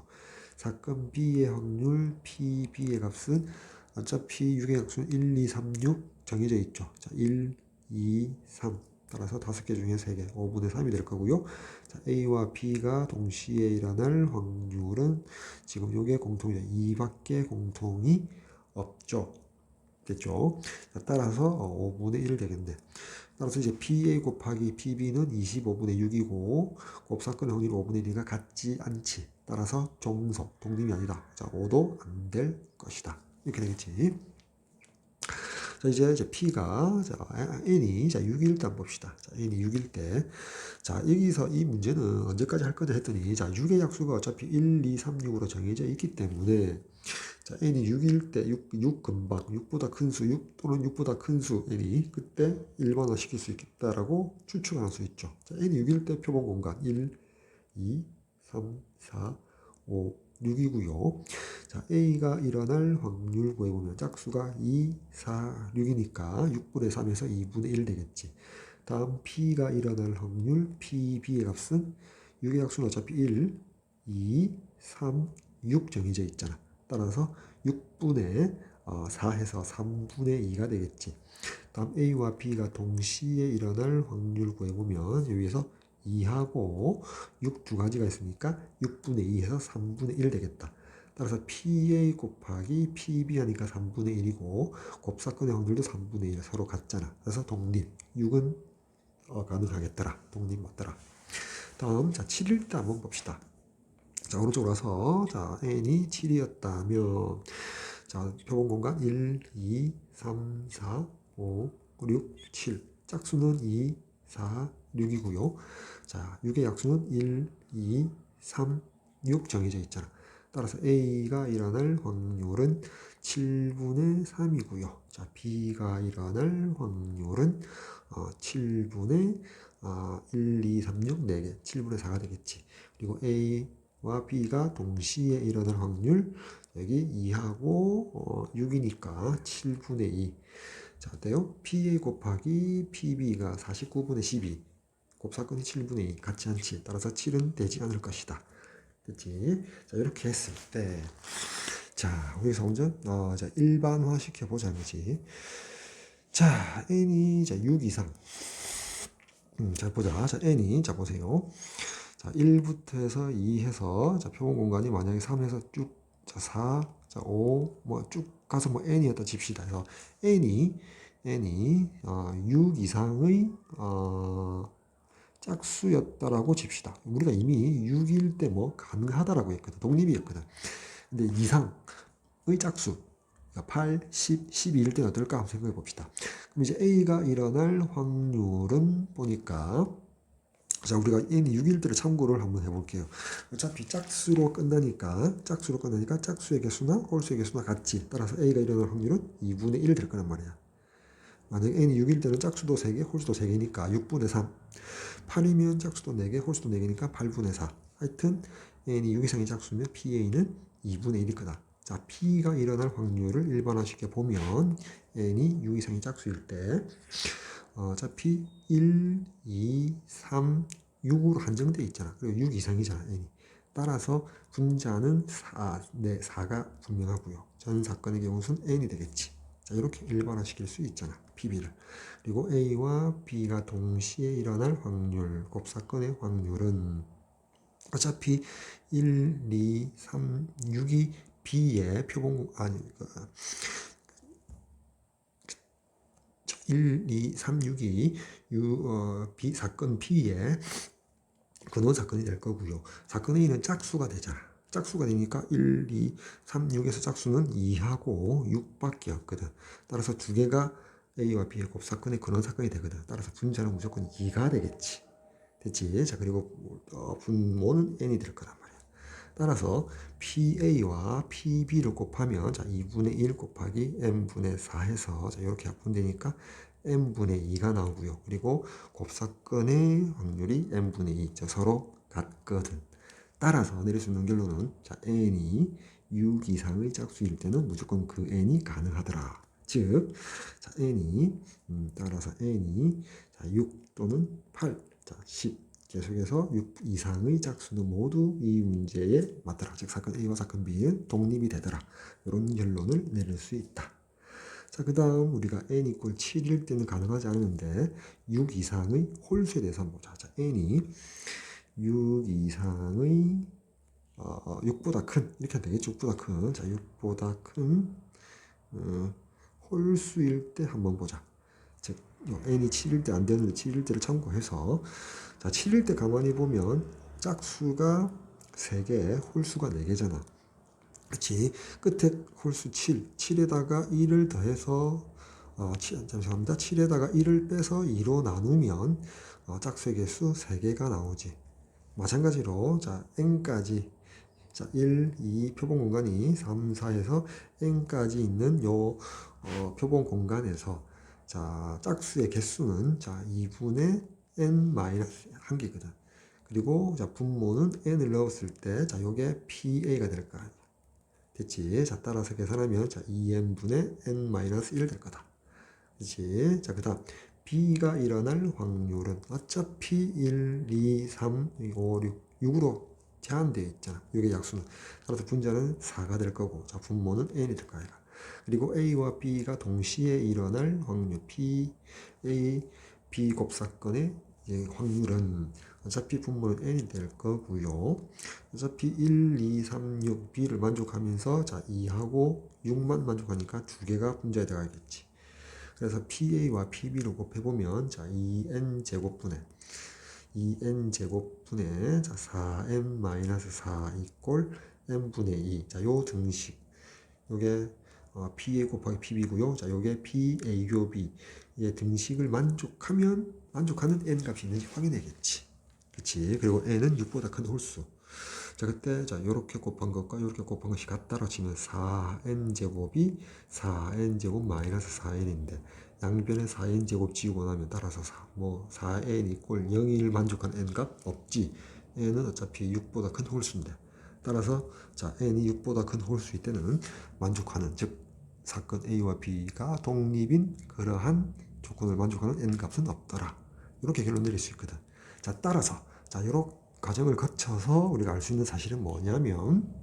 사건 B의 확률 PB의 값은 어차피 6의 약수는 1, 2, 3, 6 정해져 있죠. 자, 1, 2, 3 따라서 5개 중에 3개, 5분의 3이 될 거고요. 자, A와 B가 동시에 일어날 확률은 지금 요게 공통이죠. 2밖에 공통이 없죠. 됐죠? 자, 따라서 5분의 1 되겠네. 따라서 이제 PA 곱하기 PB는 25분의 6이고 곱사건 확률 5분의 1이가 같지 않지. 따라서 종속, 독립이 아니다. 자, 5도 안 될 것이다. 이렇게 되겠지. 자, 이제 P가 자, n이 자 6일 때 한번 봅시다. 자, n이 6일 때. 자, 여기서 이 문제는 언제까지 할 거냐 했더니 자, 6의 약수가 어차피 1, 2, 3, 6으로 정해져 있기 때문에 자, n이 6일 때 6 금방 6보다 큰 수, 6 또는 6보다 큰 수 n이 그때 일반화 시킬 수 있겠다라고 추측할 수 있죠. 자, n이 6일 때 표본 공간 1, 2, 3, 4, 5, 6이고요. 자, A가 일어날 확률 구해보면 짝수가 2, 4, 6이니까 6분의 3에서 2분의 1 되겠지. 다음 P가 일어날 확률 PB의 값은 6의 약수는 어차피 1, 2, 3, 6 정해져 있잖아. 따라서 6분의 4해서 3분의 2가 되겠지. 다음 A와 B가 동시에 일어날 확률 구해보면 여기에서 2하고 6 두 가지가 있으니까 6분의 2해서 3분의 1 되겠다. 따라서 PA 곱하기 PB 하니까 3분의 1이고 곱사건의 확률도 3분의 1 서로 같잖아. 그래서 독립 6은 가능하겠더라. 독립 맞더라. 다음 자 7일 때 한번 봅시다. 자 오른쪽으로 와서 자 n이 7이었다면 자 표본 공간 1, 2, 3, 4, 5, 6, 7 짝수는 2, 4, 6이고요. 자 6의 약수는 1, 2, 3, 6 정해져 있잖아. 따라서 A가 일어날 확률은 7분의 3이고요. 자 B가 일어날 확률은 7분의 1, 2, 3, 6, 4개, 7분의 4가 되겠지. 그리고 A와 B가 동시에 일어날 확률, 여기 2하고 6이니까 7분의 2. 자, 어때요? PA 곱하기 PB가 49분의 12. 곱사건이 7분의 2. 같지 않지. 따라서 7은 되지 않을 것이다. 됐지? 자, 이렇게 했을 때, 자, 여기서 먼저, 자, 일반화 시켜보자, 그지? 자, n이, 자, 6 이상. 자, 보자. 자, n이, 자, 보세요. 자, 1부터 해서 2 해서, 자, 표본 공간이 만약에 3에서 쭉, 자, 4, 자, 5, 뭐, 쭉 가서 뭐, n이었다 칩시다. 그래서 n이, 6 이상의, 짝수였다라고 칩시다. 우리가 이미 6일 때 뭐 가능하다라고 했거든. 독립이었거든. 근데 이상의 짝수 8, 10, 12일 때는 어떨까 한번 생각해 봅시다. 그럼 이제 A가 일어날 확률은 보니까 자, 우리가 n이 6일 때를 참고를 한번 해볼게요. 어차피 짝수로 끝나니까 짝수의 개수나 홀수의 개수나 같지. 따라서 A가 일어날 확률은 2분의 1 될 거란 말이야. 만약 n이 6일 때는 짝수도 3개, 홀수도 3개니까 6분의 3. 8이면 짝수도 4개, 홀수도 4개니까 8분의 4. 하여튼 n이 6 이상의 짝수면 PA는 2분의 1일 거다. 자, P가 일어날 확률을 일반화시켜 보면 n이 6 이상의 짝수일 때 어차피 1, 2, 3, 6으로 한정되어 있잖아. 그리고 6 이상이잖아, n이. 따라서 분자는 4가 분명하고요. 전 사건의 경우는 n이 되겠지. 자, 이렇게 일반화시킬 수 있잖아, PB를. 그리고 A와 B가 동시에 일어날 확률, 곱사건의 확률은 어차피 1, 2, 3, 6이 B의 표본, 1, 2, 3, 6이 사건 B의 근원 사건이 될 거고요. 사건 A는 짝수가 되잖아. 짝수가 되니까 1, 2, 3, 6에서 짝수는 2하고 6밖에 없거든. 따라서 두 개가 A와 B의 곱사건의 근원 사건이 되거든. 따라서 분자는 무조건 2가 되겠지. 됐지? 자, 그리고 분모는 n이 될 거란 말이야. 따라서 PA와 PB를 곱하면 자 2분의 1 곱하기 n분의 4 해서 자 이렇게 약분되니까 n분의 2가 나오고요. 그리고 곱사건의 확률이 n분의 2. 자, 서로 같거든. 따라서 내릴 수 있는 결론은 자 n이 6 이상의 짝수일 때는 무조건 그 n이 가능하더라. 즉, 자 n이 따라서 n이 자, 6 또는 8, 자 10. 계속해서 6 이상의 짝수는 모두 이 문제에 맞더라. 즉 사건 A와 사건 B는 독립이 되더라. 이런 결론을 내릴 수 있다. 자, 그 다음 우리가 n 이퀄 7일 때는 가능하지 않은데 6 이상의 홀수에 대해서 한번 보자. 자, n이 6 이상의 6보다 큰 이렇게 하면 되겠죠. 6보다 큰 자 6보다 큰 홀수일 때 한번 보자. 즉 n이 7일 때 안 되는데 7일 때를 참고해서 자 7일 때 가만히 보면 짝수가 3개, 홀수가 4개잖아. 그치? 끝에 홀수 7, 7에다가 1을 더해서 잠시만요. 7에다가 1을 빼서 2로 나누면 짝수의 개수 3개가 나오지. 마찬가지로 자 n까지 자 1, 2 표본 공간이 3, 4에서 n까지 있는 요 표본 공간에서 자 짝수의 개수는 자 2분의 n-1개거든. 그리고 자 분모는 n을 넣었을 때 자 요게 PA가 될 거 아니야. 됐지? 자 따라서 계산하면 자 2n분의 n-1 될 거다. 그치? 자 그다음 B가 일어날 확률은 어차피 1, 2, 3, 5, 6, 6으로 제한되어 있잖아. 이게 약수는. 따라서 분자는 4가 될 거고, 자, 분모는 n이 될 거야. 그리고 A와 B가 동시에 일어날 확률, B 곱사건의 확률은 어차피 분모는 n이 될 거고요. 어차피 1, 2, 3, 6, B를 만족하면서 자, 2하고 6만 만족하니까 두 개가 분자에 들어가겠지. 그래서 PA와 PB를 곱해보면 자 2n제곱분의 2n제곱분의 자 4n-4 이꼴 n분의 2. 자, 요 등식 요게 PA 곱하기 PB고요. 자, 요게 PA 교 B의 등식을 만족하면 만족하는 n 값이 있는지 확인해야겠지. 그치? 그리고 n은 6보다 큰 홀수. 자, 그때 자 요렇게 곱한 것과 요렇게 곱한 것이 같다로 치면 4n제곱이 4n제곱 마이너스 4n인데 양변에 4n제곱 지우고 나면 따라서 4n 이꼴 0을 만족한 n값 없지. n은 어차피 6보다 큰 홀수인데 따라서 자 n이 6보다 큰 홀수일 때는 만족하는 즉 사건 A와 B가 독립인 그러한 조건을 만족하는 n값은 없더라. 이렇게 결론 내릴 수 있거든. 자 따라서 자 요렇게 과정을 거쳐서 우리가 알 수 있는 사실은 뭐냐면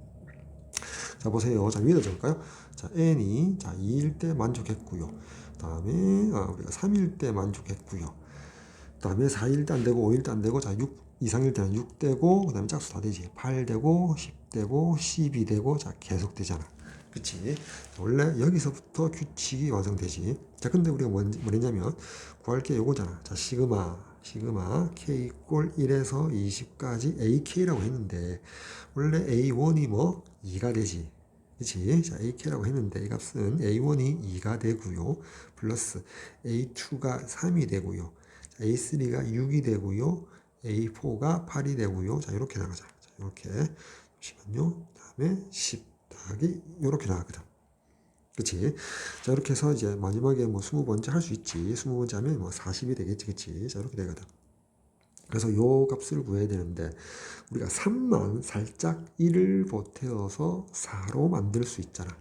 자 보세요. 자 위에다 적을까요? 자 n이 자 2일 때 만족했고요. 다음에 우리가 3일 때 만족했고요. 다음에 4일 때 안 되고 5일 때 안 되고 자 6 이상일 때는 6 되고 그다음에 짝수 다 되지. 8 되고 10 되고 12 되고 자 계속 되잖아. 그치? 원래 여기서부터 규칙이 완성되지. 자 근데 우리가 뭐랬냐면 구할 게 요거잖아. 자 시그마 시그마 k 꼴 1에서 20까지 ak라고 했는데 원래 a1이 뭐 2가 되지. 그치? 자, ak라고 했는데 이 값은 a1이 2가 되고요. 플러스 a2가 3이 되고요. 자, a3가 6이 되고요. a4가 8이 되고요. 자, 이렇게 나가자. 자, 이렇게. 잠시만요. 다음에 10 더하기 이렇게 나가거든. 그치? 자, 이렇게 해서 이제 마지막에 뭐 20번째 할 수 있지. 20번째 하면 뭐 40이 되겠지. 그치? 자, 이렇게 되거든. 그래서 요 값을 구해야 되는데, 우리가 3만 살짝 1을 보태어서 4로 만들 수 있잖아. 자,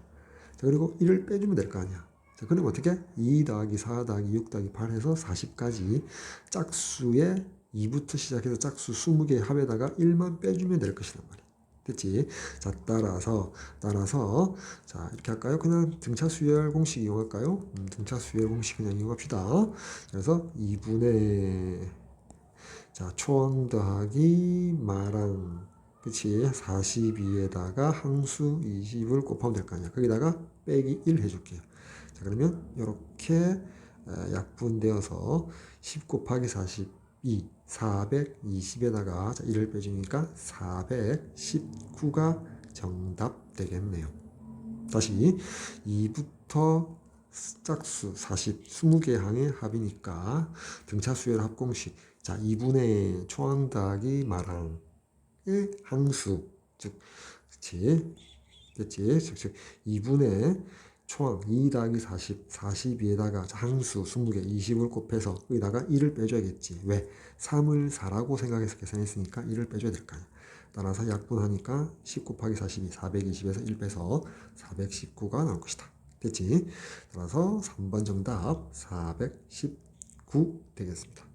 그리고 1을 빼주면 될 거 아니야. 자, 그럼 어떻게? 2 더하기 4 더하기 6 더하기 8 해서 40까지 짝수의 2부터 시작해서 짝수 20개의 합에다가 1만 빼주면 될 것이란 말이야. 됐지? 자, 따라서, 자, 이렇게 할까요? 그냥 등차 수열 공식 이용할까요? 등차 수열 공식 그냥 이용합시다. 그래서 2분의, 자, 초항 더하기 마랑, 그치? 42에다가 항수 20을 곱하면 될 거 아니야. 거기다가 빼기 1 해줄게요. 자, 그러면 이렇게 약분되어서 10 곱하기 42, 420에다가 1을 빼주니까 419가 정답 되겠네요. 다시 2부터 짝수 40, 20개 항의 합이니까 등차수열 합공식. 자, 2분의 초항 더하기 마랑의 항수. 즉, 그치? 됐지? 즉, 2분의 초항 2 더하기 40, 42에다가 항수 20개, 20을 곱해서 여기다가 1을 빼줘야겠지. 왜? 3을 4라고 생각해서 계산했으니까 1을 빼줘야 될 거 아니야. 따라서 약분하니까 10 곱하기 42, 420에서 1 빼서 419가 나올 것이다. 됐지? 따라서 3번 정답 419 되겠습니다.